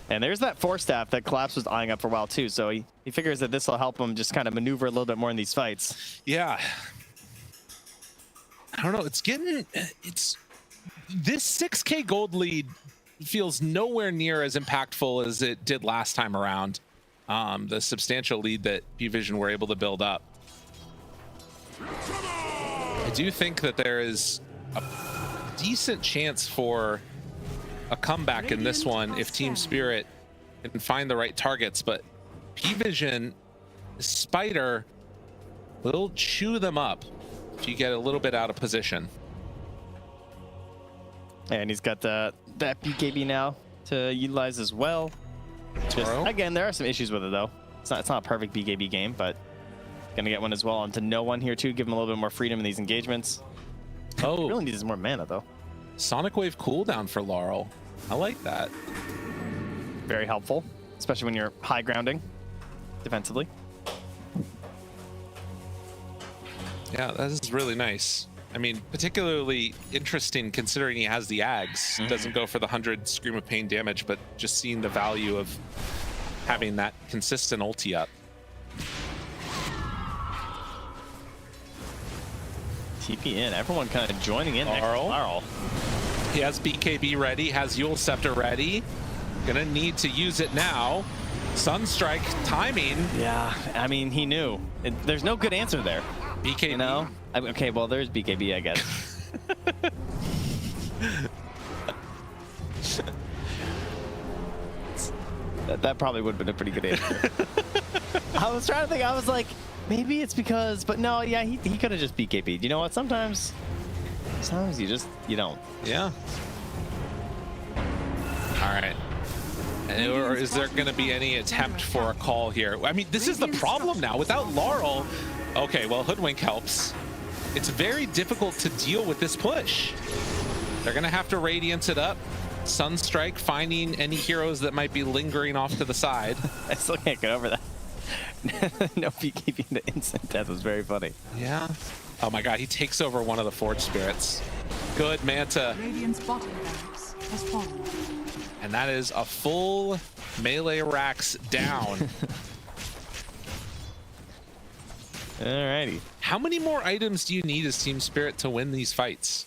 And there's that Force Staff that Collapse was eyeing up for a while too, so he figures that this will help him just kind of maneuver a little bit more in these fights. Yeah. I don't know, this 6K gold lead feels nowhere near as impactful as it did last time around. The substantial lead that P-Vision were able to build up. I do think that there is a decent chance for a comeback in this one if Team Spirit can find the right targets, but P-Vision, Spider will chew them up if you get a little bit out of position. And he's got that BKB now to utilize as well. Just, again, there are some issues with it though. It's not a perfect BKB game, but gonna get one as well onto no one here too. Give him a little bit more freedom in these engagements. Oh, really needs more mana though. Sonic Wave cooldown for Laurel. I like that. Very helpful, especially when you're high grounding defensively. Yeah, that is really nice. I mean, particularly interesting considering he has the Ags. Doesn't go for the 100 Scream of Pain damage, but just seeing the value of having that consistent ulti up. TP in, everyone kind of joining in. Larl. He has BKB ready, has Yule Scepter ready. Gonna need to use it now. Sunstrike timing. Yeah, I mean, he knew. There's no good answer there. BKB. You know? Okay, well, there's BKB, I guess. that probably would have been a pretty good answer. I was trying to think, I was like, maybe it's because, but no, yeah, he could have just BKB'd. You know what? Sometimes you don't. Yeah. All right. Or is there going to be any attempt for a call here? I mean, this is the problem now. Without Larl, okay, well, Hoodwink helps. It's very difficult to deal with this push. They're going to have to Radiance it up. Sunstrike finding any heroes that might be lingering off to the side. I still can't get over that. No BKB into instant death was very funny. Yeah. Oh my god, he takes over one of the Forge Spirits. Good, Manta. Radiant's bottom barracks has fallen. And that is a full melee racks down. Alrighty. How many more items do you need as Team Spirit to win these fights?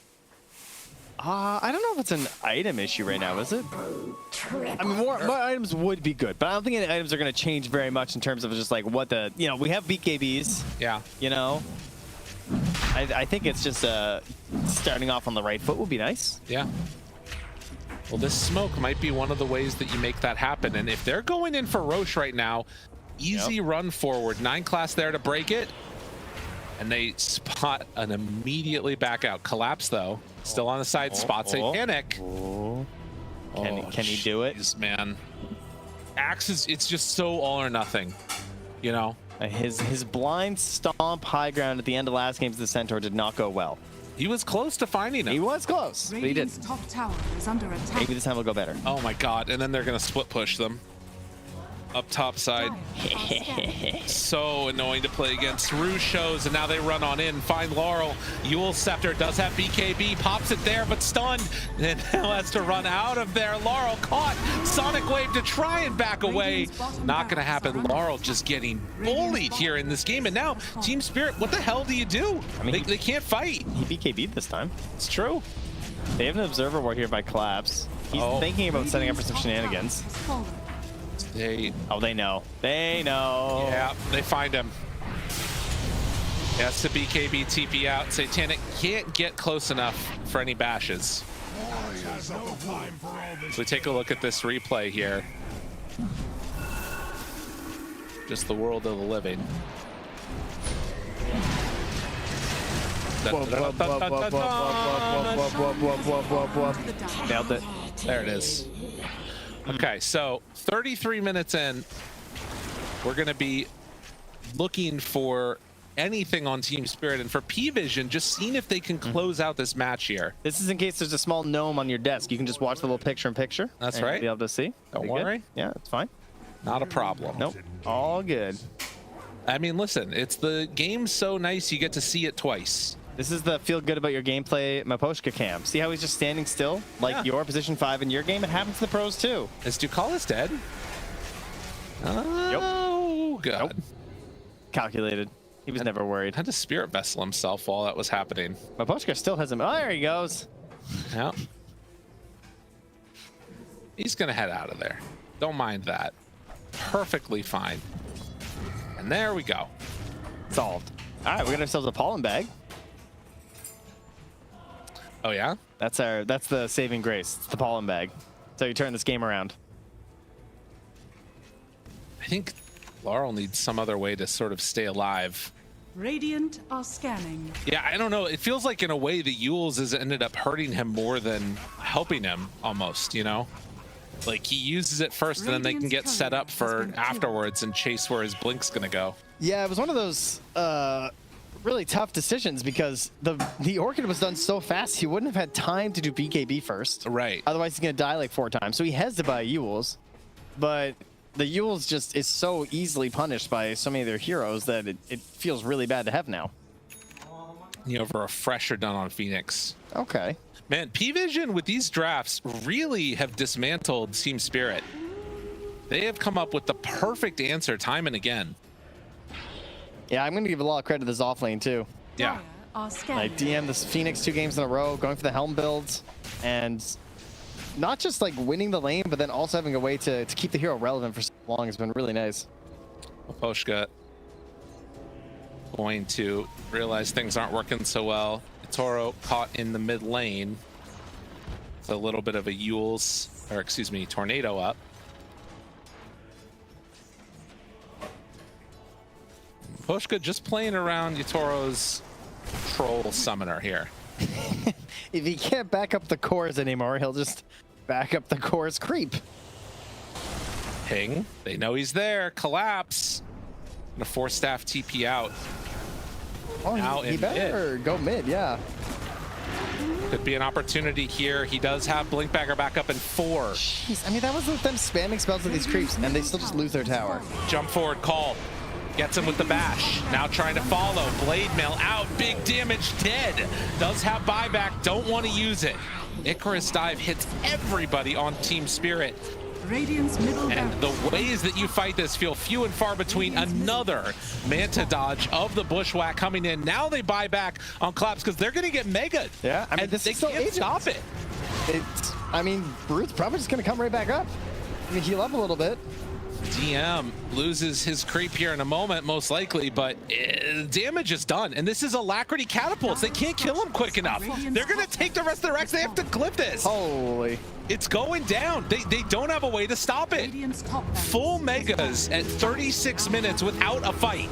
I don't know if it's an item issue right now, is it? I mean, more items would be good, but I don't think any items are going to change very much in terms of just like what the, you know, we have BKBs. Yeah. You know? I think it's just starting off on the right foot would be nice. Yeah. Well, this smoke might be one of the ways that you make that happen. And if they're going in for Roche right now, easy run forward. 9 class there to break it. And they spot an immediately back out. Collapse, though. Still on the side. Spot Satanic. Can he do it? Man. Axe is, it's just so all or nothing. You know? His blind stomp high ground at the end of last game's the Centaur did not go well. He was close to finding him. He was close, but he didn't. Radiant's top tower is under attack. Maybe this time will go better. Oh my god, and then they're gonna split push them. Up top side. So annoying to play against. Rue shows, and now they run on in. Find Laurel. Yule Scepter does have BKB. Pops it there, but stunned. And now has to run out of there. Laurel caught. Sonic Wave to try and back away. Not gonna happen. Laurel just getting bullied here in this game. And now, Team Spirit, what the hell do you do? I mean, they can't fight. He BKB'd this time. It's true. They have an Observer Ward here by Collapse. He's thinking about setting up for some shenanigans. They know. They know. Yeah, they find him. Yes, the BKB TP out. Satanic can't get close enough for any bashes. So we take a look at this replay here. Just the world of the living. Nailed it. There it is. Okay, so 33 minutes in, we're going to be looking for anything on Team Spirit, and for P-Vision, just seeing if they can close out this match here. This is in case there's a small gnome on your desk. You can just watch the little picture-in-picture. That's right. Be able to see. Don't worry. Good. Yeah, it's fine. Not a problem. Nope. All good. I mean, listen, it's the game's so nice you get to see it twice. This is the feel good about your gameplay Maposhka cam. See how he's just standing still? Like your position 5 in your game? It happens to the pros too. Is Ducalis dead? Oh, God. Nope. Calculated. He was never worried. Had to spirit vessel himself while that was happening. Maposhka still has him. Oh, there he goes. Yeah. He's going to head out of there. Don't mind that. Perfectly fine. And there we go. Solved. All right, we got ourselves a pollen bag. Oh yeah? That's the saving grace. It's the pollen bag. So you turn this game around. I think Laurel needs some other way to sort of stay alive. Radiant are scanning. Yeah, I don't know. It feels like in a way the Yules has ended up hurting him more than helping him almost, you know? Like he uses it first and then they can get set up for afterwards and chase where his blink's gonna go. Yeah, it was one of those really tough decisions because the Orchid was done so fast he wouldn't have had time to do BKB first. Right. Otherwise he's gonna die like 4 times. So he has to buy Yules, but the Yules just is so easily punished by so many of their heroes that it feels really bad to have now. You have a refresher done on Phoenix. Okay. Man, P-Vision with these drafts really have dismantled Team Spirit. They have come up with the perfect answer time and again. Yeah, I'm going to give a lot of credit to this off lane, too. Yeah. Like, DM this Phoenix 2 games in a row, going for the Helm builds, and not just, like, winning the lane, but then also having a way to keep the hero relevant for so long has been really nice. Poshka going to realize things aren't working so well. Toro caught in the mid lane. It's a little bit of a tornado up. Poshka just playing around Yatoro's troll summoner here. If he can't back up the cores anymore, he'll just back up the cores creep. Ping. They know he's there. Collapse. And a 4-staff TP out. Oh, Now he in better mid. go mid, yeah. Could be an opportunity here. He does have Blinkbagger back up in 4. Jeez, I mean, that was with them spamming spells with these creeps, and they still just lose their tower. Jump forward call. Gets him with the bash. Now trying to follow. Blade Mail out. Big damage. Dead. Does have buyback. Don't want to use it. Icarus Dive hits everybody on Team Spirit. Radiant's middle And barracks. the ways that you fight this feel few and far between. Another Manta dodge of the Bushwhack coming in. Now they buy back on Collapse because they're going to get mega. Yeah, I mean, and this they is still can't Aegis. stop it. I mean, Brute's probably just going to come right back up. I mean, heal up a little bit. DM loses his creep here in a moment, most likely, but damage is done. And this is Alacrity Catapults. They can't kill him quick enough. They're going to take the rest of their X. They have to clip this. Holy. It's going down. They don't have a way to stop it. Radiant's top barracks. Full megas at 36 minutes without a fight.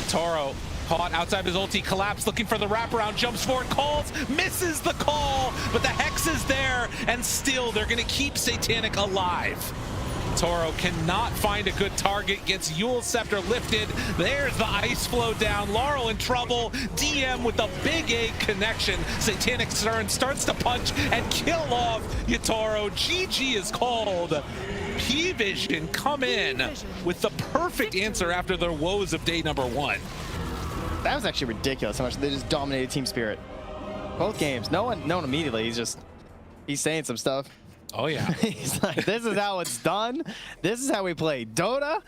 Toro caught outside his ulti, collapse, looking for the wraparound, jumps forward, calls, misses the call, but the Hex is there, and still they're going to keep Satanic alive. Toro cannot find a good target, gets Yule's Scepter lifted. There's the ice flow down. Laurel in trouble. DM with the big A connection. Satanic Stern starts to punch and kill off Yatoro. GG is called. P-Vision come in with the perfect answer after their woes of day number 1. That was actually ridiculous how much they just dominated Team Spirit. Both games. No one immediately. He's saying some stuff. Oh, yeah. He's like, this is how it's done. This is how we play Dota.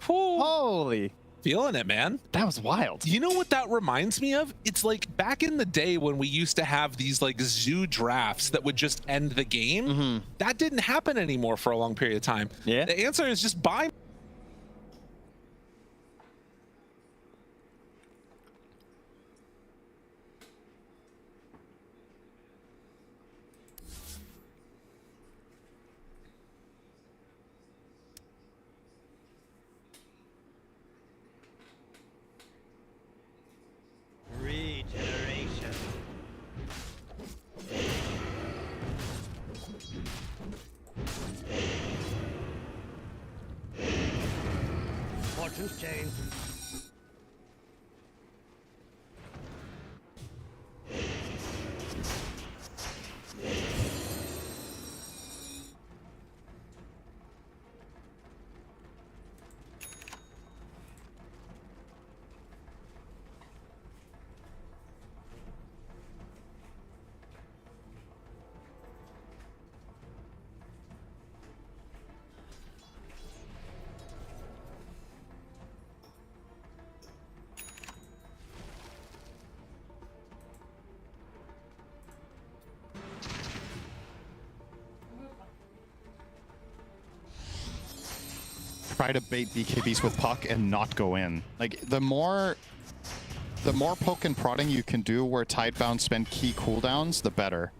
Holy. Feeling it, man. That was wild. You know what that reminds me of? It's like back in the day when we used to have these like zoo drafts that would just end the game. That didn't happen anymore for a long period of time. Yeah. The answer is just buy. Regeneration. Fortune's change. Try to bait BKBs with puck and not go in. Like the more poke and prodding you can do where Tidebound spend key cooldowns, the better.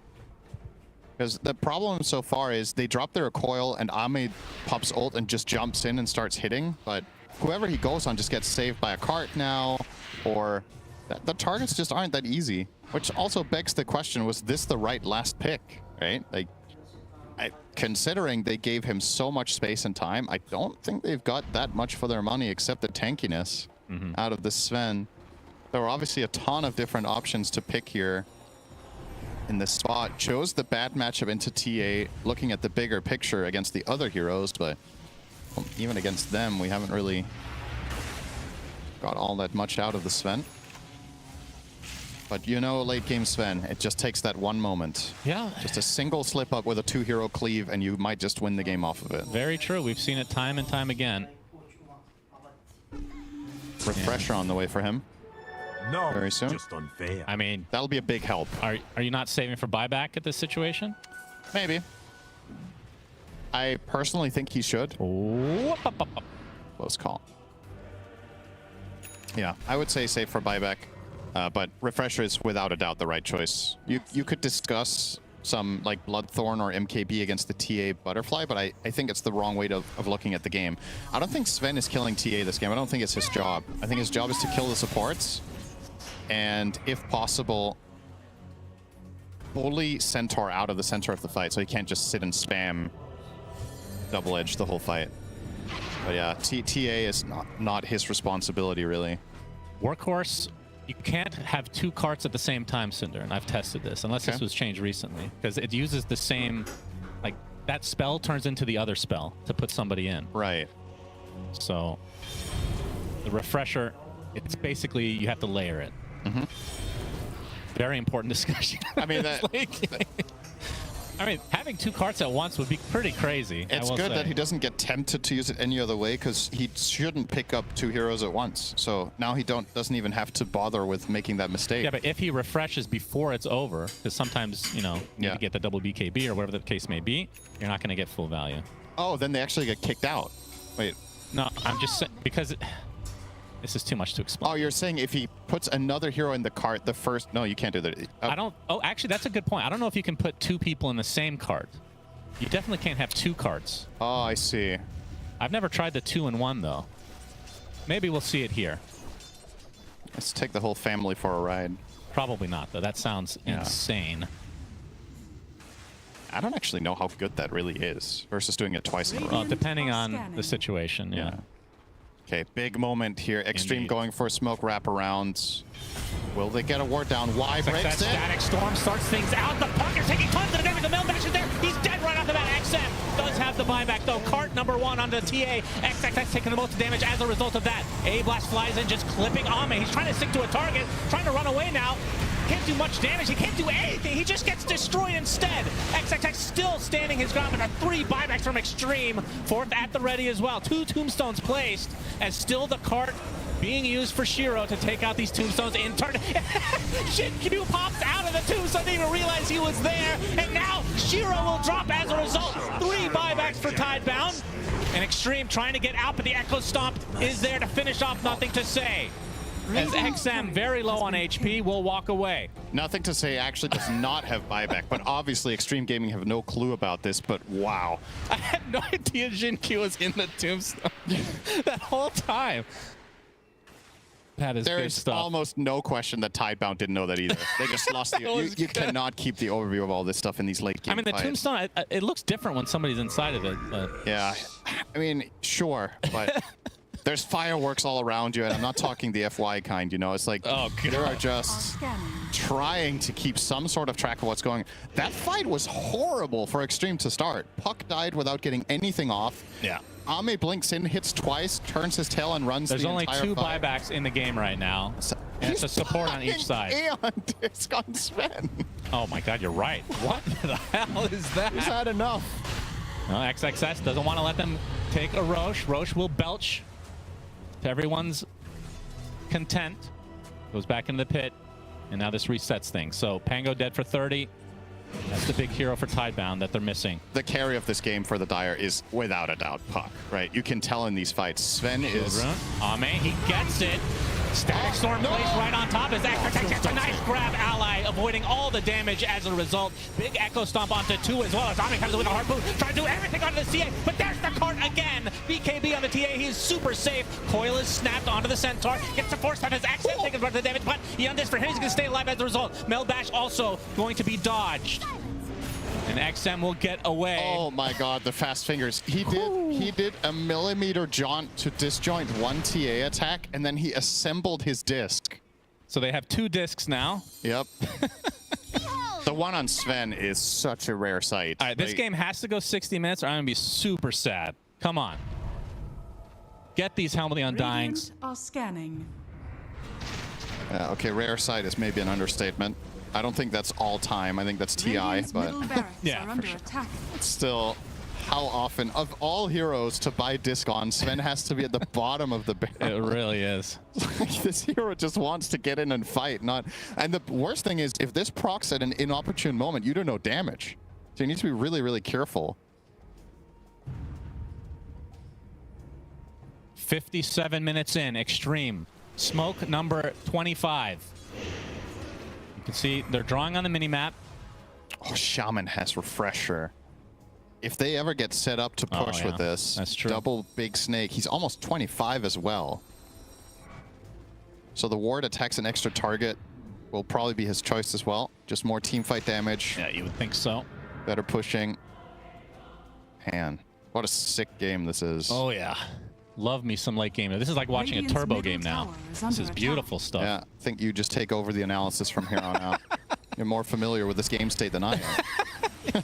Because the problem so far is they drop their recoil and Ame pops ult and just jumps in and starts hitting, but whoever he goes on just gets saved by a cart now, or the targets just aren't that easy. Which also begs the question, was this the right last pick, right? Like, considering they gave him so much space and time, I don't think they've got that much for their money except the tankiness out of the Sven. There were obviously a ton of different options to pick here in this spot. Chose the bad matchup into TA, looking at the bigger picture against the other heroes, but even against them, we haven't really got all that much out of the Sven. But you know, late game Sven, it just takes that one moment. Yeah. Just a single slip up with a 2-hero cleave, and you might just win the game off of it. Very true. We've seen it time and time again. Refresher on the way for him. No, very soon. just unfair. I mean, that'll be a big help. Are you not saving for buyback at this situation? Maybe. I personally think he should. Close call. Yeah, I would say save for buyback, but Refresher is without a doubt the right choice. You could discuss some like Bloodthorn or MKB against the TA Butterfly, but I think it's the wrong way of looking at the game. I don't think Sven is killing TA this game. I don't think it's his job. I think his job is to kill the supports, and if possible, bully Centaur out of the center of the fight so he can't just sit and spam double edge the whole fight. But yeah, TA is not his responsibility, really. Workhorse, you can't have two carts at the same time, Cinder, and I've tested this, unless this was changed recently, because it uses the same, like, that spell turns into the other spell to put somebody in. Right. So, the Refresher, it's basically, you have to layer it. Mm-hmm. Very important discussion. I mean, I mean, having two carts at once would be pretty crazy. It's good that he doesn't get tempted to use it any other way, because he shouldn't pick up two heroes at once. So now he doesn't even have to bother with making that mistake. Yeah, but if he refreshes before it's over, because sometimes, you know, you need to get the double BKB or whatever the case may be, you're not going to get full value. Oh, then they actually get kicked out. Wait. No, I'm just saying, because this is too much to explain. Oh, you're saying if he puts another hero in the cart, the first... No, you can't do that. I don't... Oh, actually, that's a good point. I don't know if you can put two people in the same cart. You definitely can't have two carts. Oh, I see. I've never tried the 2-in-1, though. Maybe we'll see it here. Let's take the whole family for a ride. Probably not, though. That sounds insane. I don't actually know how good that really is versus doing it twice in a row. Well, depending on the situation, yeah. Okay, big moment here. Extreme going for a smoke wraparound. Will they get a ward down? Y breaks it. Static Storm starts things out. The puck is taking tons of damage. The Mailbash is there. He's dead right off the bat. XM does have the buyback, though. Cart number 1 onto TA. XXX taking the most damage as a result of that. A-Blast flies in, just clipping Ame. He's trying to stick to a target, trying to run away now. Can't do much damage. He can't do anything. He just gets destroyed instead. XXX still standing his ground, but 3 buybacks from Extreme. 4th at the ready as well. 2 tombstones placed, as still the cart being used for Shiro to take out these tombstones in turn. Shin-Q pops out of the tombstone, didn't even realize he was there, and now Shiro will drop as a result. 3 buybacks for Tidebound. And Extreme trying to get out, but the Echo Stomp is there to finish off. Nothing to say. As XM, very low on HP, will walk away. Nothing to say actually does not have buyback, but obviously Extreme Gaming have no clue about this, but wow. I had no idea Jin-Q was in the tombstone that whole time. That is good stuff. There's almost no question that Tidebound didn't know that either. They just lost the... You cannot keep the overview of all this stuff in these late game I mean, the fights. tombstone, it looks different when somebody's inside of it. But... Yeah, I mean, sure, but... There's fireworks all around you, and I'm not talking the FY kind, you know? It's like, they are just trying to keep some sort of track of what's going on. That fight was horrible for Extreme to start. Puck died without getting anything off. Yeah. Ame blinks in, hits twice, turns his tail, and runs There's the only entire 2 fight. buybacks in the game right now. And it's a support on each side. Aeon disc on Sven. Oh my god, you're right. What the hell is that? He's had enough. Well, XXS doesn't want to let them take a Roche. Roche will belch to everyone's content. Goes back into the pit, and now this resets things. So Pango dead for 30. That's the big hero for Tidebound that they're missing. The carry of this game for the Dire is without a doubt Puck, right? You can tell in these fights. Sven is... Ame, he gets it. Static Storm placed right on top. His XXX gets a nice grab ally, avoiding all the damage as a result. Big Echo Stomp onto 2 as well as Ame comes with a harpoon, trying to do everything onto the CA, but there's the cart again. BKB on the TA, he is super safe. Coil is snapped onto the Centaur, gets the force on his XM, taking part of the damage, but Yundis for him, he's going to stay alive as a result. Melbash also going to be dodged. And XM will get away. Oh my god, the fast fingers. He did a millimeter jaunt to disjoint 1 TA attack, and then he assembled his disc. So they have 2 discs now. Yep. The one on Sven is such a rare sight. All right, this game has to go 60 minutes or I'm going to be super sad. Come on. Get these Helmet the Undyings. Are scanning. Okay, rare side is maybe an understatement. I don't think that's all time. I think that's TI, but yeah, for sure. Still, how often of all heroes to buy disc on, Sven has to be at the bottom of the barrel. It really is. This hero just wants to get in and fight, not. And the worst thing is, if this procs at an inopportune moment, you do no damage. So you need to be really, really careful. 57 minutes in, Extreme. Smoke number 25. You can see they're drawing on the mini-map. Oh, Shaman has Refresher. If they ever get set up to push with this, that's true. Double Big Snake, he's almost 25 as well. So the ward attacks an extra target will probably be his choice as well. Just more team fight damage. Yeah, you would think so. Better pushing. Man, what a sick game this is. Oh, yeah. Love me some late game. This is like watching a turbo game now. This is beautiful stuff. Yeah, I think you just take over the analysis from here on out. You're more familiar with this game state than I am.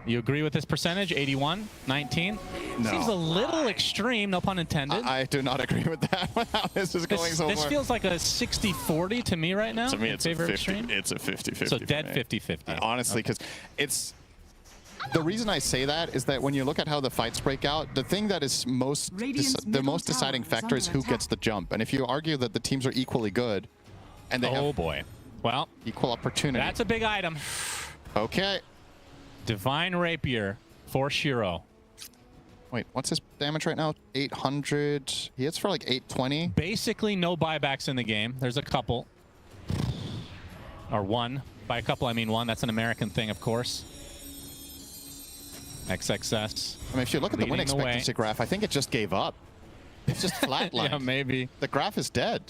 You agree with this percentage? 81, 19? No. Seems a little extreme, no pun intended. I do not agree with that. How this is going so far. This feels like a 60-40 to me right now. To me, it's a 50-50. It's a 50-50. So dead 50-50. Honestly, because it's... The reason I say that is that when you look at how the fights break out, the thing that is the most deciding factor is who gets the jump. And if you argue that the teams are equally good, and they have boy, well, equal opportunity, that's a big item. Okay. Divine Rapier for Shiro. Wait, what's his damage right now? 800. He hits for like 820. Basically, no buybacks in the game. There's a couple, or one. By a couple, I mean one. That's an American thing, of course. XXS. I mean, if you look at the win expectancy graph, I think it just gave up. It's just flatlined. Yeah, maybe. The graph is dead.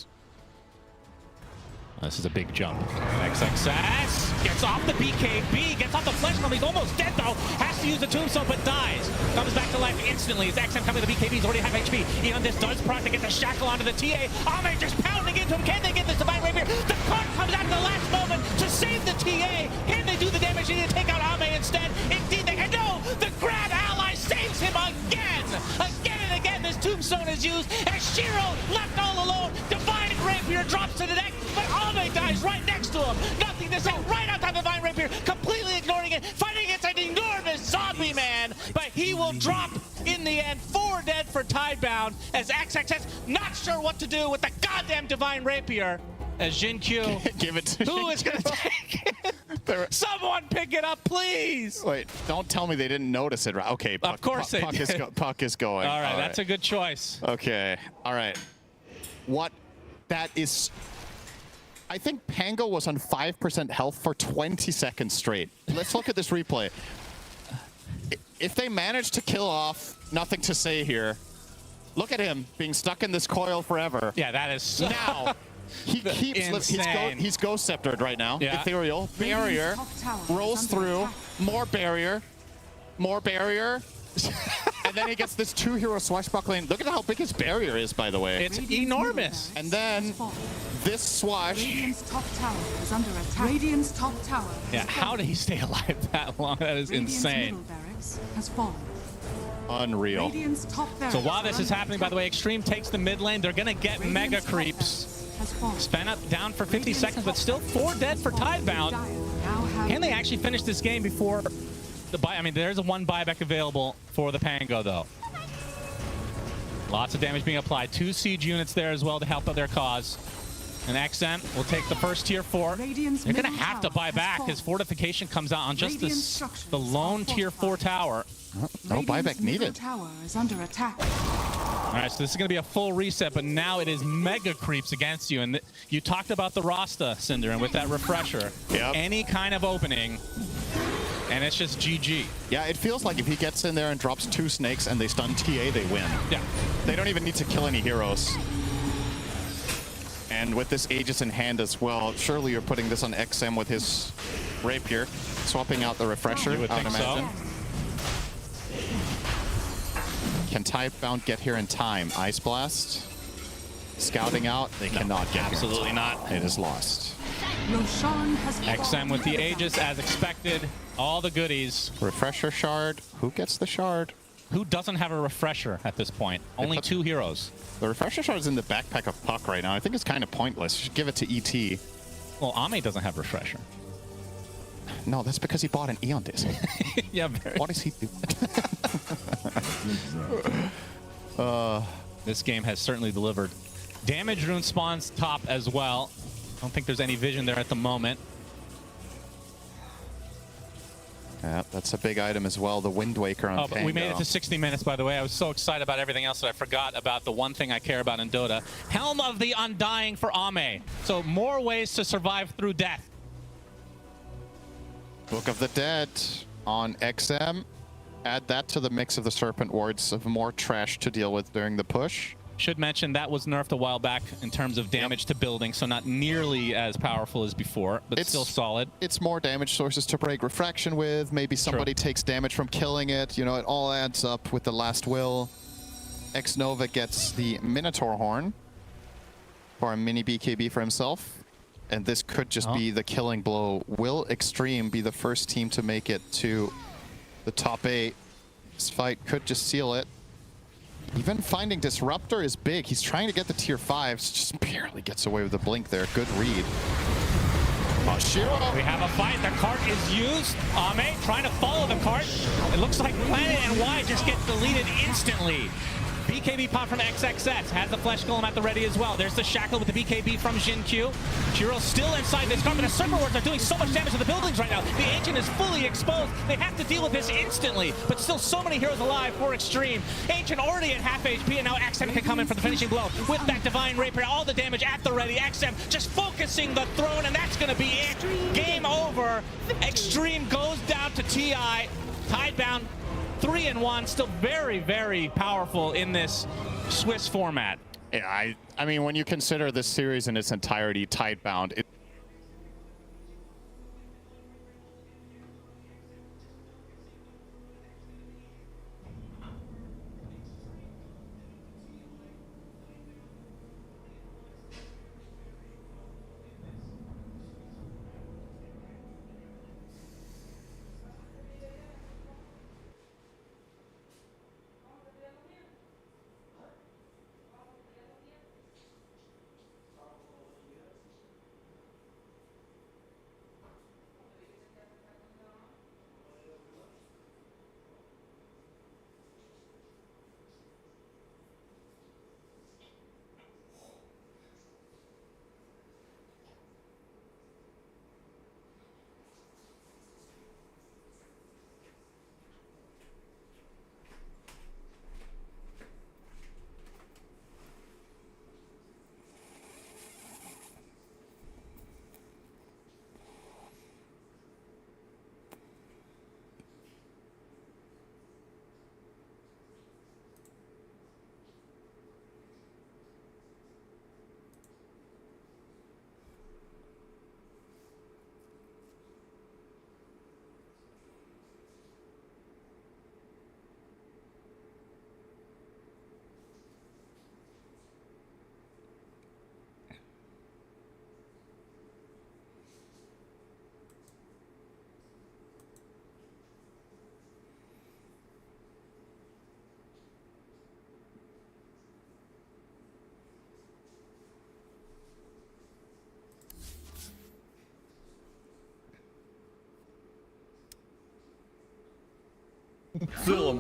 This is a big jump. XXS gets off the BKB, gets off the flesh bomb. He's almost dead though. Has to use the tombstone, but dies. Comes back to life instantly. As XM coming to the BKB, he's already half HP. Even this does proc to get the shackle onto the TA. Ame just pounding into him. Can they get this Divine Rapier? The card comes out at the last moment to save the TA. Can they do the damage? They need to take out Ame instead. Indeed they can. No! The grab ally saves him again! Again and again, this tombstone is used as Shiro left all alone. Divine Rapier drops to the deck, but Ame dies right next to him. Nothing to say, right on top of Divine Rapier, completely ignoring it, fighting against an enormous zombie man, but he will drop in the end. 4 dead for Tidebound as XXS not sure what to do with the goddamn Divine Rapier. As Jin Q, give it to who is going to take it? Someone pick it up, please. Wait, don't tell me they didn't notice it. Right? Okay, Puck, of course they did. Puck is going. All right, that's a good choice. Okay, all right. What? That is... I think Pango was on 5% health for 20 seconds straight. Let's look at this replay. If they manage to kill off, nothing to say here. Look at him being stuck in this coil forever. Yeah, that is so now. He keeps he's ghost sceptered right now. Yeah. Ethereal barrier rolls through, more barrier, and then he gets this 2-hero swashbuckling. Look at how big his barrier is, by the way. It's enormous. And then this swash. Radiant's top tower is under attack. Radiant's top tower. Yeah, how did he stay alive that long? That is insane. Middle barracks has fallen. Unreal. So while this is happening, by the way, Extreme takes the mid lane. They're gonna get mega creeps. Sven up down for 50 seconds, but still 4 dead for Tidebound. Can they actually finish this game before the buy? I mean, there's a 1 buyback available for the Pango, though. Lots of damage being applied. 2 siege units there as well to help out their cause. And XM will take the first tier 4. They're going to have to buy back. His fortification comes out on just the lone tier 4 tower. No buyback needed. Tower is under attack. All right, so this is going to be a full reset, but now it is mega creeps against you. And you talked about the Rasta, Cinder, and with that refresher, any kind of opening, and it's just GG. Yeah, it feels like if he gets in there and drops 2 snakes and they stun TA, they win. Yeah. They don't even need to kill any heroes. And with this Aegis in hand as well, surely you're putting this on XM with his Rapier, swapping out the refresher, you would think imagine. so. Can Tidebound get here in time? Ice Blast. Scouting out. They cannot get absolutely here. Not. It is lost. XM with the Aegis as expected. All the goodies. Refresher shard. Who gets the shard? Who doesn't have a refresher at this point? Only 2 heroes. The refresher shard is in the backpack of Puck right now. I think it's kind of pointless. You should give it to ET. Well, Ame doesn't have refresher. No, that's because he bought an Eon disc. Yeah, very. What is he doing? This game has certainly delivered. Damage rune spawns top as well. I don't think there's any vision there at the moment. Yeah, that's a big item as well. The Wind Waker on but we made it to 60 minutes, by the way. I was so excited about everything else that I forgot about the one thing I care about in Dota. Helm of the Undying for Ame. So more ways to survive through death. Book of the Dead on XM. Add that to the mix of the Serpent Wards of more trash to deal with during the push. Should mention that was nerfed a while back in terms of damage to building, so not nearly as powerful as before, but still solid. It's more damage sources to break refraction with. Maybe somebody takes damage from killing it. You know, it all adds up with the last will. X-Nova gets the Minotaur Horn for a mini BKB for himself. And this could just be the killing blow. Will Extreme be the first team to make it to the top 8? This fight could just seal it. Even finding Disruptor is big. He's trying to get the tier 5s, just barely gets away with the blink there. Good read. We have a fight. The cart is used. Ame trying to follow the cart. It looks like Planet and Y just get deleted instantly. BKB pop from XXX. Has the Flesh Golem at the ready as well. There's the Shackle with the BKB from Jin Q. Shiro still inside this cart, but the Serpent Wards are doing so much damage to the buildings right now. The Ancient is fully exposed. They have to deal with this instantly, but still so many heroes alive for Extreme. Ancient already at half HP, and now XM can come in for the finishing blow. With that Divine Rapier, all the damage at the ready. XM just focusing the throne, and that's going to be it. Game over. Extreme goes down to TI. Tidebound 3-1, still very, very powerful in this Swiss format. Yeah, I mean, when you consider this series in its entirety Tidebound,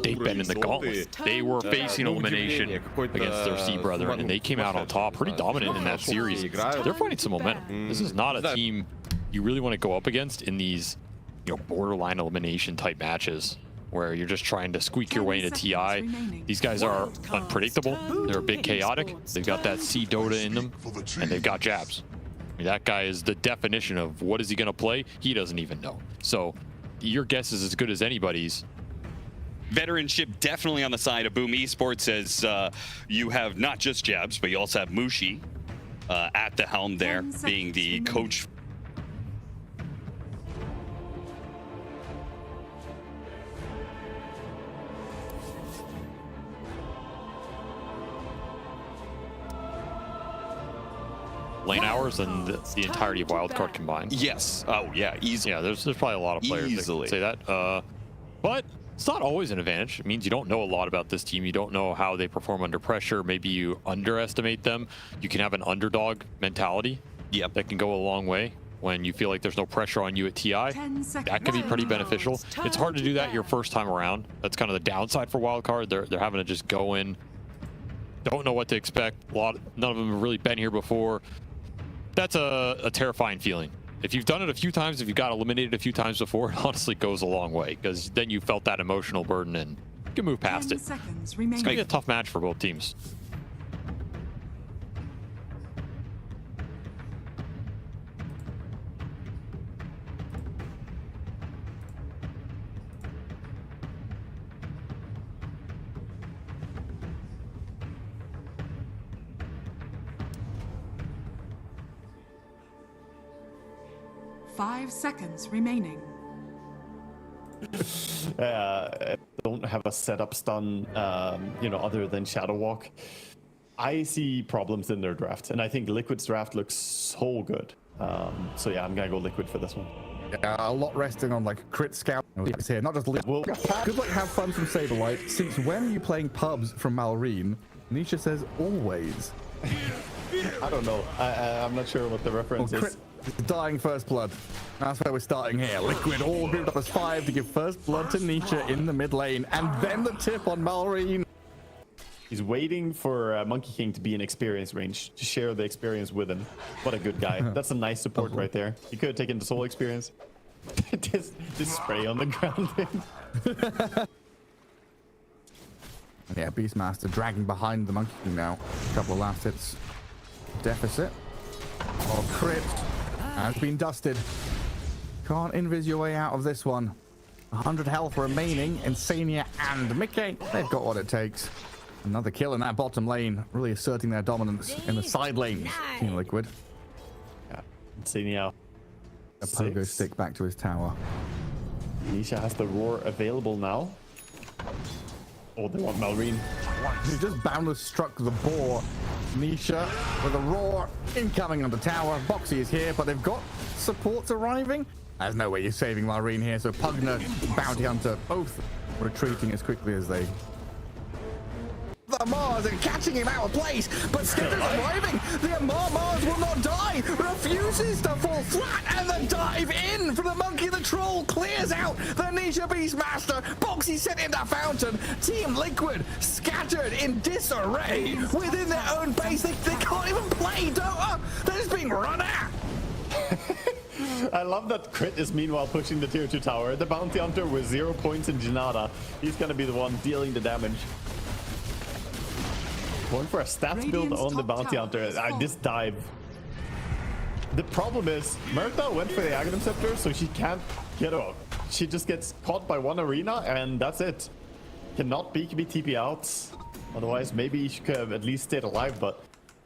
They've been in the gauntlet. They were facing elimination against their C brethren, and they came out on top pretty dominant in that series. They're finding some momentum. This is not a team you really want to go up against in these, you know, borderline elimination type matches where you're just trying to squeak your way into TI. These guys are unpredictable. They're a bit chaotic. They've got that C Dota in them, and they've got jabs. I mean, that guy is the definition of what is he going to play. He doesn't even know. So your guess is as good as anybody's. Veteranship definitely on the side of Boom Esports, as you have not just jabs, but you also have Mushi at the helm there, being the coach. Lane hours and the entirety of Wildcard combined. Yes. Oh, yeah. Easily. Yeah, there's probably a lot of players that say that. But It's not always an advantage. It means you don't know a lot about this team. You don't know how they perform under pressure. Maybe you underestimate them. You can have an underdog mentality. Yep. That can go a long way when you feel like there's no pressure on you at TI. That can be pretty beneficial. It's hard to do that your first time around. That's kind of the downside for Wildcard. They're having to just go in, don't know what to expect. None of them have really been here before. That's a terrifying feeling. If you've done it a few times, if you got eliminated a few times before, it honestly goes a long way, because then you felt that emotional burden and you can move past it. It's going to be a tough match for both teams. Five seconds remaining. I don't have a setup stun, other than Shadow Walk. I see problems in their draft, and I think Liquid's draft looks so good. So yeah, I'm gonna go Liquid for this one. Yeah, a lot resting on like crit scout here, not just Liquid. Good luck, have fun from Saberlight. Since when are you playing pubs from Malrine? Nisha says always. I don't know. I'm not sure what the reference is. Dying first blood. That's where we're starting here. Liquid all grouped up as 5 to give first blood to Nisha in the mid lane, and then the tip on Malrine. He's waiting for Monkey King to be in experience range to share the experience with him. What a good guy. That's a nice support right there. He could have taken the soul experience. just spray on the ground. Yeah, Beastmaster dragging behind the Monkey King now. A couple of last hits. Deficit. Oh, crit. Has been dusted. Can't invis your way out of this one. 100 health remaining. Insania and Mickey. They've got what it takes. Another kill in that bottom lane. Really asserting their dominance in the side lanes. Team Liquid. Yeah, Insania. A pogo stick back to his tower. Nisha has the roar available now. Oh, they want Malrine. He just boundless struck the boar. Nisha with a roar incoming on the tower. Boxy is here, but they've got supports arriving. There's no way you're saving Malrine here, so Pugner, Bounty Hunter, both retreating as quickly as they... The Mars and catching him out of place, but Skitter's arriving. The Mars will not die, refuses to fall flat, and the dive in from the Monkey the Troll clears out the Nisha Beastmaster. Boxy sent into Fountain. Team Liquid scattered in disarray within their own base. They can't even play Dota. They're just being run at. I love that Crit is meanwhile pushing the tier 2 tower. The Bounty Hunter with 0 points in Janata. He's gonna be the one dealing the damage. Going for a stats build on the Bounty Hunter. This dive. The problem is, Murta went for the Aghanim Scepter, so she can't get off. She just gets caught by one arena, and that's it. Cannot BKB TP out. Otherwise, maybe she could have at least stayed alive, but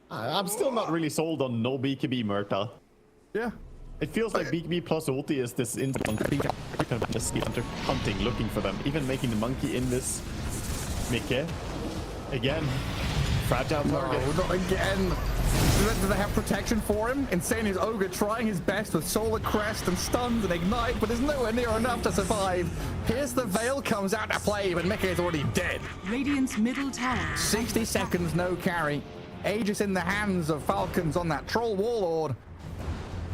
I'm still not really sold on no BKB Murta. Yeah. It feels like BKB plus ulti is this instant hunting, looking for them. Even making the monkey in this Mickey. Again. Fragile target. No, not again. Do they have protection for him? Insania's Ogre trying his best with Solar Crest and stuns and ignite, but there's nowhere near enough to survive. Here's the Veil comes out to play, but Mickey is already dead. Radiant's middle tower. 60 seconds, no carry. Aegis in the hands of Falcons on that Troll Warlord.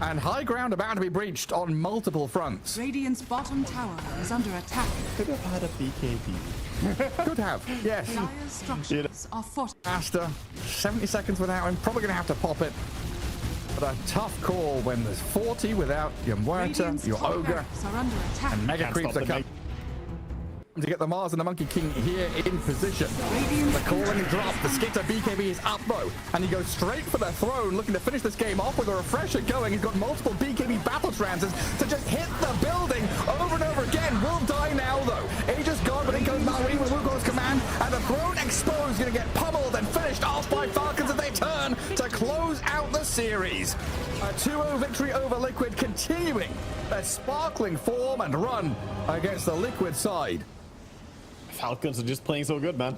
And high ground about to be breached on multiple fronts. Radiant's bottom tower is under attack. Could have had a BKB. Could have, yes. Dire's structures are fought. Master, 70 seconds without him, probably going to have to pop it. But a tough call when there's 40 without your Muerta, your Ogre, and Mega Creeps are coming to get the Mars and the Monkey King here in position. The calling drop, the Skitter BKB is up though, and he goes straight for the throne, looking to finish this game off with a refresher going. He's got multiple BKB battle trances to just hit the building over and over again. Will die now though. Aegis gone, but in goes Malrine with Wukong's command, and the throne exposed, gonna get pummeled and finished off by Falcons as they turn to close out the series. A 2-0 victory over Liquid, continuing their sparkling form and run against the Liquid side. Falcons are just playing so good, man.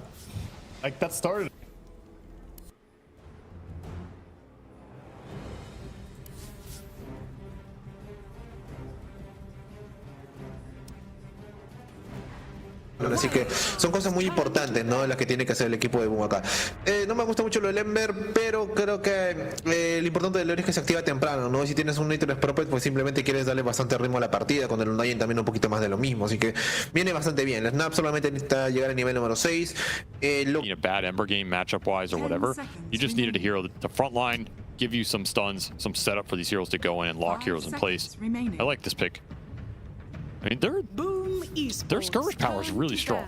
Like, that started. Así que son cosas muy importantes, ¿no? Las que tiene que hacer el equipo de Boom acá. No me gusta mucho lo del Ember, pero creo que lo importante del Leon es que se activa temprano, ¿no? Si tienes un Nature's Prophet, pues simplemente quieres darle bastante ritmo a la partida. Con el Undying también un poquito más de lo mismo. Así que viene bastante bien. La Snap solamente necesita llegar al nivel número 6. A bad Ember game matchup wise or whatever. You just needed a hero the front line, give you some stuns, some setup for these heroes to go in and lock heroes in place. I like this pick. I mean, their skirmish power is really strong.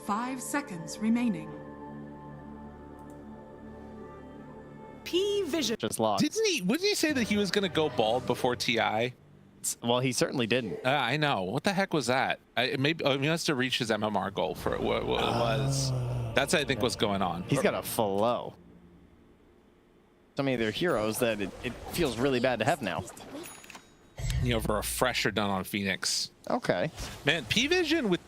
Five seconds remaining. P-Vision just lost. Wouldn't he say that he was going to go bald before TI? Well, he certainly didn't. I know. What the heck was that? Maybe he has to reach his MMR goal for it. What it was. That's, I think, what's going on. He's got a flow. So many of their heroes that it feels really bad to have now. You know, for a fresher done on Phoenix. Okay. Man, P-Vision with...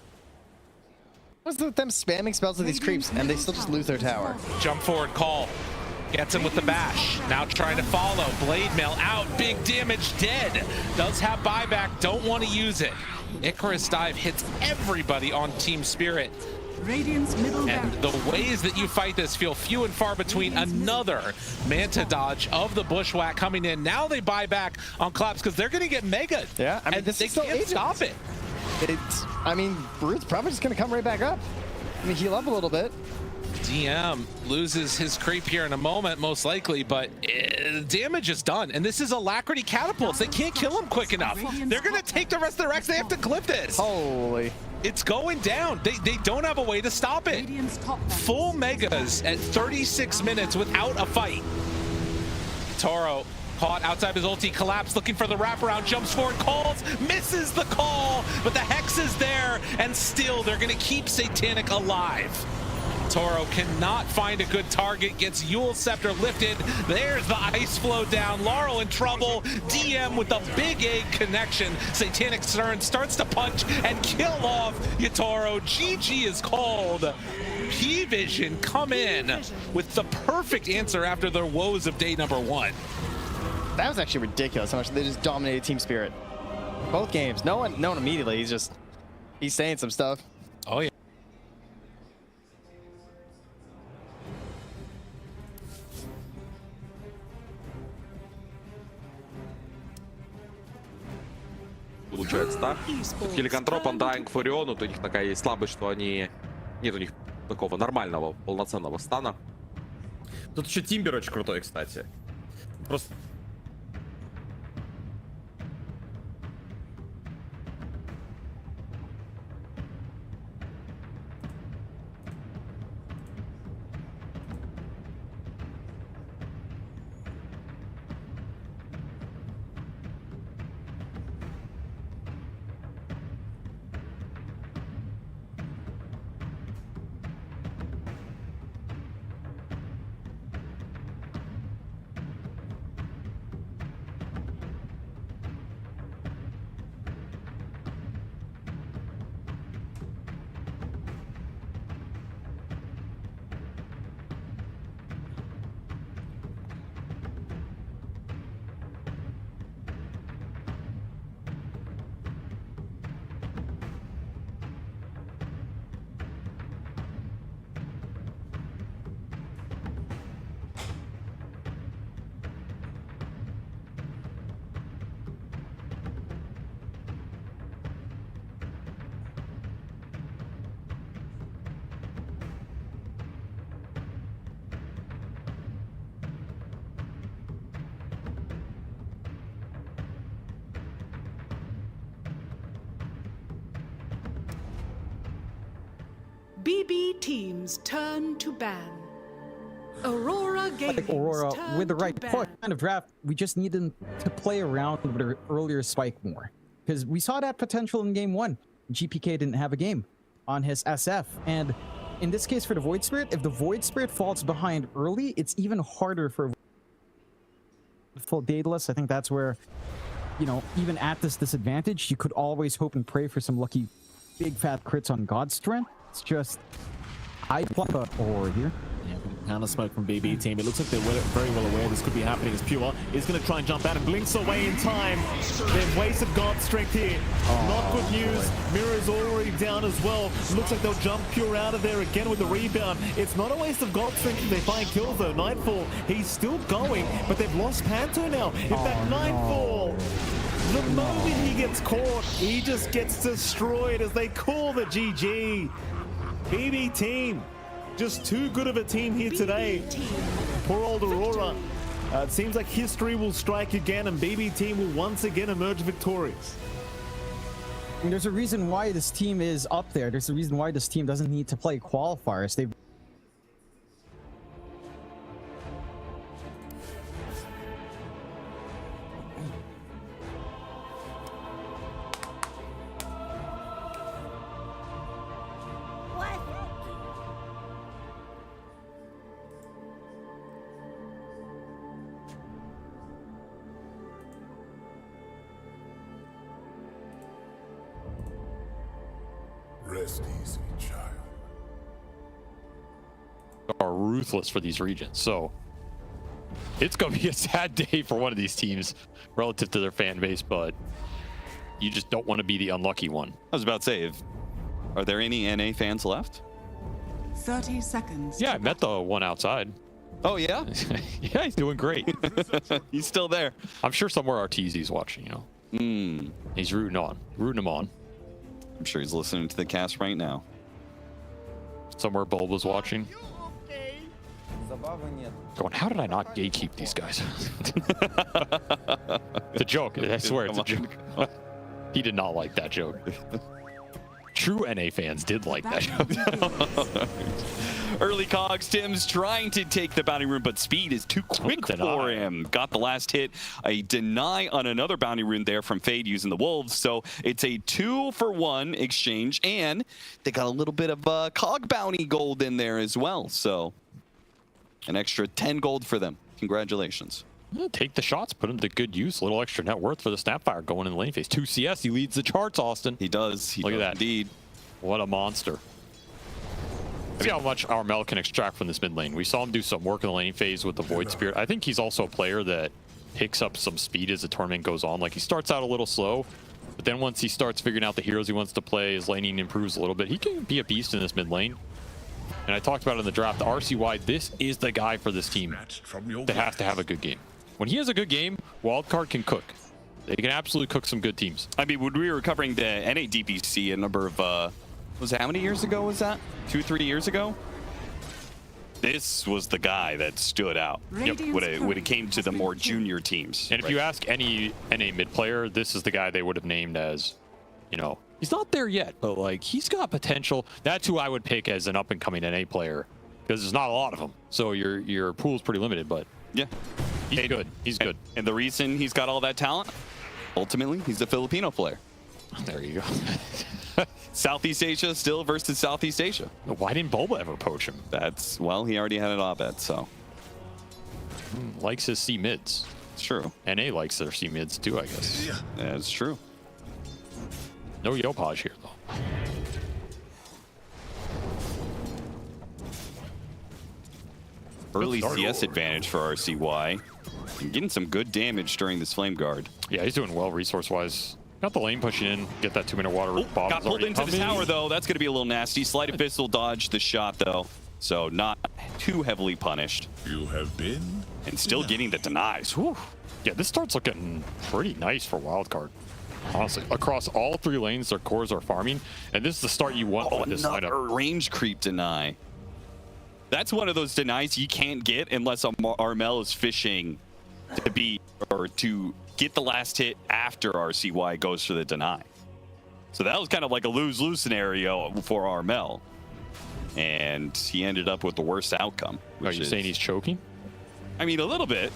What's with them spamming spells with these creeps and they still just lose their tower? Jump forward call. Gets him with the bash. Now trying to follow. Blade Mail out. Big damage. Dead. Does have buyback. Don't want to use it. Icarus Dive hits everybody on Team Spirit. Radiant's middle and the ways that you fight this feel few and far between. Another Manta dodge of the Bushwhack coming in. Now they buy back on Collapse because they're going to get mega. Yeah, I mean, and this they is still can't stop it. I mean, Brood's probably just going to come right back up. I mean, heal up a little bit. DM loses his creep here in a moment, most likely, but damage is done. And this is Alacrity Catapults. They can't kill him quick enough. They're going to take the rest of their X. They have to clip this. Holy. It's going down. They don't have a way to stop it. Full megas at 36 minutes without a fight. Toro caught outside his ulti, Collapse looking for the wraparound, jumps forward, calls, misses the call, but the Hex is there, and still they're going to keep Satanic alive. Toro cannot find a good target, gets Yule Scepter lifted. There's the ice flow down. Laurel in trouble. DM with the big egg connection. Satanic Stern starts to punch and kill off Yatoro. GG is called. P-Vision come in with the perfect answer after their woes of day number 1. That was actually ridiculous how much they just dominated Team Spirit. Both games. No one immediately. He's saying some stuff. Oh, yeah. Получается так. Хеликантроп, Undying, Фуриону, у них такая есть слабость, что они... Нет у них такого нормального, полноценного стана. Тут еще Тимбер очень крутой, кстати. Просто... BB team's turn to ban. Aurora Gaming's Like Aurora, turn with the to right ban. kind of draft, we just need them to play around with their earlier spike more. Because we saw that potential in game 1. GPK didn't have a game on his SF. And in this case for the Void Spirit, if the Void Spirit falls behind early, it's even harder for full Daedalus. I think that's where, you know, even at this disadvantage, you could always hope and pray for some lucky big fat crits on God's Strength. It's just, I plug up Aurora here. Yeah, counter smoke from BB team. It looks like they're very well aware this could be happening as Pure is going to try and jump out and blinks away in time. They've wasted God's Strength here. Not good news. Mirror's already down as well. Looks like they'll jump Pure out of there again with the rebound. It's not a waste of God's Strength if they find kills though. Nightfall, he's still going, but they've lost Panto now. In fact, Nightfall, the moment he gets caught, he just gets destroyed as they call the GG. BB team. Just too good of a team here today. Poor old Aurora. It seems like history will strike again and BB team will once again emerge victorious. And there's a reason why this team is up there. There's a reason why this team doesn't need to play qualifiers. They've Rest easy, child. Are ruthless for these regions, so it's gonna be a sad day for one of these teams relative to their fan base, but you just don't want to be the unlucky one. I was about to say, are there any NA fans left? 30 seconds. Yeah, I met the one outside. Oh yeah? Yeah, he's doing great. He's still there. I'm sure somewhere Arteezy's watching, you know. He's rooting him on. I'm sure he's listening to the cast right now. Somewhere Bulb was watching. Going, how did I not gatekeep these guys? It's a joke. I swear it's a joke. He did not like that joke. True NA fans did like that joke. Early cogs, Tim's trying to take the bounty rune, but speed is too quick for him. Got the last hit. A deny on another bounty rune there from Fade using the Wolves. So it's a 2-for-1 exchange, and they got a little bit of cog bounty gold in there as well. So an extra 10 gold for them. Congratulations. Take the shots, put them to good use. A little extra net worth for the Snapfire going in the lane phase. 2 CS, he leads the charts, Austin. He does. Look at that. Indeed. What a monster. See how much Armel can extract from this mid lane. We saw him do some work in the lane phase with the Void Spirit. I think he's also a player that picks up some speed as the tournament goes on. Like, he starts out a little slow, but then once he starts figuring out the heroes he wants to play, his laning improves a little bit. He can be a beast in this mid lane. And I talked about it in the draft, the RCY, this is the guy for this team that has to have a good game. When he has a good game, Wildcard can cook. They can absolutely cook some good teams. I mean, when we were covering the NA DPC a number of, was it how many years ago was that? 2-3 years ago? This was the guy that stood out when it came to the more junior teams. And if you ask any NA mid player, this is the guy they would have named as, you know, he's not there yet, but like he's got potential. That's who I would pick as an up and coming NA player, because there's not a lot of them. So your pool's pretty limited, but yeah, he's good. He's good. And the reason he's got all that talent, ultimately, he's a Filipino player. There you go. Southeast Asia still versus Southeast Asia. Why didn't Boba ever poach him? That's, well, he already had an Abed, so. Likes his C mids. It's true. NA likes their C mids too, I guess. Yeah, that's true. No Yopaj here, though. Early CS advantage for RCY. And getting some good damage during this Flame Guard. Yeah, he's doing well resource-wise. Got the lane pushing in, get that 2-minute water. Got pulled into the tower, though. That's going to be a little nasty. Sleight of Fist will dodge the shot, though. So not too heavily punished. You have been... And still getting the denies. Whew. Yeah, this start's looking pretty nice for Wildcard. Honestly, across all 3 lanes, their cores are farming. And this is the start you want with this lineup. Range creep deny. That's one of those denies you can't get unless Armel is fishing to be, or to get the last hit after RCY goes for the deny. So that was kind of like a lose-lose scenario for Armel. and he ended up with the worst outcome. Are you saying he's choking? I mean, a little bit.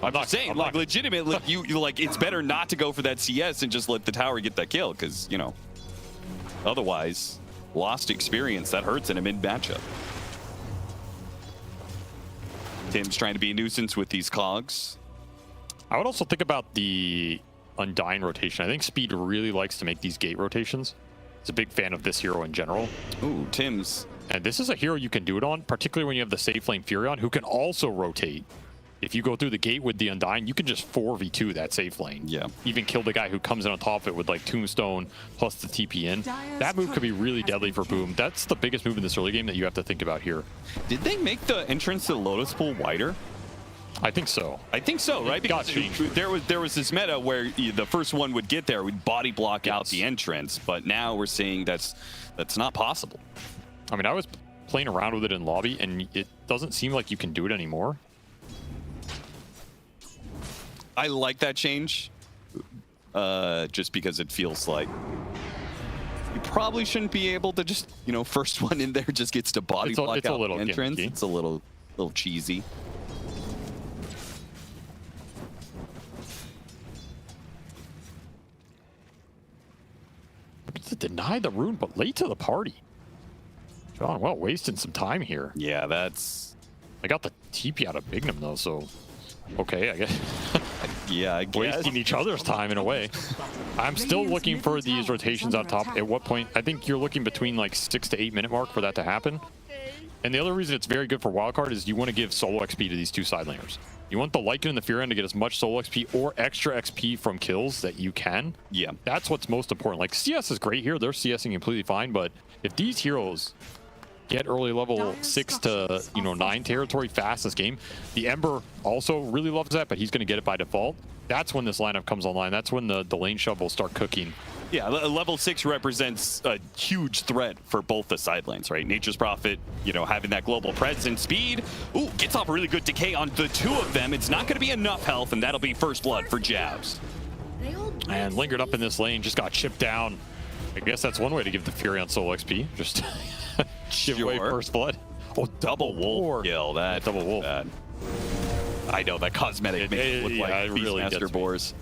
I'm not saying, like, legitimately, you like, it's better not to go for that CS and just let the tower get that kill, because, you know, otherwise, lost experience, that hurts in a mid matchup. Tim's trying to be a nuisance with these cogs. I would also think about the Undying rotation. I think Speed really likes to make these gate rotations. He's a big fan of this hero in general. Ooh, Tim's. And this is a hero you can do it on, particularly when you have the safe lane Furion, who can also rotate. If you go through the gate with the Undying, you can just 4v2 that safe lane. Yeah. Even kill the guy who comes in on top of it with like Tombstone plus the TP in. That move could be really deadly for Boom. That's the biggest move in this early game that you have to think about here. Did they make the entrance to the Lotus Pool wider? I think so. I think so, right? Because there was this meta where the first one would get there, would body block out the entrance, but now we're seeing that's not possible. I mean, I was playing around with it in lobby, and it doesn't seem like you can do it anymore. I like that change, just because it feels like you probably shouldn't be able to just, you know, first one in there just gets to body block out the entrance. Gimmicky. It's a little cheesy. To deny the rune, but late to the party. John, well, wasting some time here. Yeah, that's... I got the TP out of Bignum, though, so... Okay, I guess. Yeah, I guess. Wasting each other's time in a way. I'm still looking for these rotations on top. At what point? I think you're looking between like 6 to 8 minute mark for that to happen. And the other reason it's very good for wildcard is you want to give solo XP to these two side laners. You want the Lycan and the Furion to get as much solo XP or extra XP from kills that you can. Yeah. That's what's most important. Like, CS is great here. They're CSing completely fine, but if these heroes get early level 6 to 9 territory fast this game, the Ember also really loves that, but he's going to get it by default. That's when this lineup comes online. That's when the lane shove will start cooking. Yeah, level 6 represents a huge threat for both the side lanes, right? Nature's Prophet, having that global presence, speed. Ooh, gets off a really good decay on the two of them. It's not going to be enough health, and that'll be first blood for Jabs. And lingered up in this lane, just got chipped down. I guess that's one way to give the Furion solo XP. Just give away first blood. Oh, double wolf kill. That double wolf. Bad. I know, that cosmetic makes it look like Beastmaster really boars.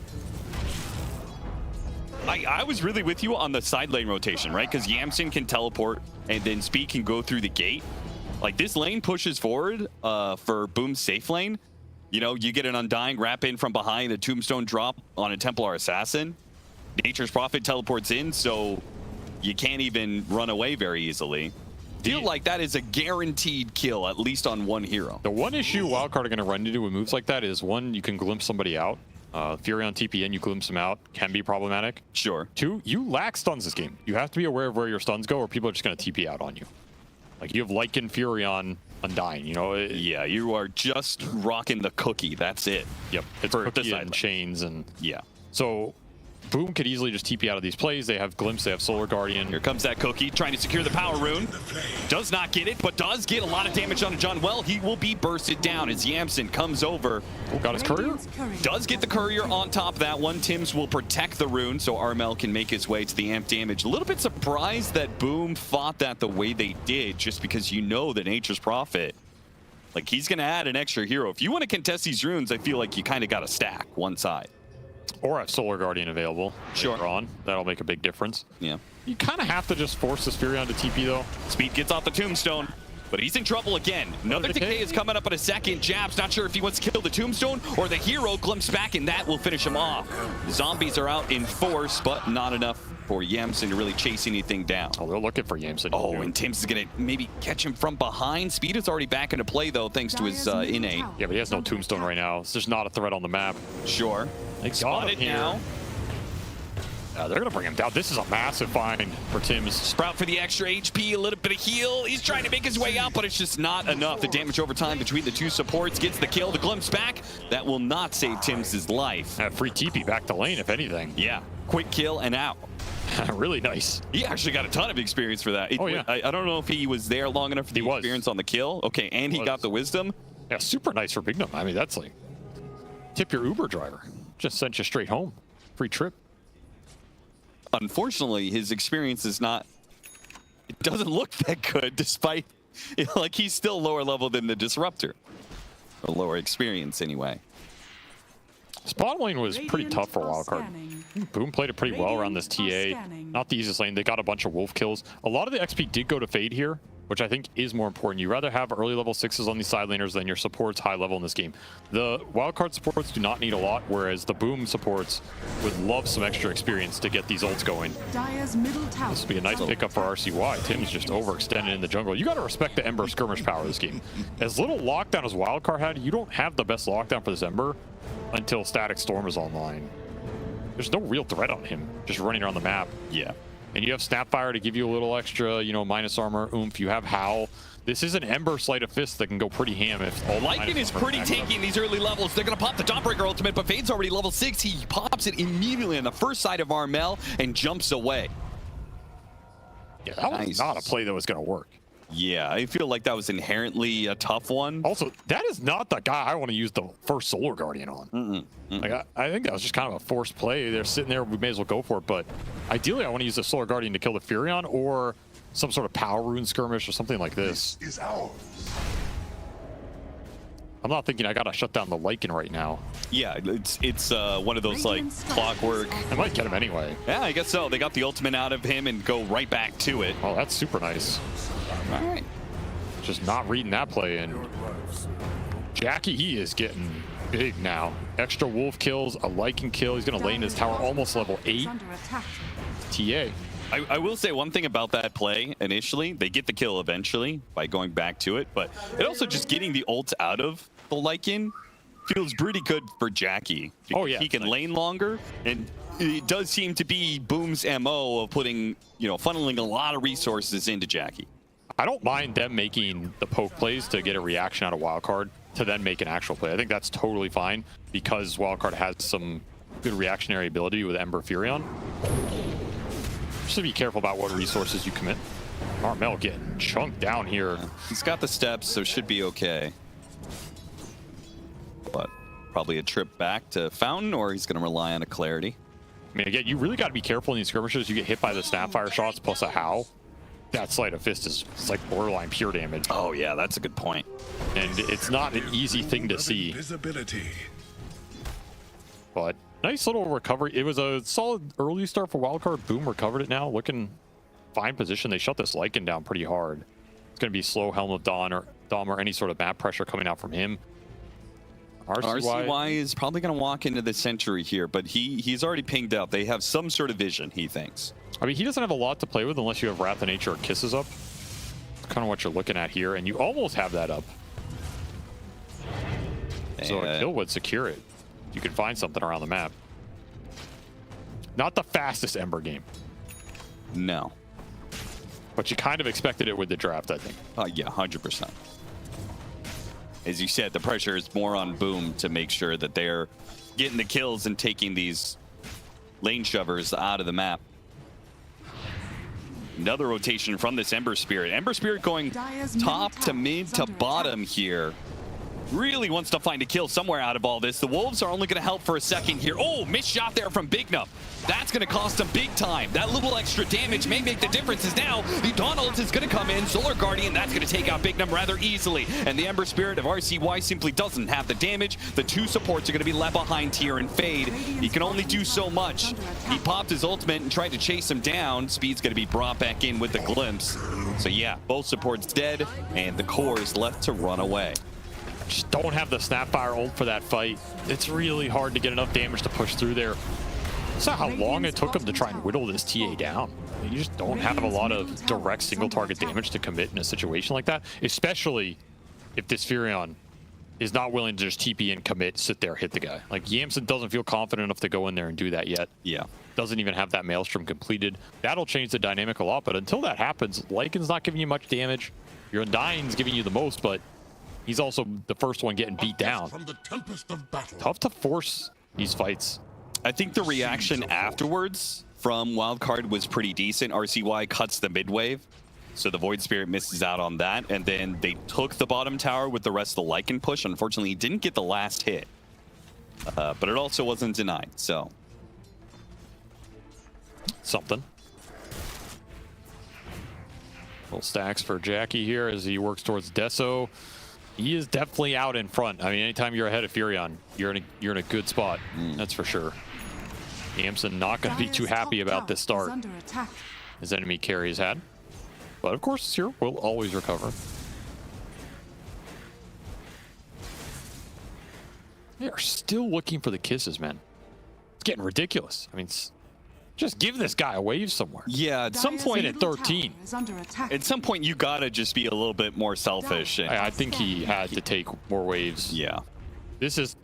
I was really with you on the side lane rotation, right? Because Yamson can teleport and then Speed can go through the gate. Like, this lane pushes forward for Boom's safe lane. You get an Undying wrap in from behind, a Tombstone drop on a Templar Assassin. Nature's Prophet teleports in, so you can't even run away very easily. Feel like that is a guaranteed kill, at least on one hero. The one issue Wildcard are going to run into with moves like that is, one, you can glimpse somebody out. Furion TP in, you glimpse them out, can be problematic. Sure. 2, you lack stuns this game. You have to be aware of where your stuns go, or people are just going to TP out on you. Like, you have Lycan, Furion, Undying, yeah, you are just rocking the cookie. That's it. Yep. It's cookie and chains and... Yeah. So... Boom could easily just TP out of these plays. They have Glimpse, they have Solar Guardian. Here comes that cookie, trying to secure the power rune. Does not get it, but does get a lot of damage on John. Well, he will be bursted down as Yamson comes over. Got his courier? Does get the courier on top of that one. Tims will protect the rune, so Armel can make his way to the amp damage. A little bit surprised that Boom fought that the way they did, just because that Nature's Prophet, like, he's going to add an extra hero. If you want to contest these runes, I feel like you kind of got to stack one side. Or have Solar Guardian available. Sure. On. That'll make a big difference. Yeah. You kind of have to just force this Furion to TP, though. Speed gets off the Tombstone, but he's in trouble again. Another decay is coming up in a second. Jabs not sure if he wants to kill the Tombstone or the hero glimpse back, and that will finish him off. Zombies are out in force, but not enough for Yamson to really chase anything down. Oh, they're looking for Yamson. Oh, and Tims is going to maybe catch him from behind. Speed is already back into play, though, thanks to his innate. Yeah, but he has no Tombstone right now. It's just not a threat on the map. Sure. They got it now. They're going to bring him down. This is a massive find for Tims. Sprout for the extra HP, a little bit of heal. He's trying to make his way out, but it's just not enough. The damage over time between the two supports gets the kill. The glimpse back. That will not save Tims' life. Free TP back to lane, if anything. Yeah. Quick kill and out. Really nice. He actually got a ton of experience for that. I don't know if he was there long enough for the experience on the kill. Okay, and he got the wisdom. Yeah, super nice for Bignum. I mean, that's like, tip your Uber driver. Just sent you straight home. Free trip. unfortunately, his experience is not... It doesn't look that good, despite... like, he's still lower level than the Disruptor. Or lower experience, anyway. Spawn lane was pretty tough for Wildcard. Boom played it pretty well around this TA. Not the easiest lane. They got a bunch of wolf kills. A lot of the XP did go to Fade here, which I think is more important. You'd rather have early level 6s on these side laners than your supports high level in this game. The Wildcard supports do not need a lot, whereas the Boom supports would love some extra experience to get these ults going. This would be a nice pickup for RCY. Tim's just overextended in the jungle. You got to respect the Ember skirmish power of this game. As little lockdown as Wildcard had, you don't have the best lockdown for this Ember until Static Storm is online. There's no real threat on him just running around the map. Yeah. And you have Snapfire to give you a little extra, you know, minus armor, oomph. You have Howl. This is an Ember Sleight of Fist that can go pretty ham if all Lycan is pretty tanky in these early levels. They're going to pop the Dawnbreaker ultimate, but Fade's already level 6. He pops it immediately on the first side of Armel and jumps away. Yeah, that was not a play that was going to work. Yeah, I feel like that was inherently a tough one. Also, that is not the guy I want to use the first Solar Guardian on. Like, I think that was just kind of a forced play. They're sitting there, we may as well go for it. But ideally, I want to use the Solar Guardian to kill the Furion or some sort of Power Rune skirmish or something like this. Is ours. I'm not thinking I got to shut down the Lycan right now. Yeah, it's one of those, like, clockwork. I might get him anyway. Yeah, I guess so. They got the ultimate out of him and go right back to it. Oh, that's super nice. All right. Just not reading that play. And Jackie, he is getting big now. Extra wolf kills, a Lycan kill. He's going to lane his tower almost level 8. TA. I will say one thing about that play initially. They get the kill eventually by going back to it, but it also just getting the ult out of the Lycan feels pretty good for Jackie. Oh, yeah. He can lane longer, and it does seem to be Boom's MO of putting, you know, funneling a lot of resources into Jackie. I don't mind them making the poke plays to get a reaction out of Wildcard to then make an actual play. I think that's totally fine because Wildcard has some good reactionary ability with Ember Furion. Just to be careful about what resources you commit. Armel getting chunked down here. He's got the steps, so should be okay. But probably a trip back to Fountain, or he's going to rely on a Clarity. I mean, again, you really got to be careful in these skirmishes. You get hit by the Snapfire shots plus a Howl. That Sleight of Fist is like borderline pure damage. Oh, yeah, that's a good point. And it's not an easy thing to see. Visibility. But nice little recovery. It was a solid early start for Wildcard. Boom recovered it now. Looking fine position. They shut this Lycan down pretty hard. It's going to be slow Helm of Dawn or any sort of map pressure coming out from him. RCY is probably going to walk into the Sentry here, but he's already pinged out. They have some sort of vision, he thinks. I mean, he doesn't have a lot to play with unless you have Wrath of Nature or Kisses up. It's kind of what you're looking at here, and you almost have that up. So a kill would secure it. You can find something around the map. Not the fastest Ember game. No. But you kind of expected it with the draft, I think. Yeah, 100%. As you said, the pressure is more on Boom to make sure that they're getting the kills and taking these lane shovers out of the map. Another rotation from this Ember Spirit. Ember Spirit going top to mid to bottom here. Really wants to find a kill somewhere out of all this. The Wolves are only going to help for a second here. Oh, missed shot there from Big Nup. That's going to cost them big time. That little extra damage may make the difference. As now the Donald is going to come in. Solar Guardian, that's going to take out Big Nup rather easily. And the Ember Spirit of RCY simply doesn't have the damage. The two supports are going to be left behind here in Fade. He can only do so much. He popped his ultimate and tried to chase him down. Speed's going to be brought back in with the glimpse. So yeah, both supports dead, and the core is left to run away. Just don't have the Snapfire ult for that fight. It's really hard to get enough damage to push through there. That's not how long it took him to try and whittle this TA down. You just don't have a lot of direct single target damage to commit in a situation like that, especially if this Furion is not willing to just TP and commit, sit there, hit the guy. Like, Yamson doesn't feel confident enough to go in there and do that yet. Yeah. Doesn't even have that Maelstrom completed. That'll change the dynamic a lot, but until that happens, Lycan's not giving you much damage. Your Undying's giving you the most, but he's also the first one getting beat down. From the tempest of battle. Tough to force these fights. I think the reaction afterwards from Wildcard was pretty decent. RCY cuts the mid wave, so the Void Spirit misses out on that. And then they took the bottom tower with the rest of the Lycan push. Unfortunately, he didn't get the last hit, but it also wasn't denied. So Something. Little stacks for Jackie here as he works towards Deso. He is definitely out in front. I mean, anytime you're ahead of Furion, you're in a good spot. That's for sure. Yamson not going to be too happy about this start. His enemy carry has had. But of course, here will always recover. They are still looking for the kisses, man. It's getting ridiculous. I mean, just give this guy a wave somewhere. Yeah, at some point at 13. At some point, you gotta just be a little bit more selfish. And I think he had to take more waves. Yeah. This is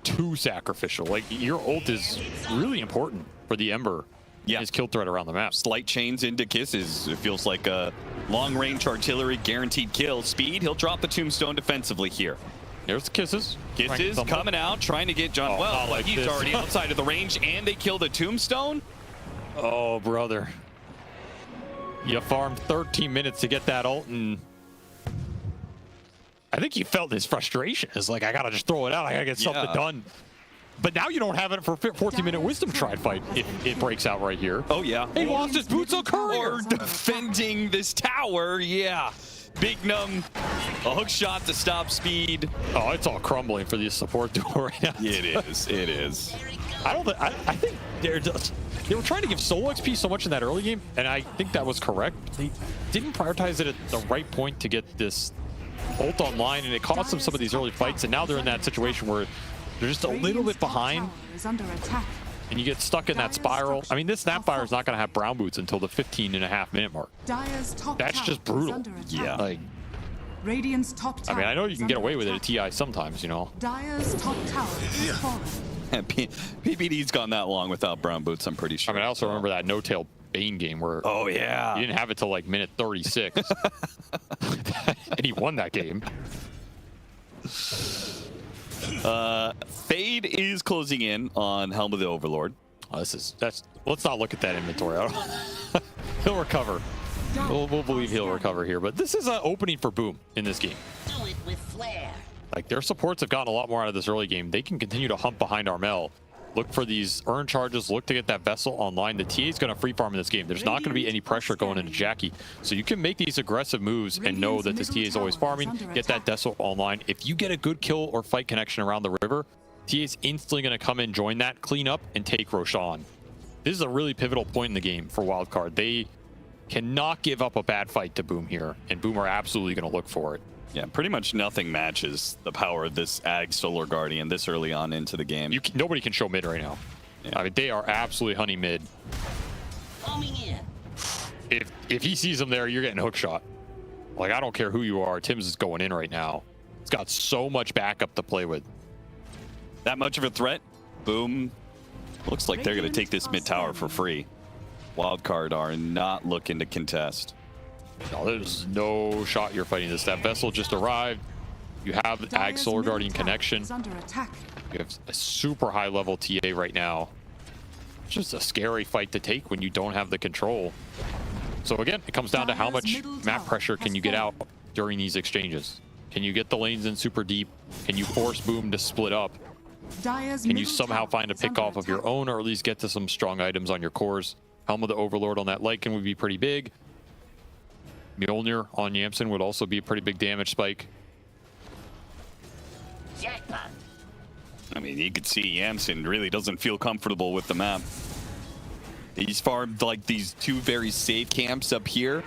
too sacrificial. Like, your ult is really important for the Ember. Yeah. His kill threat around the map. Slight chains into kisses. It feels like a long-range artillery guaranteed kill. Speed, he'll drop the tombstone defensively here. There's the kisses. Kisses coming out, trying to get John well, but he's already outside of the range, and they kill the tombstone. Oh, brother. You farmed 13 minutes to get that ult, and I think he felt his frustration. It's like, I gotta just throw it out. I gotta get something done. But now you don't have it for a 14-minute wisdom tried fight if it breaks out right here. Oh, yeah. He lost his boots on courier. Or defending this tower, yeah. Big Num, a hook shot to stop Speed. Oh, it's all crumbling for the support duo right now. It is, it is. I think they were trying to give solo XP so much in that early game, and I think that was correct. They didn't prioritize it at the right point to get this ult online, and it cost them some of these early fights, and now they're in that situation where they're just a little bit behind, and you get stuck in that spiral. I mean, this Snapfire is not going to have brown boots until the 15.5-minute mark. That's just brutal. Yeah. Like, Radiant's top tower. I mean, I know you can get away with it at TI sometimes, you know. Dire's top tower is fallen. PPD's gone that long without brown boots, I'm pretty sure. I mean, I also remember that no-tail Bane game where you didn't have it till like minute 36. And he won that game. Fade is closing in on Helm of the Overlord. Oh, let's not look at that inventory. He'll recover. We'll believe he'll recover here, but this is an opening for Boom in this game. Do it with flair. Like, their supports have gotten a lot more out of this early game. They can continue to hump behind Armel. Look for these earn charges. Look to get that vessel online. The TA is going to free farm in this game. There's not going to be any pressure going into Jackie. So you can make these aggressive moves and know that this TA is always farming. Get that vessel online. If you get a good kill or fight connection around the river, TA is instantly going to come in, join that, clean up, and take Roshan. This is a really pivotal point in the game for Wildcard. They cannot give up a bad fight to Boom here, and Boom are absolutely going to look for it. Yeah, pretty much nothing matches the power of this Ag Solar Guardian this early on into the game. Nobody can show mid right now. Yeah. I mean, they are absolutely honey mid. Coming in. If he sees them there, you're getting a hook shot. Like, I don't care who you are. Tim's is going in right now. It's got so much backup to play with. That much of a threat? Boom. Looks like they're going to take this mid tower for free. Wildcard are not looking to contest. No, there's no shot you're fighting this. That vessel just arrived. You have the Ag Solar Guardian connection. You have a super high level TA right now. It's just a scary fight to take when you don't have the control. So again, it comes down to how much map pressure can you get out during these exchanges. Can you get the lanes in super deep? Can you force Boom to split up? Can you somehow find a pick off of your own, or at least get to some strong items on your cores? Helm of the Overlord on that Lycan would be pretty big. Mjolnir on Yamson would also be a pretty big damage spike. Jackpot. I mean, you could see Yamson really doesn't feel comfortable with the map. He's farmed like these two very safe camps up here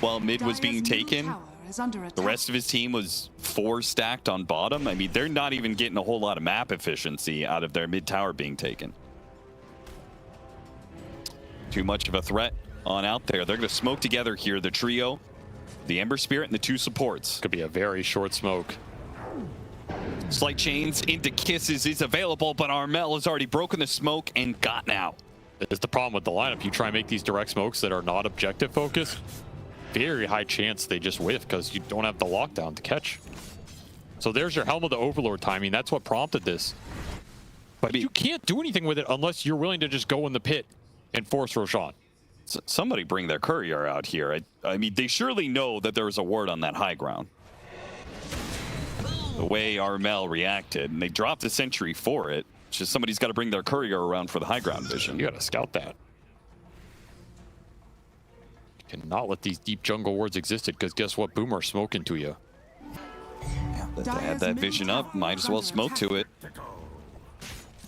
while mid was being taken. The rest of his team was 4 stacked on bottom. I mean, they're not even getting a whole lot of map efficiency out of their mid tower being taken. Too much of a threat on out there. They're going to smoke together here, the trio, the Ember Spirit, and the 2 supports. Could be a very short smoke. Slight chains into kisses is available, but Armel has already broken the smoke and gotten out. It's the problem with the lineup. You try and make these direct smokes that are not objective focused, very high chance they just whiff because you don't have the lockdown to catch. So there's your Helm of the Overlord timing. That's what prompted this. But you can't do anything with it unless you're willing to just go in the pit and force Roshan. Somebody bring their courier out here. I mean, they surely know that there was a ward on that high ground. The way Armel reacted, and they dropped a sentry for it. It's just somebody's got to bring their courier around for the high ground vision. You got to scout that. Cannot let these deep jungle wards exist, because guess what? Boomer smoking to you. Let's add that vision up. Might as well smoke to it.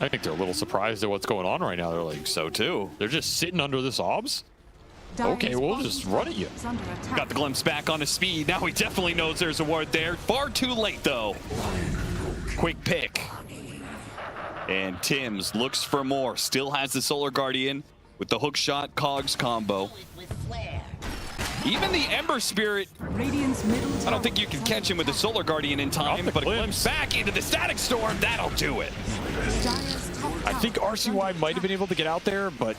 I think they're a little surprised at what's going on right now. They're like, so too. They're just sitting under this obs? Okay, we'll just run at you. Got the glimpse back on his speed. Now he definitely knows there's a ward there. Far too late, though. Quick pick. And Tims looks for more. Still has the Solar Guardian with the hook shot Cogs combo. Even the Ember Spirit, I don't think you can catch him with the Solar Guardian in time, but a glimpse back into the Static Storm, that'll do it. I think RCY might have been able to get out there, but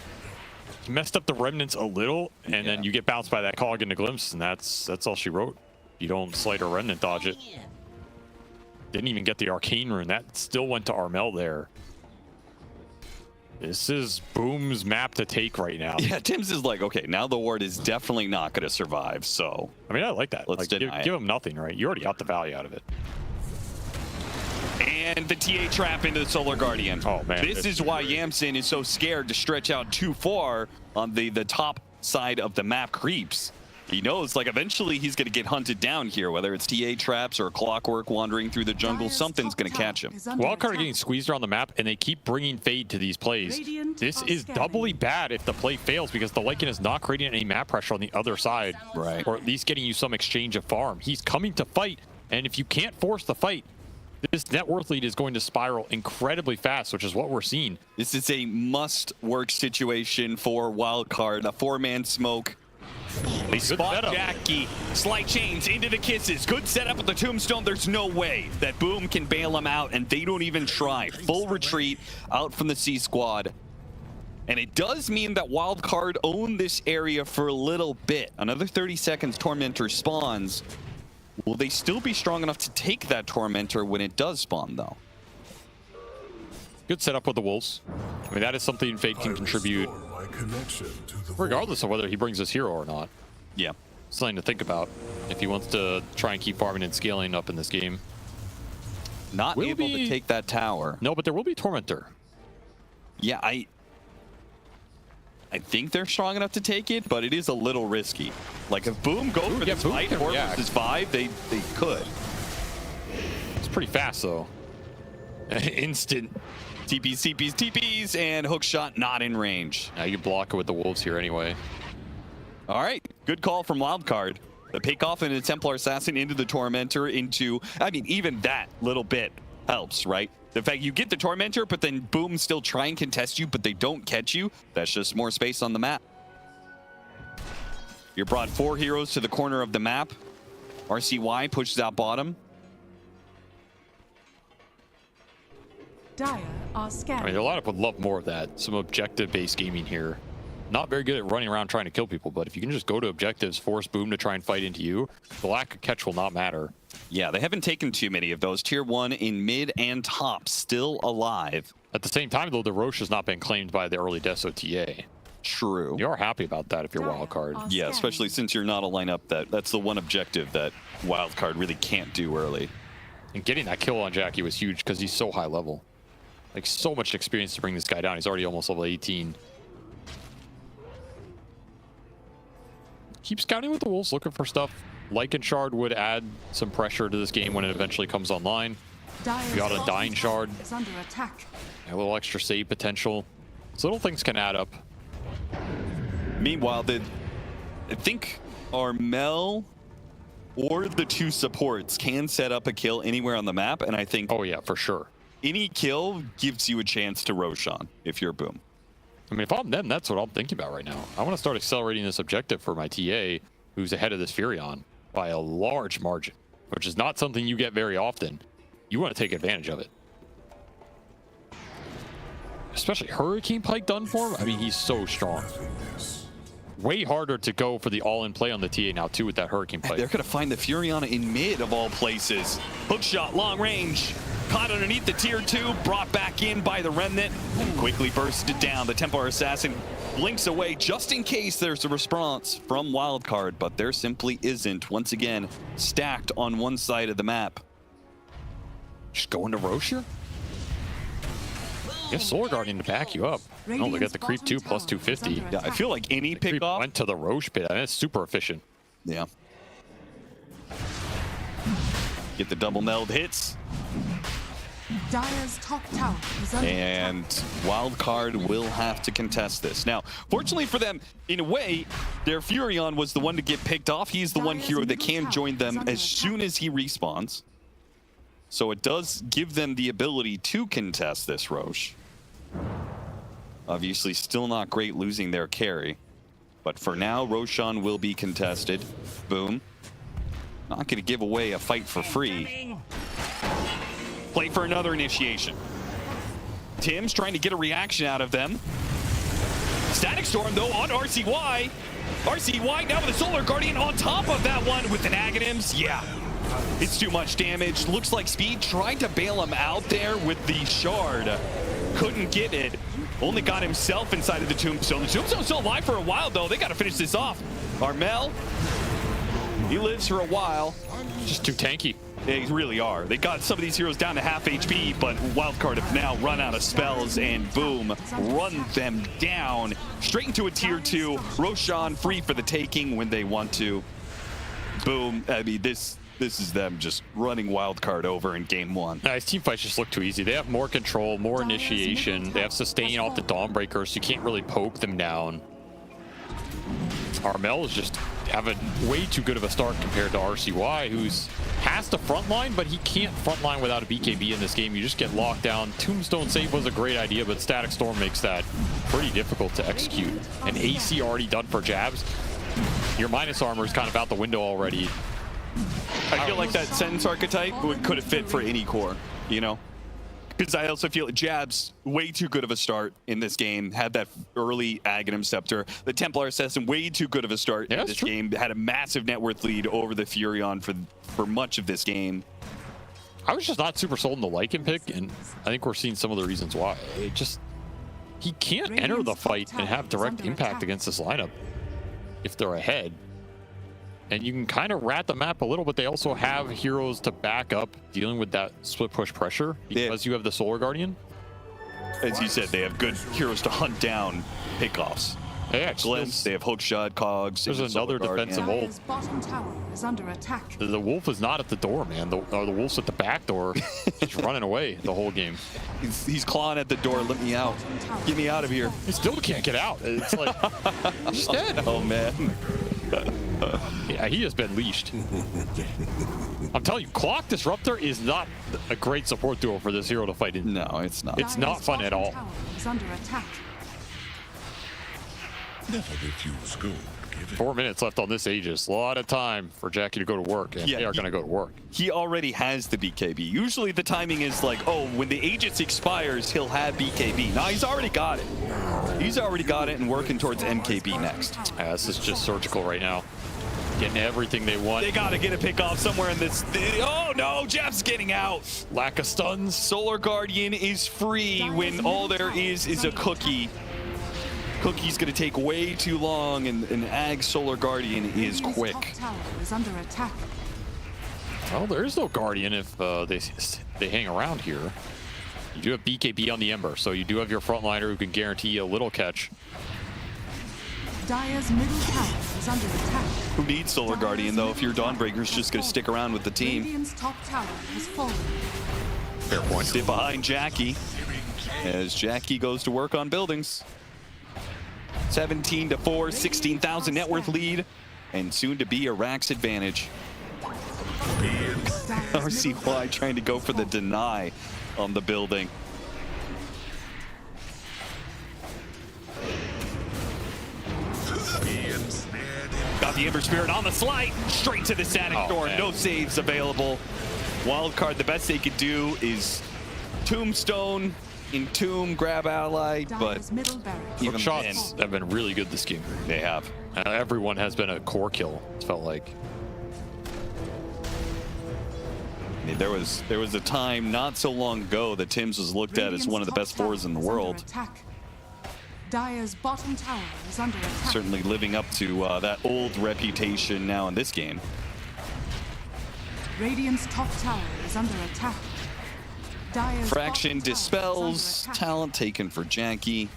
he messed up the remnants a little, and then you get bounced by that Cog into glimpse, and that's all she wrote. You don't slide or remnant dodge it. Didn't even get the arcane rune. That still went to Armel there. This is Boom's map to take right now. Yeah, Tims is like, okay, now the ward is definitely not going to survive, so... I mean, I like that. Let's like, give him nothing, right? You already got the value out of it. And the TA trap into the Solar Guardian. Oh, man. This is why Yamsen is so scared to stretch out too far on the top side of the map creeps. He knows, like, eventually he's going to get hunted down here, whether it's TA traps or Clockwork wandering through the jungle, something's going to catch him. Wildcard getting squeezed around the map, and they keep bringing Fade to these plays. This is doubly bad if the play fails, because the Lycan is not creating any map pressure on the other side. Right. Or at least getting you some exchange of farm. He's coming to fight, and if you can't force the fight, this net worth lead is going to spiral incredibly fast, which is what we're seeing. This is a must-work situation for Wildcard. A 4-man smoke. They spot Jackie. Slight chains into the kisses. Good setup with the tombstone. There's no way that Boom can bail him out, and they don't even try. Full retreat out from the C squad. And it does mean that Wildcard own this area for a little bit. Another 30 seconds, Tormentor spawns. Will they still be strong enough to take that Tormentor when it does spawn, though? Good setup with the Wolves. I mean, that is something Fade can contribute, regardless of whether he brings this hero or not. Yeah. Something to think about if he wants to try and keep farming and scaling up in this game. Not able to take that tower. No, but there will be Tormentor. Yeah, I think they're strong enough to take it, but it is a little risky. Like, if Boom goes for this fight, 4 versus 5, they could. It's pretty fast, though. Instant. TPs, TPs, TPs, and hook shot not in range. Now you block it with the Wolves here anyway. All right, good call from Wildcard. The pick off into the Templar Assassin, into the Tormentor, into... I mean, even that little bit helps, right? The fact you get the Tormentor, but then Boom still try and contest you, but they don't catch you. That's just more space on the map. You brought 4 heroes to the corner of the map. RCY pushes out bottom. Dire are I mean, a lot of would love more of that. Some objective-based gaming here. Not very good at running around trying to kill people, but if you can just go to objectives, force Boom to try and fight into you, the lack of catch will not matter. Yeah, they haven't taken too many of those. Tier 1 in mid and top, still alive. At the same time, though, the Roche has not been claimed by the early Deso TA. True. You are happy about that if you're Wildcard. Yeah, especially since you're not a lineup that's the one objective that Wildcard really can't do early. And getting that kill on Jackie was huge because he's so high level. Like, so much experience to bring this guy down. He's already almost level 18. Keep scouting with the Wolves, looking for stuff. Lycan Shard would add some pressure to this game when it eventually comes online. We got a Dying Shard. Under attack. A little extra save potential. So little things can add up. Meanwhile, I think Armel or the 2 supports can set up a kill anywhere on the map, and I think... Oh yeah, for sure. Any kill gives you a chance to Roshan if you're Boom. I mean, if I'm them, that's what I'm thinking about right now. I want to start accelerating this objective for my TA, who's ahead of this Furion by a large margin, which is not something you get very often. You want to take advantage of it. Especially Hurricane Pike done for him. I mean, he's so strong. Way harder to go for the all-in play on the TA now, too, with that Hurricane Pike. They're going to find the Furion in mid, of all places. Hook shot, long range. Caught underneath the tier 2, brought back in by the Remnant. Quickly bursted down. The Templar Assassin blinks away just in case there's a response from Wildcard, but there simply isn't. Once again, stacked on one side of the map. Just going to Roche here? You have Solar Guardian to back you up. Oh, they got the creep too, plus 250. Yeah, I feel like any pick off went to the Roche pit. I mean, it's super efficient. Yeah. Get the double meld hits. Dire's top tower is under And Wildcard will have to contest this. Now, fortunately for them, in a way, their Furion was the one to get picked off. He's the one hero that can join them as soon as he respawns. So it does give them the ability to contest this Roche. Obviously, still not great losing their carry. But for now, Roshan will be contested. Boom. Not going to give away a fight for free. Play for another initiation. Tim's trying to get a reaction out of them. Static Storm, though, on RCY. RCY now with a Solar Guardian on top of that one with an Aghanims. Yeah, it's too much damage. Looks like Speed tried to bail him out there with the Shard. Couldn't get it. Only got himself inside of the Tombstone. The Tombstone's still alive for a while, though. They got to finish this off. Armel, he lives for a while. Just too tanky. They really are. They got some of these heroes down to half HP, but Wildcard have now run out of spells, and boom, run them down straight into a tier 2. Roshan free for the taking when they want to. Boom. I mean, this is them just running Wildcard over in game 1. These team fights just look too easy. They have more control, more initiation. They have sustain off the Dawnbreaker, so you can't really poke them down. Armel is just having way too good of a start compared to RCY, who's has the front line, but he can't front line without a BKB in this game. You just get locked down. Tombstone save was a great idea, but Static Storm makes that pretty difficult to execute. And AC already done for jabs. Your minus armor is kind of out the window already. I feel like that Sentence archetype could have fit for any core, you know? Because I also feel jabs way too good of a start in this game. Had that early Aghanim Scepter. The Templar Assassin way too good of a start in this game. Had a massive net worth lead over the Furion for much of this game. I was just not super sold in the Lycan pick, and I think we're seeing some of the reasons why. He can't enter the fight and have direct impact against this lineup if they're ahead. And you can kind of rat the map a little, but they also have heroes to back up dealing with that split push pressure because you have the Solar Guardian. As you said, they have good heroes to hunt down pickoffs. Yeah, Glimpse, they have Hookshot, Cogs. There's another defensive ult. Dire's bottom tower is under attack. The wolf is not at the door, man. The wolf's at the back door. He's running away the whole game. He's clawing at the door. Let me out. Get me out of here. He still can't get out. It's like, he's dead. Oh, man. Yeah, he has been leashed. I'm telling you, Clock Disruptor is not a great support duo for this hero to fight in. No, it's not. It's not fun at all. Is under attack. Never refuse gold. 4 minutes left on this Aegis. A lot of time for Jackie to go to work, and they are going to go to work. He already has the BKB. Usually the timing is like, oh, when the Aegis expires, he'll have BKB. Now he's already got it. He's already got it and working towards MKB next. Yeah, this is just surgical right now. Getting everything they want. They got to get a pick off somewhere in this. Oh, no, Jeff's getting out. Lack of stuns. Solar Guardian is free when all there is a cookie. Cookie's going to take way too long, and Ag Solar Guardian is quick. Tower is under attack. Well, there is no Guardian if they hang around here. You do have BKB on the Ember, so you do have your frontliner who can guarantee a little catch. Dire's middle tower is under attack. Who needs Solar Guardian, though, if your Dawnbreaker's just going to stick around with the team? Radiant's top tower has fallen. Fair point. Stay behind Jackie as Jackie goes to work on buildings. 17-4, 16,000 net worth lead, and soon to be a Rax advantage. RCY trying to go for the deny on the building. Got the Ember Spirit on the slide, straight to the Static Storm. No saves available. Wildcard, the best they could do is Tombstone, Entomb, grab ally, but even shots have been really good this game. They have. Everyone has been a core kill, it felt like. I mean, there was a time not so long ago that Tim's was looked at as one of the best fours in the world. Dire's bottom tower is under attack. Certainly living up to that old reputation now in this game. Radiant's top tower is under attack. Fraction dispels. Talent taken for Janky.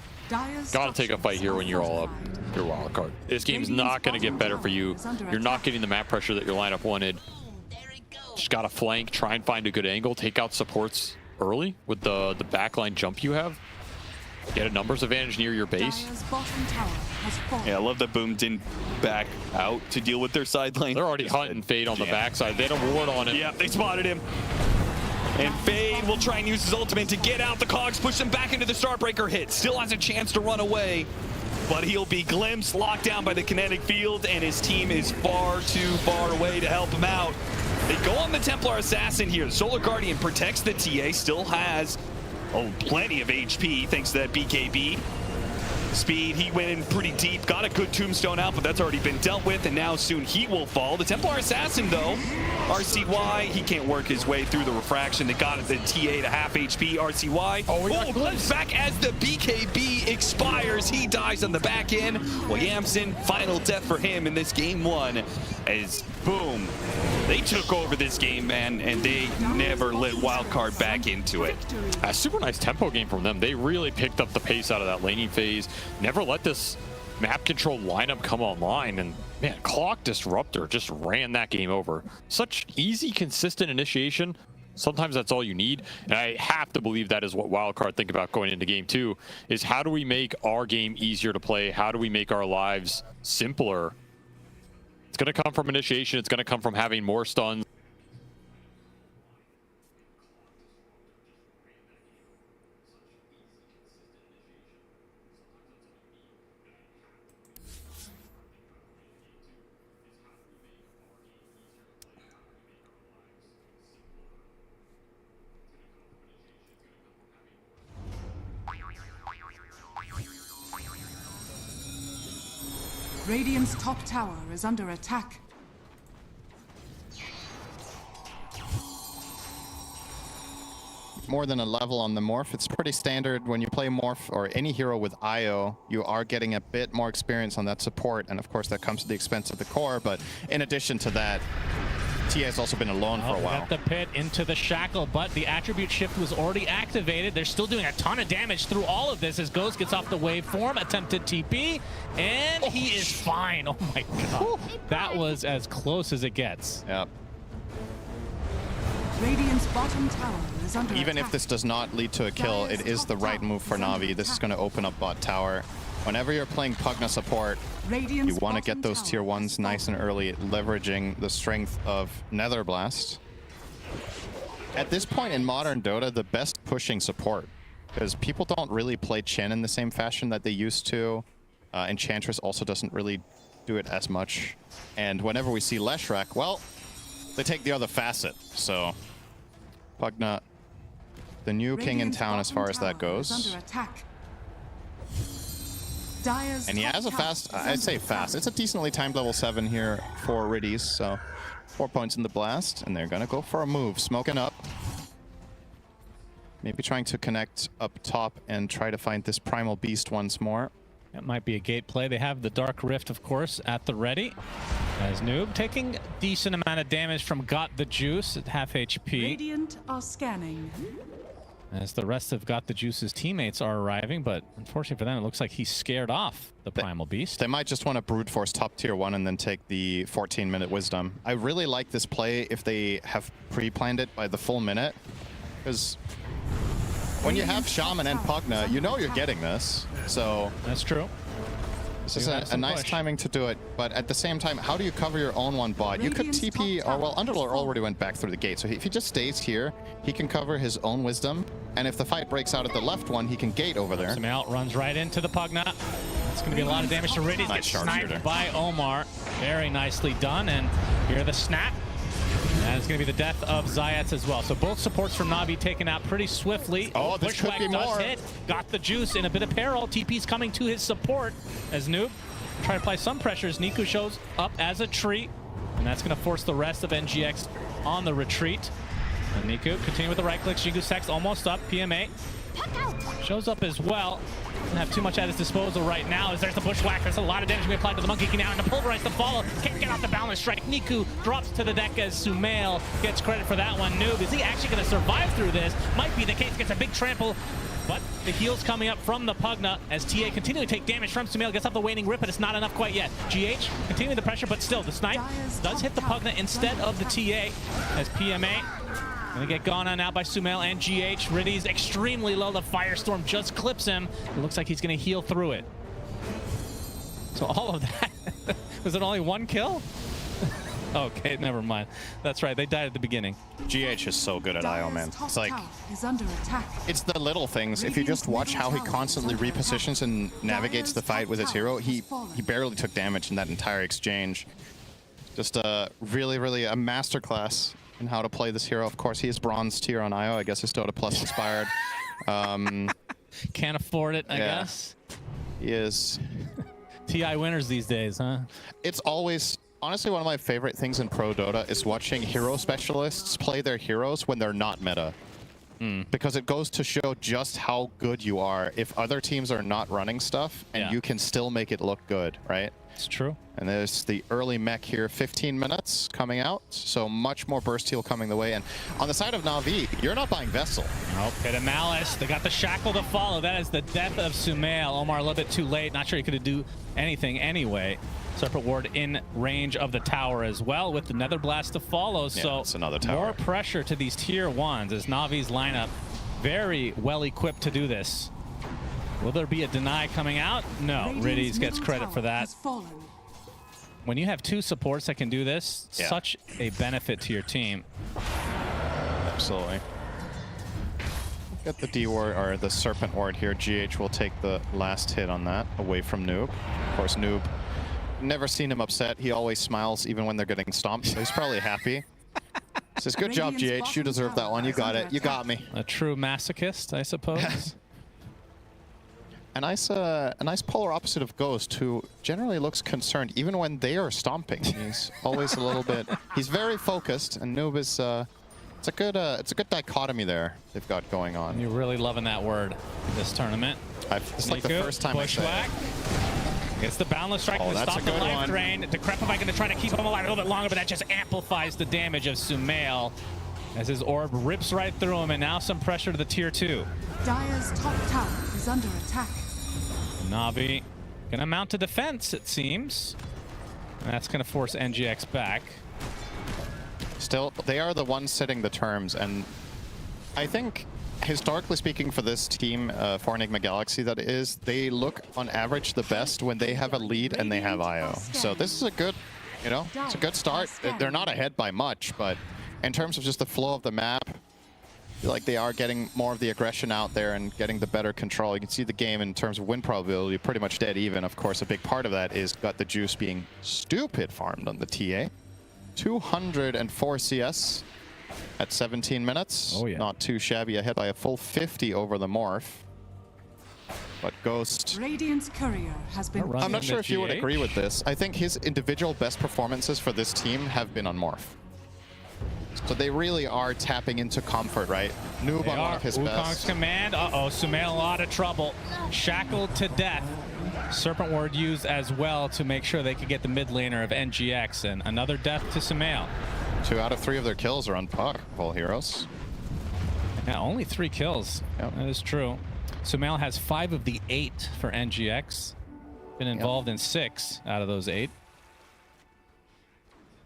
Gotta take a fight here when you're all up your wild card. This game's not gonna get better for you. You're not getting the map pressure that your lineup wanted. Just gotta flank, try and find a good angle, take out supports early with the backline jump you have. Get a numbers advantage near your base. Yeah, I love that Boom didn't back out to deal with their side lane. They're already hunting Fade on the backside. They had a ward on him. Yeah, they spotted him. And Fade will try and use his ultimate to get out the cogs, push them back into the Starbreaker hit. Still has a chance to run away, but he'll be glimpsed, locked down by the kinetic field, and his team is far too far away to help him out. They go on the Templar Assassin here. Solar Guardian protects the TA, still has plenty of HP thanks to that BKB. Speed, he went in pretty deep, got a good tombstone out, but that's already been dealt with, and now soon he will fall. The Templar Assassin, though, RCY, he can't work his way through the refraction. They got the TA to half HP. RCY, glimpse back as the BKB expires. He dies on the back end. Well, Yamson, final death for him in this game one, as Boom, they took over this game, man, and they never let Wildcard back into it. A super nice tempo game from them. They really picked up the pace out of that laning phase. Never let this map control lineup come online, and man, Clock Disruptor just ran that game over. Such easy, consistent initiation. Sometimes that's all you need, and I have to believe that is what Wildcard think about going into game two, is how do we make our game easier to play? How do we make our lives simpler? It's going to come from initiation. It's going to come from having more stuns. Radiant's top tower is under attack. More than a level on the Morph. It's pretty standard when you play Morph or any hero with IO, you are getting a bit more experience on that support, and of course that comes at the expense of the core, but in addition to that, TA has also been alone for a while. Got the pit into the shackle, but the attribute shift was already activated. They're still doing a ton of damage through all of this as Ghost gets off the waveform, attempted TP, and he is fine. Oh my god. That was as close as it gets. Yep. Radiant's bottom tower is under Even attack. if this does not lead to a kill, it is the right move for Na'Vi. This is going to open up bot tower. Whenever you're playing Pugna support, you want to get those tier 1s nice and early, leveraging the strength of Nether Blast. At this point in modern Dota, the best pushing support, because people don't really play Chen in the same fashion that they used to. Enchantress also doesn't really do it as much. And whenever we see Leshrac, well, they take the other facet. So Pugna, the new king in town as far as that goes. And he has a fast, I'd say fast. It's a decently timed level 7 here for Riddies, so 4 points in the blast, and they're gonna go for a move. Smoking up. Maybe trying to connect up top and try to find this Primal Beast once more. That might be a gate play. They have the Dark Rift, of course, at the ready. As Noob taking decent amount of damage from Got the Juice at half HP. Radiant are scanning. As the rest of Got the Juice's teammates are arriving, but unfortunately for them, it looks like he's scared off the Primal Beast. They might just want to brute force top tier 1 and then take the 14-minute wisdom. I really like this play if they have pre-planned it by the full minute, because when you have Shaman and Pugna, you know you're getting this. So that's true. This is a nice timing to do it, but at the same time, how do you cover your own one bot? You could TP, or well, Underlord already went back through the gate, so if he just stays here, he can cover his own wisdom, and if the fight breaks out at the left one, he can gate over there. Samelt runs right into the Pugna. It's going to be a lot of damage to Riddies. Nice Gets sniped sharpshooter by Omar. Very nicely done, and here the snap. And it's going to be the death of Zayats as well. So both supports from Na'Vi taken out pretty swiftly. Oh, this could be does more. hit. Got the Juice in a bit of peril. TP's coming to his support as Noob try to apply some pressures. Niku shows up as a tree, and that's going to force the rest of NGX on the retreat. And Niku continue with the right click. Jingu Sex almost up. PMA shows up as well. Doesn't have too much at his disposal right now as there's the bushwhack. There's a lot of damage being applied to the Monkey King now, and the Pulverize to follow. Can't get off the balance strike. Niku drops to the deck as Sumail gets credit for that one. Noob, is he actually going to survive through this? Might be the case. Gets a big trample. But the heals coming up from the Pugna as TA continuing to take damage from Sumail. Gets up the waning rip, but it's not enough quite yet. GH continuing the pressure, but still the snipe does hit the Pugna instead of the TA as PMA gonna get gone on out by Sumail and GH. Riddy's extremely low. The Firestorm just clips him. It looks like he's gonna heal through it. So all of that, was it only one kill? Okay, never mind. That's right, they died at the beginning. GH is so good at IO, man. It's like, is under attack. it's the little things. If you just watch how he constantly repositions and navigates the fight with his hero, he barely took damage in that entire exchange. Just really a masterclass in how to play this hero. Of course, he is bronze tier on IO. I guess he's Dota Plus inspired. Can't afford it, I guess. He is. TI winners these days, huh? It's always... Honestly, one of my favorite things in Pro Dota is watching hero specialists play their heroes when they're not meta. Because it goes to show just how good you are if other teams are not running stuff and you can still make it look good, right? It's true. And there's the early mech here, 15 minutes coming out, so much more burst heal coming the way. And on the side of Na'Vi, you're not buying Vessel. Nope, hit a Malice. They got the Shackle to follow. That is the death of Sumail. Omar a little bit too late. Not sure he could do anything anyway. Serpent Ward in range of the tower as well with the Nether Blast to follow. So it's another tower. More pressure to these tier 1s as Na'Vi's lineup very well equipped to do this. Will there be a deny coming out? No, Riddies gets credit for that. When you have two supports that can do this, such a benefit to your team. Absolutely. Get the D ward or the Serpent Ward here. GH will take the last hit on that away from Noob. Of course, Noob, never seen him upset. He always smiles even when they're getting stomped, so he's probably happy. Says, good job, GH. You deserve that one. You got it. You got me. A true masochist, I suppose. A nice polar opposite of Ghost, who generally looks concerned even when they are stomping. He's always a little bit. He's very focused, and Noob is. It's a good dichotomy there they've got going on. You're really loving that word this tournament. It's like the first time I say it. Gets the boundless strike to stop the life drain. Decrepify going to try to keep him alive a little bit longer, but that just amplifies the damage of Sumail as his orb rips right through him, and now some pressure to the tier 2. Dire's top tower is under attack. Na'Vi gonna mount to defense, it seems. And that's gonna force NGX back. Still, they are the ones setting the terms, and I think, historically speaking, for this team, for Enigma Galaxy, that is, they look on average the best when they have a lead and they have IO. So this is a good, it's a good start. They're not ahead by much, but in terms of just the flow of the map, I feel like they are getting more of the aggression out there and getting the better control. You can see the game in terms of win probability pretty much dead even. Of course, a big part of that is got the juice being stupid farmed on the TA. 204 CS at 17 minutes. Oh, yeah. Not too shabby, ahead by a full 50 over the Morph. But Ghost... Radiant's courier has been... I'm not sure if you would agree with this. I think his individual best performances for this team have been on Morph. So they really are tapping into comfort, right? Noob on one of his Wukong's best. command. Uh-oh, Sumail a lot of trouble. Shackled to death. Serpent Ward used as well to make sure they could get the mid laner of NGX, and another death to Sumail. 2 out of 3 of their kills are on Puck, of all heroes. Yeah, only 3 kills. Yep. That is true. Sumail has 5 of the 8 for NGX. Been involved in 6 out of those 8.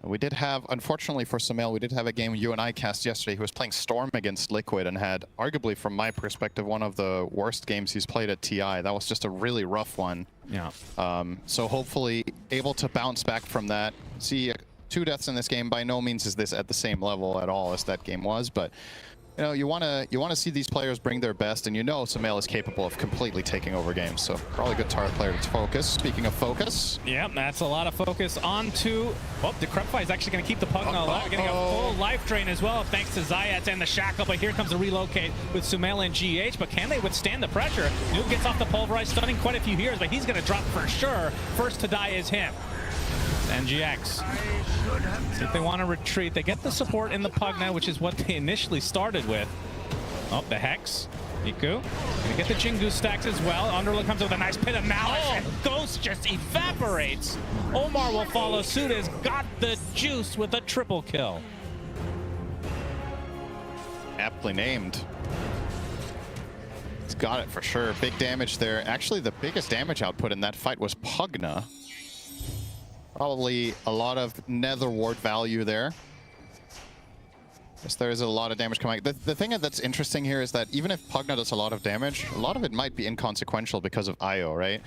We did have, unfortunately for Sumail, we did have a game you and I cast yesterday. He was playing Storm against Liquid and had, arguably from my perspective, one of the worst games he's played at TI. That was just a really rough one. Yeah. So hopefully able to bounce back from that. See, 2 deaths in this game. By no means is this at the same level at all as that game was, but you want to see these players bring their best, and Sumail is capable of completely taking over games. So probably a good target player to focus. Speaking of focus, yep, that's a lot of focus onto. Oh, Decrepify is actually going to keep the Pugna alive, getting a full life drain as well, thanks to Zayats and the Shackle. But here comes the relocate with Sumail and GH. But can they withstand the pressure? Noob gets off the Pulverize, stunning quite a few heroes, but he's going to drop for sure. First to die is him. NGX. See if they want to retreat. They get the support in the Pugna, which is what they initially started with. Oh, the Hex. Miku gonna get the Jingu stacks as well. Underlook comes with a nice pit of malice, and Ghost just evaporates. Omar will follow suit as got the juice with a triple kill. Aptly named. He's got it for sure. Big damage there. Actually, the biggest damage output in that fight was Pugna. Probably a lot of nether ward value there. Yes, there is a lot of damage coming. The thing that's interesting here is that even if Pugna does a lot of damage, a lot of it might be inconsequential because of IO, right?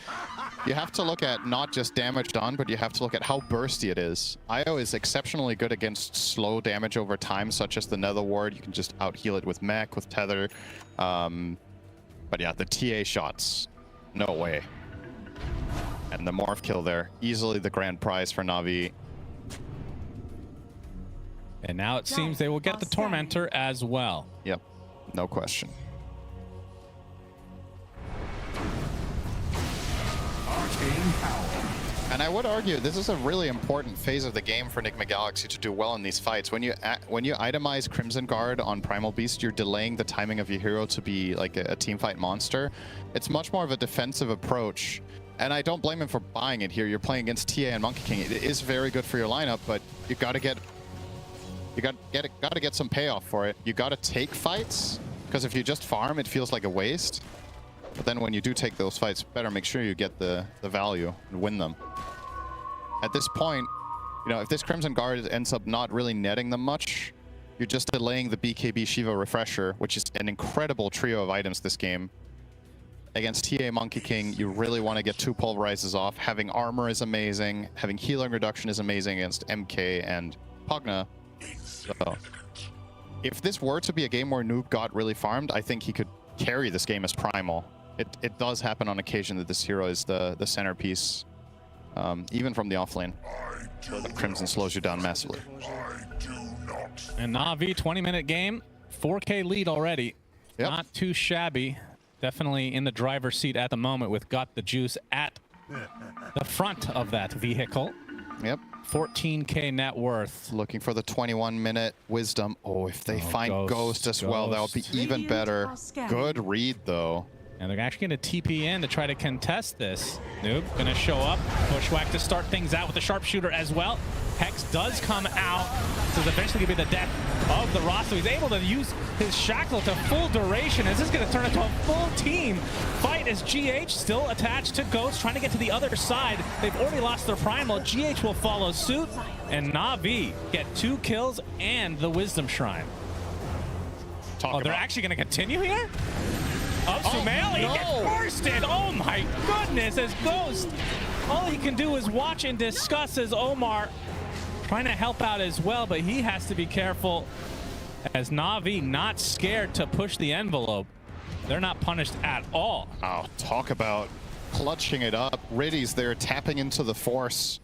You have to look at not just damage done, but you have to look at how bursty it is. IO is exceptionally good against slow damage over time, such as the nether ward. You can just out-heal it with mech, with tether. But yeah, the TA shots, no way. And the morph kill there, easily the grand prize for Na'Vi. And now it seems they will get the Tormentor as well. Yep, no question. And I would argue this is a really important phase of the game for Enigma Galaxy to do well in these fights. When you itemize Crimson Guard on Primal Beast, you're delaying the timing of your hero to be like a teamfight monster. It's much more of a defensive approach. And I don't blame him for buying it here. You're playing against TA and Monkey King. It is very good for your lineup, but you gotta get some payoff for it. You gotta take fights, because if you just farm, it feels like a waste. But then when you do take those fights, better make sure you get the value and win them. At this point, you know, if this Crimson Guard ends up not really netting them much, you're just delaying the BKB Shiva Refresher, which is an incredible trio of items this game. Against TA Monkey King, you really want to get 2 pulverizes off. Having armor is amazing. Having healing reduction is amazing against MK and Pugna. So, if this were to be a game where Noob got really farmed, I think he could carry this game as Primal. It does happen on occasion that this hero is the centerpiece, even from the offlane. But Crimson slows you down massively. And Na'Vi, 20-minute game, 4K lead already. Yep. Not too shabby. Definitely in the driver's seat at the moment with Got the Juice at the front of that vehicle. Yep. 14K net worth. Looking for the 21-minute wisdom. Oh, if they find Ghost as well, that would be even better. Good read, though. And they're actually going to TP in to try to contest this. Noob going to show up. Bushwhack to start things out with the sharpshooter as well. Hex does come out. This is eventually going to be the death of the roster. He's able to use his shackle to full duration. This is going to turn into a full team fight as GH still attached to Ghost, trying to get to the other side. They've already lost their Primal. GH will follow suit, and Na'Vi get 2 kills and the Wisdom Shrine. They're actually going to continue here? Sumail, he gets bursted. Oh my goodness, as Ghost, all he can do is watch and discuss as Omar trying to help out as well, but he has to be careful as Na'Vi not scared to push the envelope. They're not punished at all. Oh, talk about clutching it up. Riddy's there tapping into the force.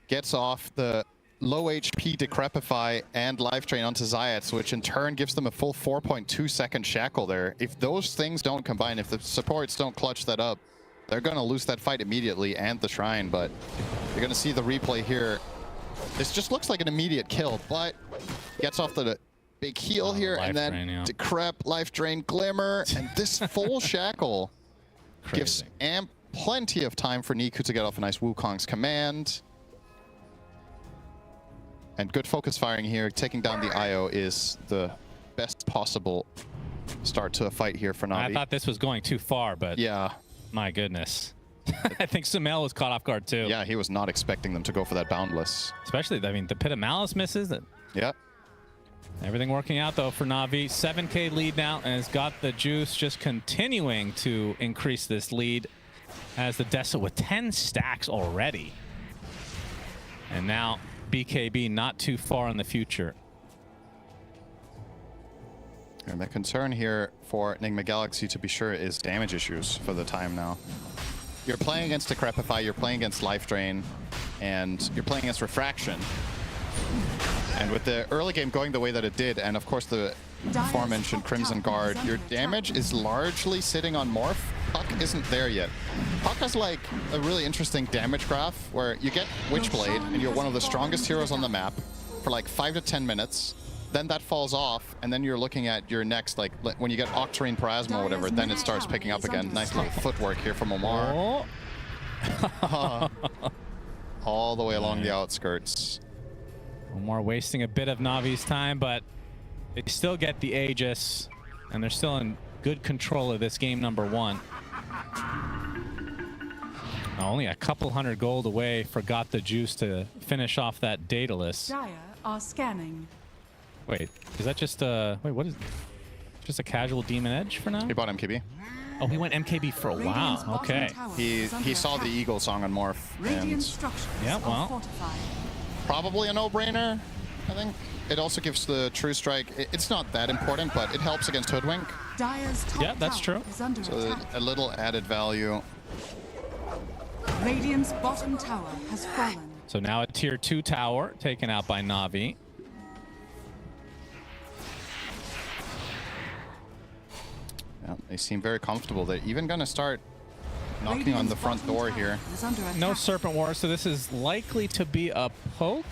Gets off the low HP Decrepify and Life Drain onto Zayats, which in turn gives them a full 4.2 second shackle there. If those things don't combine, if the supports don't clutch that up, they're going to lose that fight immediately and the Shrine, but you're going to see the replay here. This just looks like an immediate kill, but gets off the big heal here, and then Decrep, Life Drain, Glimmer, and this full shackle gives Amp plenty of time for Niku to get off a nice Wukong's command. And good focus firing here. Taking down the IO is the best possible start to a fight here for Na'Vi. I thought this was going too far, but yeah, my goodness. I think Sumail was caught off guard too. Yeah, he was not expecting them to go for that Boundless. Especially, I mean, the Pit of Malice misses it. Yeah. Everything working out though for Na'Vi. 7K lead now, and has got the juice, just continuing to increase this lead as the Dessa with 10 stacks already. And now BKB not too far in the future. And the concern here for Enigma Galaxy, to be sure, is damage issues for the time now. You're playing against Decrepify, you're playing against Life Drain, and you're playing against Refraction. And with the early game going the way that it did, and of course the aforementioned Crimson Guard, your damage is largely sitting on Morph. Puck isn't there yet. Puck has like a really interesting damage graph where you get Witchblade and you're one of the strongest heroes on the map for like 5 to 10 minutes. then that falls off, and then you're looking at your next, like when you get Octarine Parasma or whatever, then it starts picking up again. Nice little footwork here from Omar. All the way along the outskirts. Omar wasting a bit of Navi's time, but they still get the Aegis, and they're still in good control of this game number 1. Only a couple hundred gold away for Got the Juice to finish off that Daedalus. Dire are scanning. Wait, is that just a... Wait, what is... Just a casual Demon Edge for now? He bought MKB. Oh, he went MKB for a while. Okay. He saw the Eagle song on Morph. And yeah, well... Probably a no-brainer, I think. It also gives the True Strike... It's not that important, but it helps against Hoodwink. Yeah, that's true. So a little added value. Radiant's bottom tower has fallen. So now a tier 2 tower taken out by Na'Vi. Yeah, they seem very comfortable. They're even going to start knocking on the front door here. No Serpent War, so this is likely to be a poke.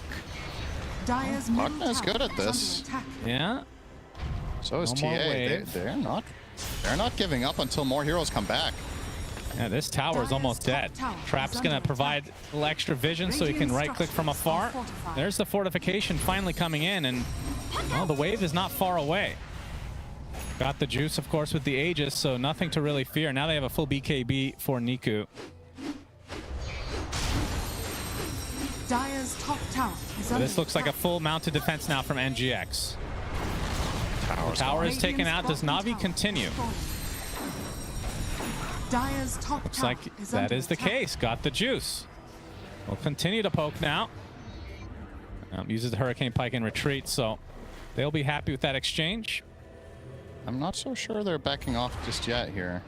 Pugna is good at this. Yeah. So is TA. They're not giving up until more heroes come back. Yeah, this tower is almost dead. Trap's going to provide a little extra vision so he can right-click from afar. There's the fortification finally coming in, and well, the wave is not far away. Got the Juice, of course, with the Aegis, so nothing to really fear. Now they have a full BKB for Niku. Dire's top tower is So this looks like a full mounted defense now from NGX. The tower is taken out. Does Na'Vi continue? Dire's top Looks like that is the case. Got the Juice. We'll continue to poke now. Uses the Hurricane Pike in retreat, so they'll be happy with that exchange. I'm not so sure they're backing off just yet here.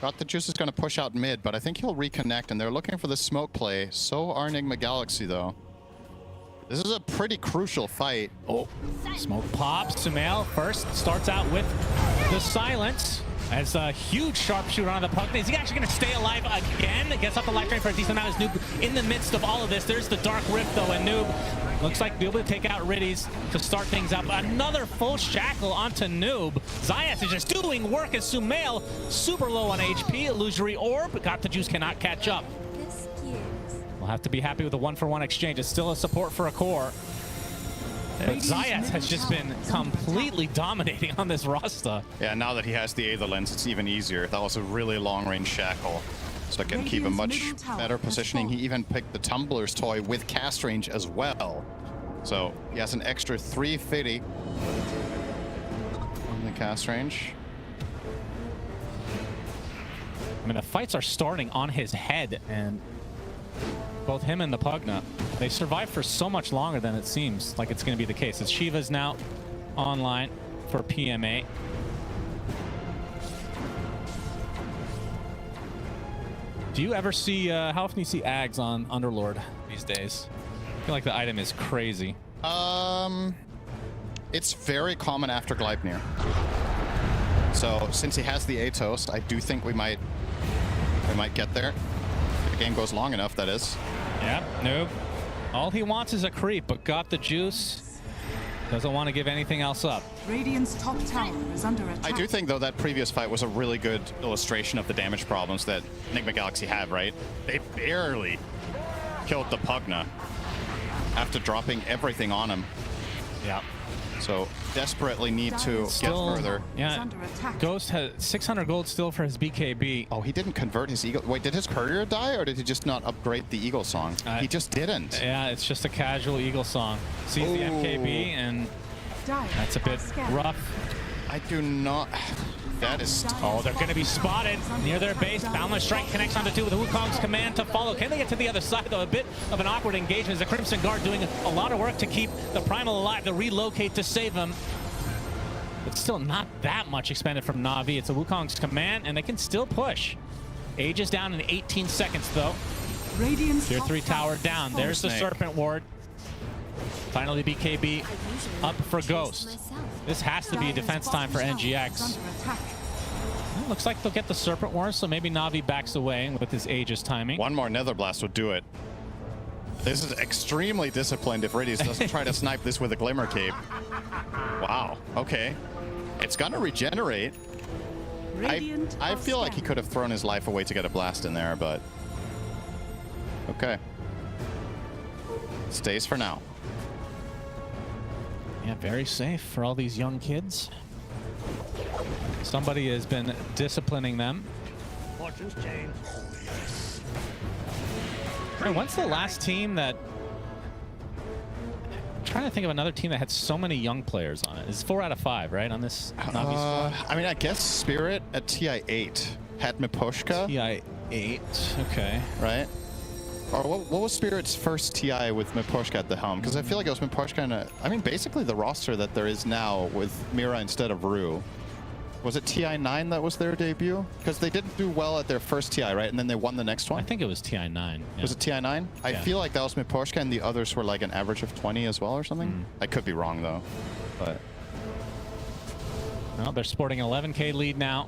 Got the Juice is going to push out mid, but I think he'll reconnect, and they're looking for the smoke play. So are Enigma Galaxy, though. This is a pretty crucial fight. Oh, smoke pops. Sumail first starts out with the silence. As a huge sharpshooter on the Pugna. Is he actually going to stay alive again? Gets up the life drain for a decent amount as Noob in the midst of all of this. There's the Dark Rift, though, and Noob looks like be able to take out Riddies to start things up. Another full shackle onto Noob. Zayas is just doing work as Sumail, super low on HP. Illusory Orb. Got the Juice, cannot catch up. We'll have to be happy with the 1-for-1 exchange. It's still a support for a core. But Zayas has just been completely dominating on this roster. Yeah, now that he has the Aether Lens, it's even easier. That was a really long-range shackle, so it can keep a much better positioning. He even picked the Tumbler's Toy with cast range as well. So he has an extra 350 on the cast range. I mean, the fights are starting on his head, and both him and the Pugna, they survive for so much longer than it seems like it's going to be the case. As Shiva's now online for PMA. Do you ever see, how often do you see Ags on Underlord these days? I feel like the item is crazy. It's very common after Gleipnir. So since he has the Atos, I do think we might get there. If the game goes long enough, that is. Yep, nope. All he wants is a creep, but Got the Juice. Doesn't want to give anything else up. Radiant's top tower is under attack. I do think, though, that previous fight was a really good illustration of the damage problems that Enigma Galaxy have, right? They barely killed the Pugna after dropping everything on him. Yeah. So desperately need to get further. Yeah, Ghost has 600 gold still for his BKB. Oh, he didn't convert his Eagle. Wait, did his courier die, or did he just not upgrade the Eagle Song? He just didn't. Yeah, it's just a casual Eagle Song. Sees the MKB, and that's a bit rough. I do not... That is... Oh, they're going to be spotted near their base. Boundless Strike connects onto two with Wukong's command to follow. Can they get to the other side, though? A bit of an awkward engagement. The Crimson Guard doing a lot of work to keep the Primal alive, to relocate to save him. But still not that much expended from Na'Vi. It's a Wukong's command, and they can still push. Aegis down in 18 seconds, though. Tier 3 tower down. There's the Serpent Ward. Finally, BKB up for Ghost. This has to be a defense time for NGX. Well, looks like they'll get the Serpent Wars, so maybe Na'Vi backs away with his Aegis timing. One more Nether Blast would do it. This is extremely disciplined if Riddies doesn't try to snipe this with a Glimmer Cape. Wow, okay. It's gonna regenerate. I feel like he could have thrown his life away to get a blast in there, but... Okay. Stays for now. Yeah, very safe for all these young kids. Somebody has been disciplining them. Fortune's changed. When's the last team that... I'm trying to think of another team that had so many young players on it. It's 4 out of 5, right, on this Navi squad? I mean, I guess Spirit at TI8 had Miposhka. TI8, okay. Right? Or what was Spirit's first TI with Miposhka at the helm? Because I feel like it was Miposhka and I mean, basically the roster that there is now with Mira instead of Rue. Was it TI9 that was their debut? Because they didn't do well at their first TI, right? And then they won the next one? I think it was TI9. Yeah. Was it TI9? I feel like that was Miposhka and the others were like an average of 20 as well or something. I could be wrong though, but... Well, they're sporting an 11K lead now.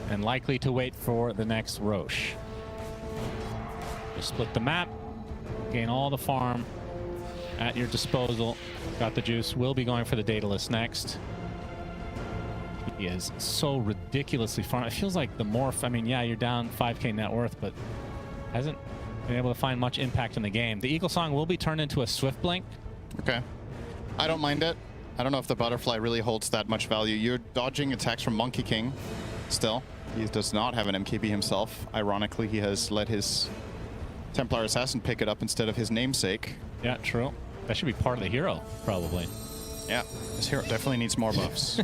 And likely to wait for the next Roche. Just split the map, gain all the farm at your disposal. Got the juice. Will be going for the Daedalus next. He is so ridiculously farm. It feels like the Morph, I mean, yeah, you're down 5K net worth, but hasn't been able to find much impact in the game. The Eagle Song will be turned into a Swift Blink. Okay. I don't mind it. I don't know if the Butterfly really holds that much value. You're dodging attacks from Monkey King still. He does not have an MKB himself. Ironically, he has let his Templar Assassin pick it up instead of his namesake. Yeah, true. That should be part of the hero, probably. Yeah, this hero definitely needs more buffs.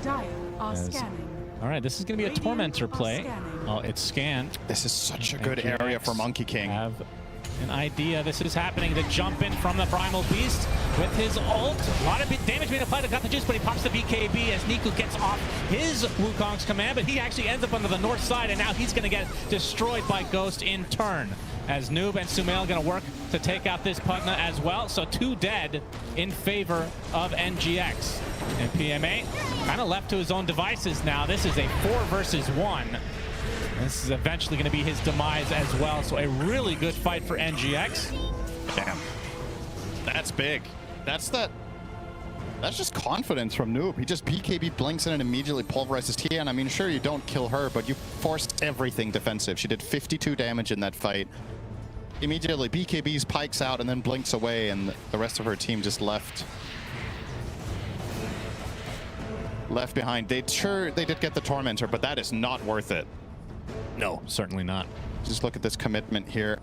Dire are scanning. All right, this is going to be a Tormentor play. Oh, it's scanned. This is such a good area for Monkey King. Have an idea. This is happening. The jump in from the Primal Beast with his ult. A lot of damage being applied. Got the juice, but he pops the BKB as Niku gets off his Wukong's command, but he actually ends up on the north side, and now he's going to get destroyed by Ghost in turn. As Noob and Sumail going to work to take out this Pugna as well. So 2 dead in favor of NGX. And PMA kind of left to his own devices now. This is a 4 versus 1. This is eventually going to be his demise as well. So a really good fight for NGX. Damn. That's big. That's just confidence from Noob. He just BKB blinks in and immediately pulverizes Tian. I mean, sure, you don't kill her, but you forced everything defensive. She did 52 damage in that fight. Immediately, BKBs pikes out and then blinks away, and the rest of her team just left behind. They did get the Tormentor, but that is not worth it. No, certainly not. Just look at this commitment here,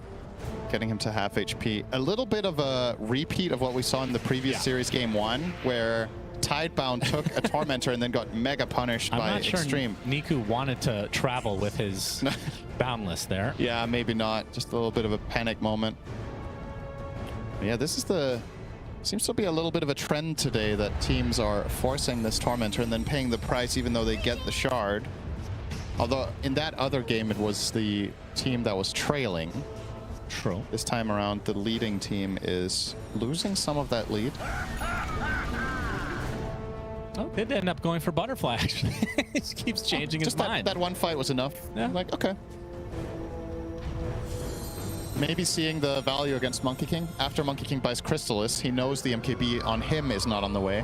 getting him to half HP. A little bit of a repeat of what we saw in the previous series game 1, where Tidebound took a Tormentor and then got mega punished by Extreme. Niku wanted to travel with his Boundless there. Yeah, maybe not. Just a little bit of a panic moment. But yeah, this is seems to be a little bit of a trend today that teams are forcing this Tormentor and then paying the price even though they get the shard. Although in that other game it was the team that was trailing. True. This time around the leading team is losing some of that lead. Oh, did end up going for Butterfly actually. He keeps changing his mind. That one fight was enough. Yeah. Like, okay. Maybe seeing the value against Monkey King. After Monkey King buys Crystallis, he knows the MKB on him is not on the way.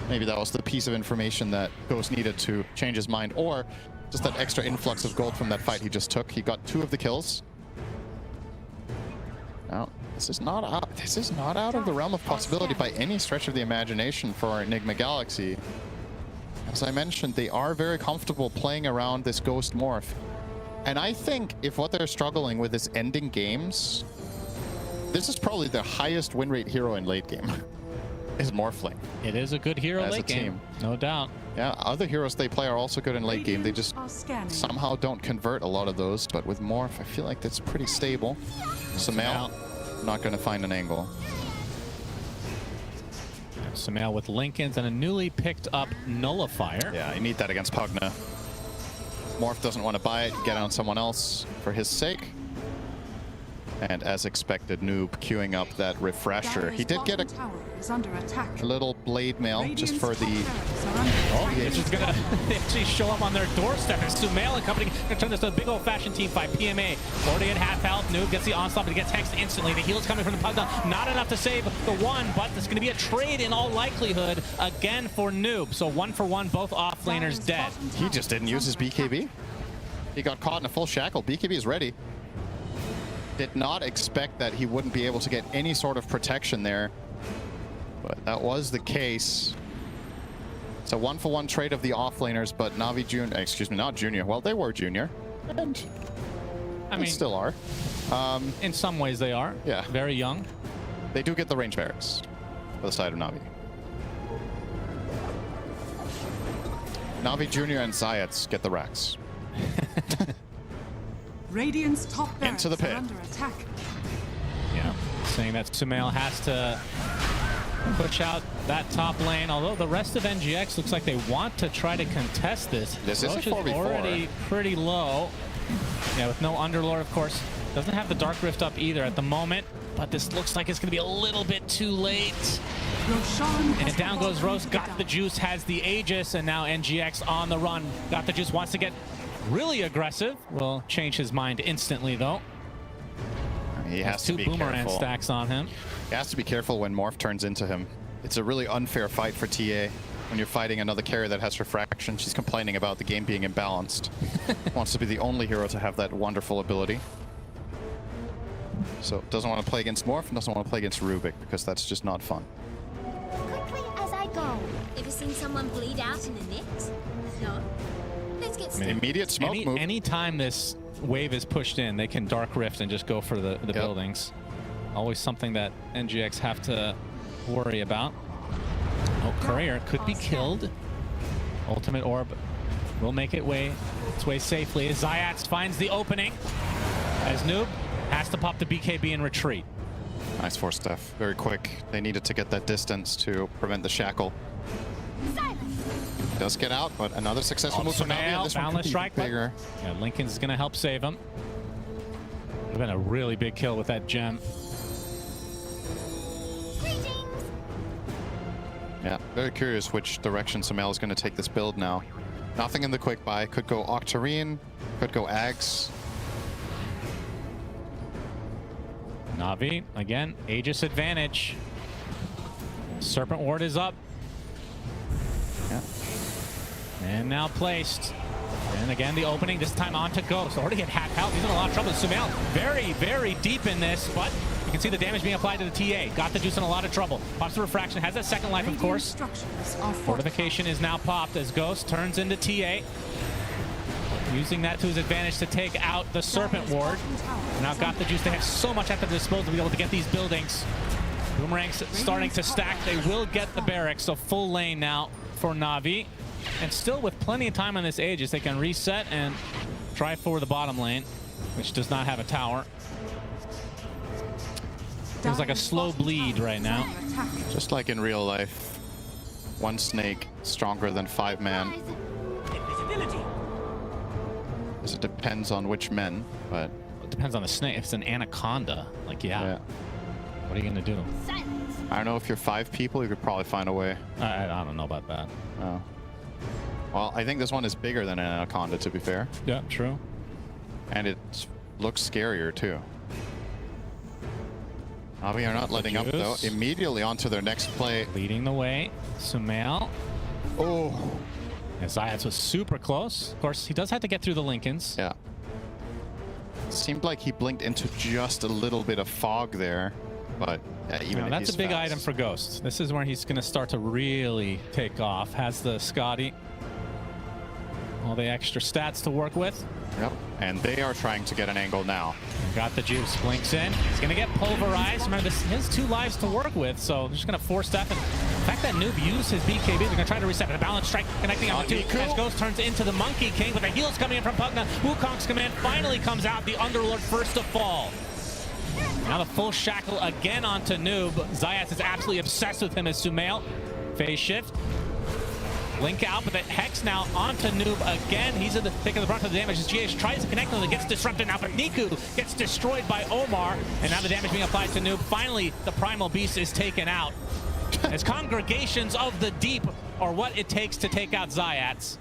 Maybe that was the piece of information that Ghost needed to change his mind, or just that extra influx of gold from that fight he just took. He got 2 of the kills. Now, this is not out of the realm of possibility by any stretch of the imagination for Enigma Galaxy. As I mentioned, they are very comfortable playing around this Ghost morph. And I think if what they're struggling with is ending games, this is probably the highest win rate hero in late game. Is Morphling. It is a good hero late game, no doubt. Yeah, other heroes they play are also good in late game. They just somehow don't convert a lot of those, but with Morph, I feel like that's pretty stable. Sumail, not going to find an angle. Sumail with Lincolns and a newly picked up Nullifier. Yeah, you need that against Pugna. Morph doesn't want to buy it, get on someone else for his sake. And as expected, Noob queuing up that refresher. He did get a little blade mail just for the... Oh, it's just gonna actually show up on their doorstep. And Sumail and company gonna turn this to a big old-fashioned team fight. PMA already at half health. Noob gets the onslaught, but he gets hexed instantly. The heal's coming from the Pugna. Not enough to save the one, but there's gonna be a trade in all likelihood again for Noob. So 1 for 1, both off laners dead. He just didn't use his BKB. He got caught in a full shackle. BKB is ready. Did not expect that he wouldn't be able to get any sort of protection there, but that was the case. It's a 1 for 1 trade of the offlaners, but Na'Vi Junior, excuse me, not Junior. Well, they were Junior, and I mean, still are. In some ways, they are. Yeah, very young. They do get the range barracks for the side of Na'Vi. Na'Vi Junior and Zayats get the racks. Radiant's top into the pit. under attack. Yeah, saying that Sumail has to push out that top lane, although the rest of NGX looks like they want to try to contest this. This is a 4v4. Already pretty low. Yeah, with no Underlord, of course. Doesn't have the Dark Rift up either at the moment, but this looks like it's going to be a little bit too late. And down goes Rose, got the juice, has the Aegis, and now NGX on the run. Got the juice, wants to get really aggressive. Will change his mind instantly, though. He has to be boomerang careful. Stacks on him. He has to be careful when Morph turns into him. It's a really unfair fight for TA when you're fighting another carrier that has refraction. She's complaining about the game being imbalanced. Wants to be the only hero to have that wonderful ability. So doesn't want to play against Morph and doesn't want to play against Rubik because that's just not fun. Quickly as I go. Ever seen someone bleed out in a net? No. Let's get started. Immediate smoke move. Anytime this wave is pushed in, they can Dark Rift and just go for the buildings. Always something that NGX have to worry about. Oh, Courier could be killed. Ultimate Orb will make its way safely as Zayats finds the opening. As Noob has to pop the BKB and retreat. Nice force stuff. Very quick. They needed to get that distance to prevent the shackle. Does get out, but another successful move from Na'Vi. This one could be bigger. Yeah, Lincoln's gonna help save him. Would have been a really big kill with that gem. Yeah, very curious which direction Sumail is going to take this build now. Nothing in the quick buy. Could go Octarine, could go Ags. Na'Vi, again, Aegis advantage. Serpent Ward is up. Yeah. And now placed. And again, the opening, this time on to Ghost. Already at half health. He's in a lot of trouble. Sumail very, very deep in this, but you can see the damage being applied to the TA. Got the juice in a lot of trouble. Pops the refraction, has that second life, of course. Fortification is now popped as Ghost turns into TA. Using that to his advantage to take out the Serpent Ward. Now got the juice. They have so much at their disposal to be able to get these buildings. Boomerang's starting to stack. They will get the barracks, so full lane now for Na'Vi. And still with plenty of time on this Aegis, they can reset and try for the bottom lane, which does not have a tower. Feels like a slow bleed right now. Just like in real life, one snake stronger than 5 man. It depends on which men, but it depends on the snake. If it's an anaconda, like yeah. What are you gonna do? I don't know. If you're 5 people, you could probably find a way. I don't know about that. Oh. Well, I think this one is bigger than an anaconda, to be fair. Yeah, true. And it looks scarier too. We are not letting up though. Immediately onto their next play. Leading the way, Sumail. Oh. And Zayats was super close. Of course, he does have to get through the Lincolns. Yeah. Seemed like he blinked into just a little bit of fog there, but yeah, even that's a big item for Ghost. This is where he's going to start to really take off. Has the Scotty. All the extra stats to work with. Yep, and they are trying to get an angle now. Got the juice, blinks in. He's gonna get pulverized. Remember, this has 2 lives to work with, so they're just gonna force that. And the fact that Noob used his BKB, they're gonna try to reset. But a balance strike connecting on the 2 as Ghost turns into the Monkey King, but the heals coming in from Pugna. Wukong's command finally comes out. The Underlord first to fall. Now the full shackle again onto Noob. Zayats is absolutely obsessed with him as Sumail. Phase shift. Link out, but the Hex now onto Noob again. He's in the thick of the brunt of the damage as GH tries to connect with it, gets disrupted now, but Niku gets destroyed by Omar, and now the damage being applied to Noob. Finally, the Primal Beast is taken out. As Congregations of the Deep are what it takes to take out Zayats.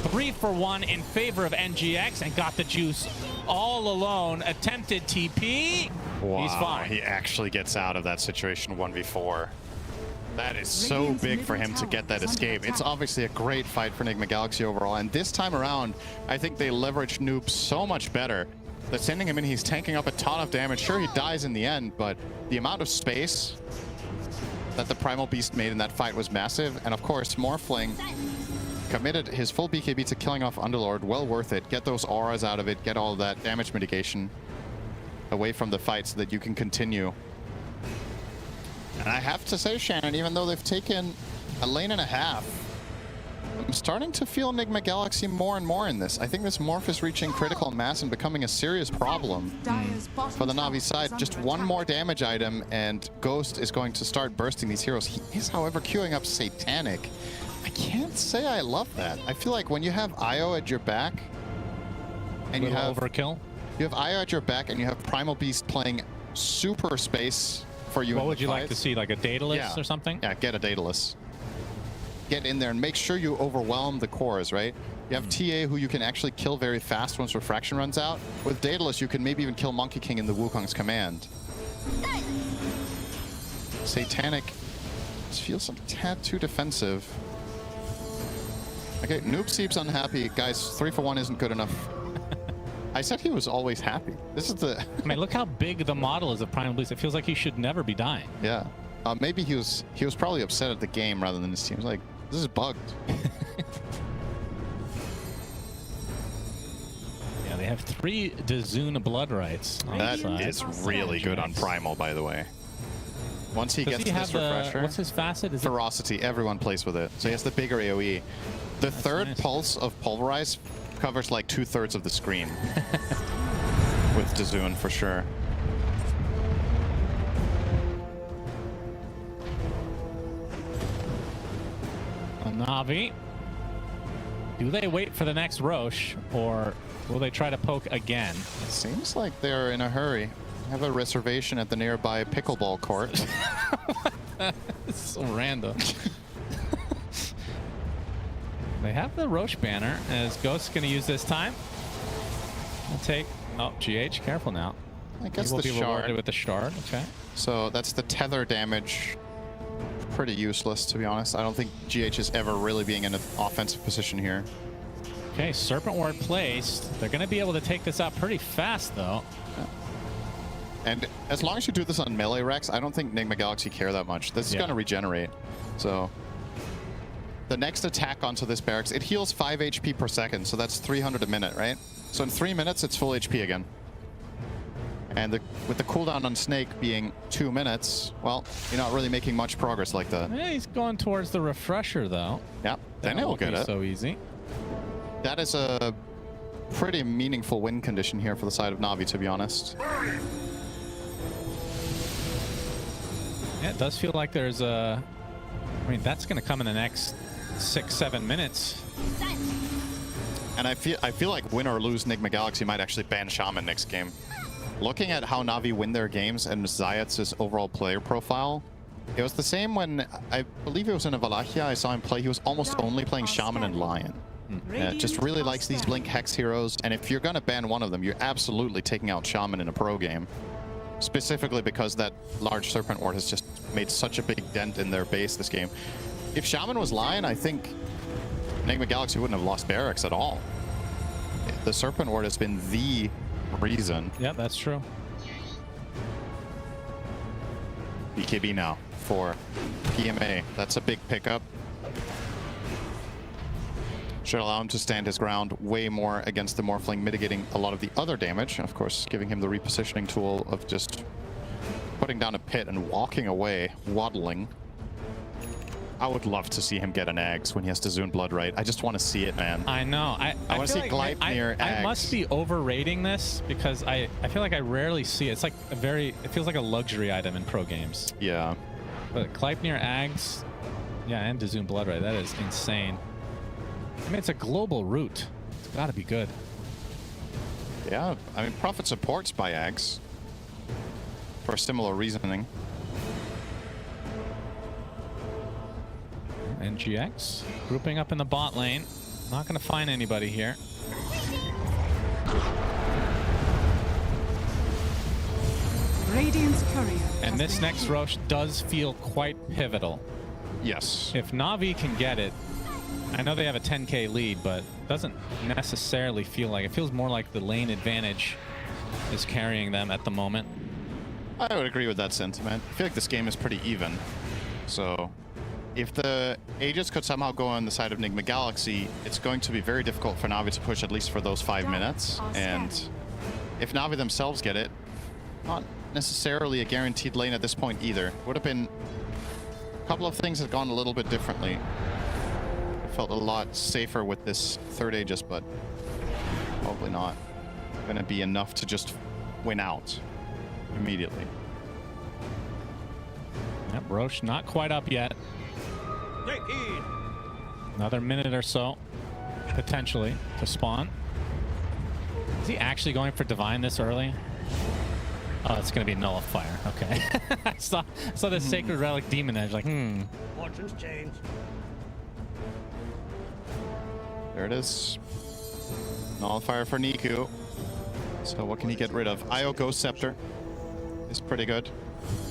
3 for 1 in favor of NGX, and got the juice all alone. Attempted TP. Wow, He's fine. he actually gets out of that situation 1v4. That is so big for him to get that escape. It's obviously a great fight for Enigma Galaxy overall, and this time around, I think they leveraged Noob so much better. They're sending him in, he's tanking up a ton of damage. Sure, he dies in the end, but the amount of space that the Primal Beast made in that fight was massive. And of course, Morphling committed his full BKB to killing off Underlord. Well worth it. Get those auras out of it, get all of that damage mitigation away from the fight so that you can continue. And I have to say, Shannon, even though they've taken a lane and a half, I'm starting to feel Enigma Galaxy more and more in this. I think this Morph is reaching critical mass and becoming a serious problem for the Na'Vi side. Just one more damage item and Ghost is going to start bursting these heroes. He is, however, queuing up Satanic. I can't say I love that. I feel like when you have Io at your back and you have overkill. You have Io at your back and you have Primal Beast playing super space for you. What would you like to see, like a Daedalus or something? Yeah, get a Daedalus. Get in there and make sure you overwhelm the cores, right? You have TA who you can actually kill very fast once Refraction runs out. With Daedalus, you can maybe even kill Monkey King in the Wukong's command. Satanic feels a tad too defensive. Okay, Noob Seep's unhappy. Guys, 3 for 1 isn't good enough. I said he was always happy. This is the... I mean, look how big the model is of Primal Beast. It feels like he should never be dying. Yeah. Maybe he was probably upset at the game rather than his team. Like, this is bugged. Yeah, they have 3 Dazun blood rights. That is really good on Primal, by the way. Once he gets this refresher... What's his facet? Is Ferocity. Everyone plays with it. So he has the bigger AoE. The third pulse of Pulverize covers like 2/3 of the screen. With Dazun, for sure. Na'Vi. Do they wait for the next Roche, or will they try to poke again? It seems like they're in a hurry. I have a reservation at the nearby pickleball court. It's so random. They have the Roche banner, as Ghost's going to use this time. We'll take... Oh, GH, careful now. I guess the the shard. With the shard, okay. So that's the tether damage. Pretty useless, to be honest. I don't think GH is ever really being in an offensive position here. Okay, Serpent Ward placed. They're going to be able to take this out pretty fast, though. Yeah. And as long as you do this on melee Rex, I don't think Enigma Galaxy care that much. This is going to regenerate. So the next attack onto this barracks, it heals 5 HP per second, so that's 300 a minute, right? So in 3 minutes, it's full HP again. And with the cooldown on Snake being 2 minutes, well, you're not really making much progress like that. Yeah, he's going towards the refresher, though. Yeah, then he'll get it. So easy. That is a pretty meaningful win condition here for the side of Na'Vi, to be honest. Yeah, it does feel like there's a... I mean, that's going to come in the next 6-7 minutes. And I feel like win or lose, Enigma Galaxy might actually ban Shaman next game. Looking at how Na'Vi win their games and Zayat's overall player profile, it was the same when, I believe it was in a Valachia, I saw him play. He was almost only playing Shaman and Lion. Just really likes these Blink Hex heroes, and if you're going to ban one of them, you're absolutely taking out Shaman in a pro game. Specifically because that large Serpent Ward has just made such a big dent in their base this game. If Shaman was Lion, I think Enigma Galaxy wouldn't have lost barracks at all. The Serpent Ward has been the reason. Yeah, that's true. BKB now for PMA. That's a big pickup. Should allow him to stand his ground way more against the Morphling, mitigating a lot of the other damage. Of course, giving him the repositioning tool of just putting down a pit and walking away, waddling. I would love to see him get an Ags when he has to Dazun Blood, right? I just want to see it, man. I know. I want to see like Gleipnir Ags. I must be overrating this because I feel like I rarely see it. It's like a very... It feels like a luxury item in pro games. Yeah. But Gleipnir Ags... Yeah, and to Zoom Blood Ray. That is insane. I mean, it's a global route. It's got to be good. Yeah, I mean, Prophet supports by Ags for similar reasoning. NGX grouping up in the bot lane. Not going to find anybody here. Radiant's courier. And this next Rosh does feel quite pivotal. Yes. If Na'Vi can get it, I know they have a 10k lead, but doesn't necessarily feel like it. Feels more like the lane advantage is carrying them at the moment. I would agree with that sentiment. I feel like this game is pretty even. So if the Aegis could somehow go on the side of Nigma Galaxy, it's going to be very difficult for Na'Vi to push at least for those 5 minutes. And if Na'Vi themselves get it, not necessarily a guaranteed lane at this point either. Would have been a couple of things that gone a little bit differently. I felt a lot safer with this third Aegis, but probably not going to be enough to just win out immediately. Yep, Roche not quite up yet. Another minute or so, potentially, to spawn. Is he actually going for Divine this early? Oh, it's going to be Nullifier. Okay. I saw the Sacred Relic Demon Edge, like, Fortune's changed. There it is. Nullifier for Niku. So what can he get rid of? Io Ghost Scepter is pretty good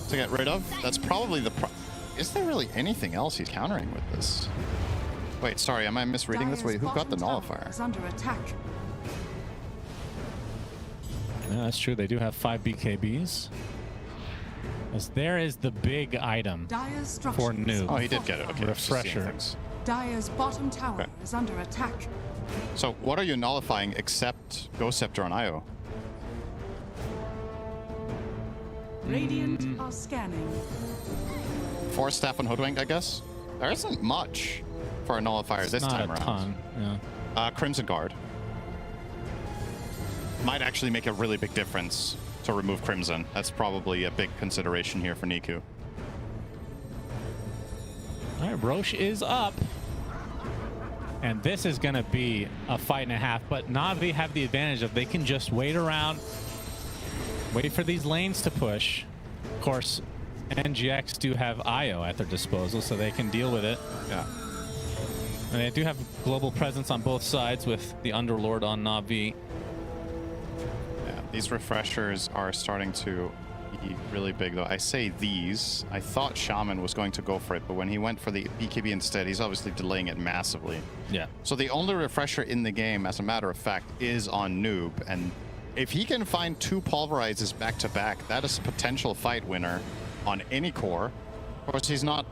to get rid of. That's probably the is there really anything else he's countering with this? Wait, sorry, am I misreading this? Wait, who got the Nullifier? Is under attack. Yeah, that's true. They do have 5 BKBs. As there is the big item for Noob. Oh, he did get it. Okay, Refresher. Dire's bottom tower is under attack. So what are you nullifying except Ghost Scepter on Io? Radiant are scanning. Force Staff on Hoodwink, I guess? There isn't much for a nullifier this time around. Ton, yeah. Crimson Guard. Might actually make a really big difference to remove Crimson. That's probably a big consideration here for Niku. All right, Roche is up. And this is going to be a fight and a half. But Na'Vi have the advantage of they can just wait around, wait for these lanes to push. Of course, NGX do have Io at their disposal, so they can deal with it. Yeah. And they do have global presence on both sides with the Underlord on Na'Vi. Yeah, these refreshers are starting to be really big, though. I say these. I thought Shaman was going to go for it, but when he went for the BKB instead, he's obviously delaying it massively. Yeah. So the only refresher in the game, as a matter of fact, is on Noob. And if he can find 2 pulverizes back-to-back, that is a potential fight winner on any core. Of course, he's not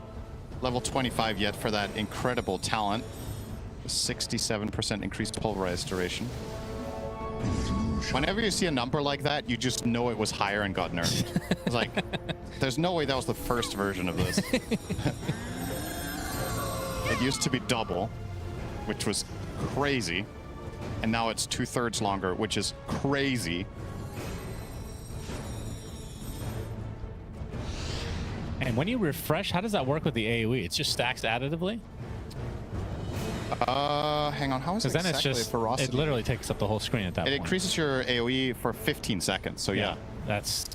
level 25 yet for that incredible talent. 67% increased pulverize duration. Whenever you see a number like that, you just know it was higher and got nerfed. It's like, there's no way that was the first version of this. It used to be double, which was crazy. And now it's 2/3 longer, which is crazy. And when you refresh, how does that work with the AoE? It just stacks additively? Hang on, how is it Because then exactly it's just, ferocity? it literally takes up the whole screen at that point. It increases your AoE for 15 seconds, so yeah. That's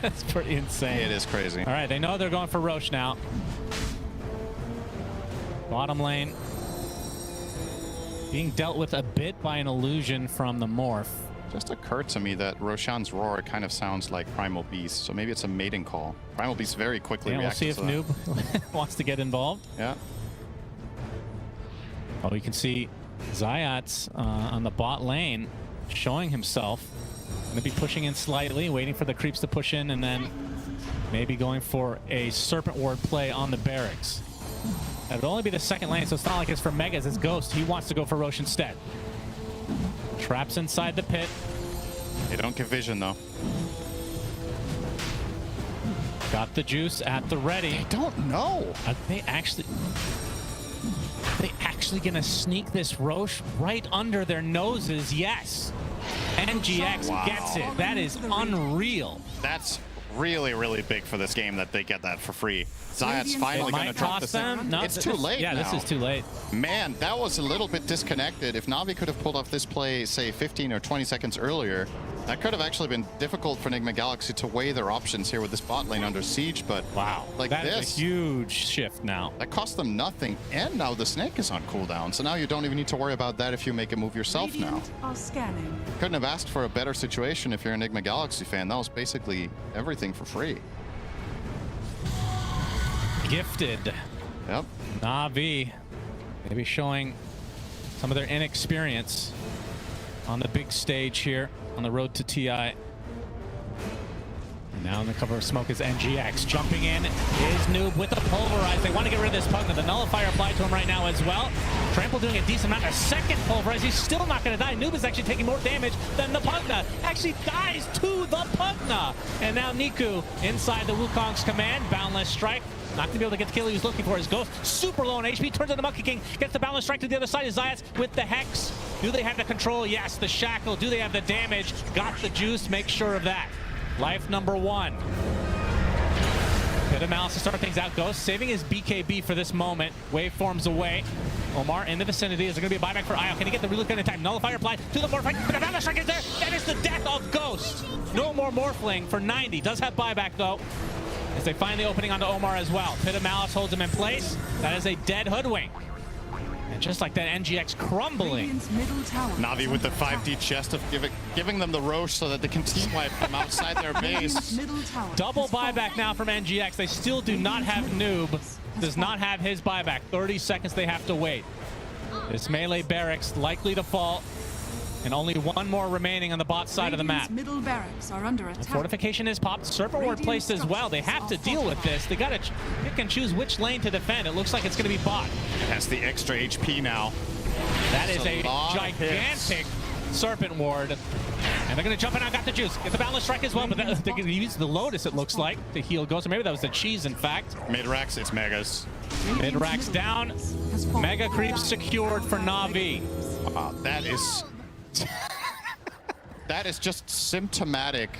that's pretty insane. It is crazy. All right, they know they're going for Roche now. Bottom lane being dealt with a bit by an illusion from the Morph. Just occurred to me that Roshan's roar kind of sounds like Primal Beast, so maybe it's a mating call. Primal Beast very quickly We'll see if reacted to Noob wants to get involved. Yeah. Oh, you can see Zayat's on the bot lane showing himself. Going to be pushing in slightly, waiting for the creeps to push in, and then maybe going for a Serpent Ward play on the barracks. That'd only be the second lane, so it's not like it's for Megas, it's Ghost. He wants to go for Roche instead. Traps inside the pit. They don't get vision, though. Got the juice at the ready. They don't know. Are they actually gonna sneak this Roche right under their noses? Yes. NGX gets it. That is unreal. That's really, really big for this game that they get that for free. Zayat's finally going to drop this. No, it's too late Yeah, now. this is too late. Man, that was a little bit disconnected. If Na'Vi could have pulled off this play, say, 15 or 20 seconds earlier, that could have actually been difficult for Enigma Galaxy to weigh their options here with this bot lane under siege. But wow, like that this, is a huge shift now. That cost them nothing, and now the snake is on cooldown. So now you don't even need to worry about that if you make a move yourself now. Are scanning. Couldn't have asked for a better situation if you're an Enigma Galaxy fan. That was basically everything for free. Gifted. Yep. Na'Vi maybe showing some of their inexperience on the big stage here on the road to TI. Now in the cover of smoke is NGX. Jumping in is Noob with the Pulverize. They want to get rid of this Pugna. The Nullifier applied to him right now as well. Trample doing a decent amount. A second Pulverize. He's still not going to die. Noob is actually taking more damage than the Pugna. Actually dies to the Pugna. And now Niku inside the Wukong's command. Boundless Strike. Not going to be able to get the kill he was looking for. His Ghost super low on HP. Turns on the Monkey King. Gets the Boundless Strike to the other side. Is Zayats with the Hex. Do they have the control? Yes. The Shackle. Do they have the damage? Got the juice. Make sure of that. Life number 1. Bit of malice to start things out. Ghost saving his BKB for this moment. Waveforms away. Omar in the vicinity. Is there going to be a buyback for Io? Can he get the relook in time? Nullifier applied to the Morphling. But the Boundless Strike is there. That is the death of Ghost. No more Morphling for 90. Does have buyback though, as they find the opening onto Omar as well. Pit of Malice holds him in place. That is a dead Hoodwink. And just like that, NGX crumbling. Na'Vi with the 5D chest of giving them the Roche so that they can team wipe them outside their base. Double buyback now from NGX. They still do not have Noob. Does not have his buyback. 30 seconds they have to wait. This melee barracks likely to fall. And only one more remaining on the bot side of the map. Middle barracks are under attack. Fortification is popped. Serpent Ward placed as well. They have to deal with this. They got to pick and choose which lane to defend. It looks like it's going to be bot. It has the extra HP now. That is a gigantic Serpent Ward. And they're going to jump in. I got the juice. Get the Boundless Strike as well, but they're going to use the Lotus, it looks like, to heal Ghost. Or maybe that was the cheese, in fact. Mid-racks, it's Megas. Mid-racks down. Mega creeps secured for Na'Vi. That is... that is just symptomatic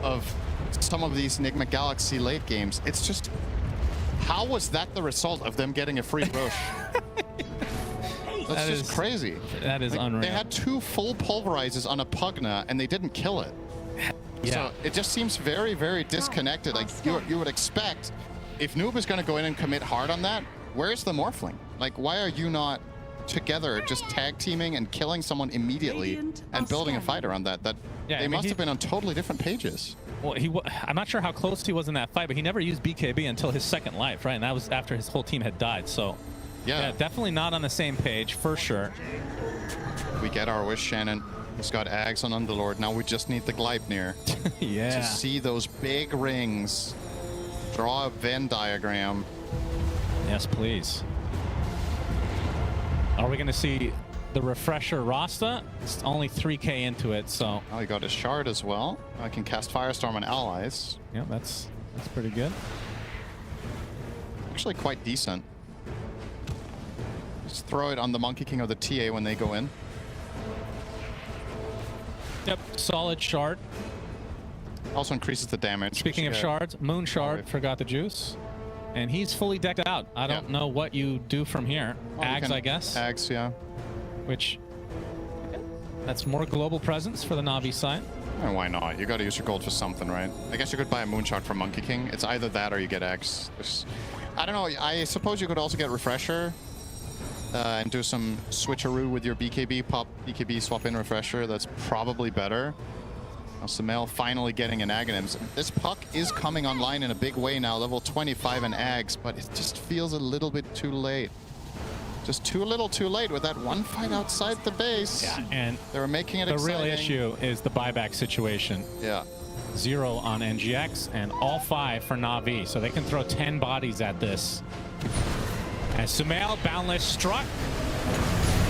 of some of these Enigma Galaxy late games. It's just... How was that the result of them getting a free Roche? That's just crazy. That is unreal. They had 2 full pulverizes on a Pugna and they didn't kill it. Yeah. So it just seems very, very disconnected. Like you would expect, if Noob is going to go in and commit hard on that, where's the Morphling? Like, why are you not together just tag teaming and killing someone immediately and building a fight around that? They must have been on totally different pages. Well, I'm not sure how close he was in that fight, but he never used BKB until his second life, right? And that was after his whole team had died. So yeah, definitely not on the same page for sure. We get our wish, Shannon. He's got Ags on Underlord. Now we just need the Gleipnir. Yeah. To see those big rings. Draw a Venn diagram. Yes, please. Are we going to see the refresher Rasta? It's only 3k into it, so. Oh, he got a shard as well. I can cast Firestorm on allies. Yeah, that's pretty good. Actually quite decent. Just throw it on the Monkey King or the TA when they go in. Yep, solid shard. Also increases the damage. Speaking of shards, Moon Shard forgot the juice. And he's fully decked out. I don't know what you do from here. Well, Ags, I guess. Ags, yeah. Which, that's more global presence for the Na'Vi side. And why not? You gotta use your gold for something, right? I guess you could buy a Moonshot from Monkey King. It's either that or you get X. I don't know. I suppose you could also get Refresher and do some switcheroo with your BKB. Pop BKB, swap in Refresher. That's probably better. Now Sumail finally getting an Aghanims. This Puck is coming online in a big way now, level 25 in Ags, but it just feels a little bit too late. Just too little too late with that one fight outside the base. Yeah, and they were making it exciting. The real issue is the buyback situation. Yeah. 0 on NGX and all 5 for Na'Vi, so they can throw 10 bodies at this. As Sumail, Boundless struck,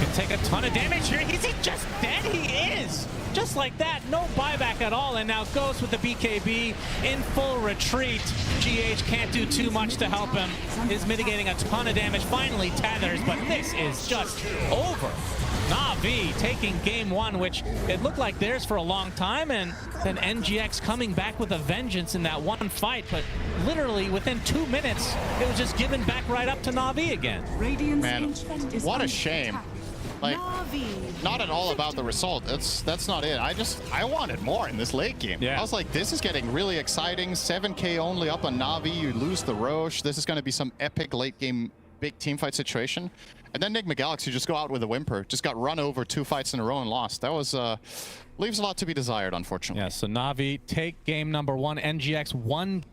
can take a ton of damage here. Is he just dead? He is! Just like that, no buyback at all, and now Ghost with the BKB in full retreat. GH can't do too much to help him. Is mitigating a ton of damage, finally tethers, but this is just over. Na'Vi Na'Vi taking game one, which it looked like theirs for a long time, and then NGX coming back with a vengeance in that one fight, but literally within 2 minutes, it was just given back right up to Na'Vi again. Man, what a shame. Like, not at all about the result. That's not it. I wanted more in this late game. Yeah. I was like, this is getting really exciting. 7K only up on Na'Vi. You lose the Roche. This is going to be some epic late game big team fight situation. And then Enigma Galaxy just go out with a whimper. Just got run over 2 fights in a row and lost. That was leaves a lot to be desired, unfortunately. Yeah, so Na'Vi take game number 1. NGX 1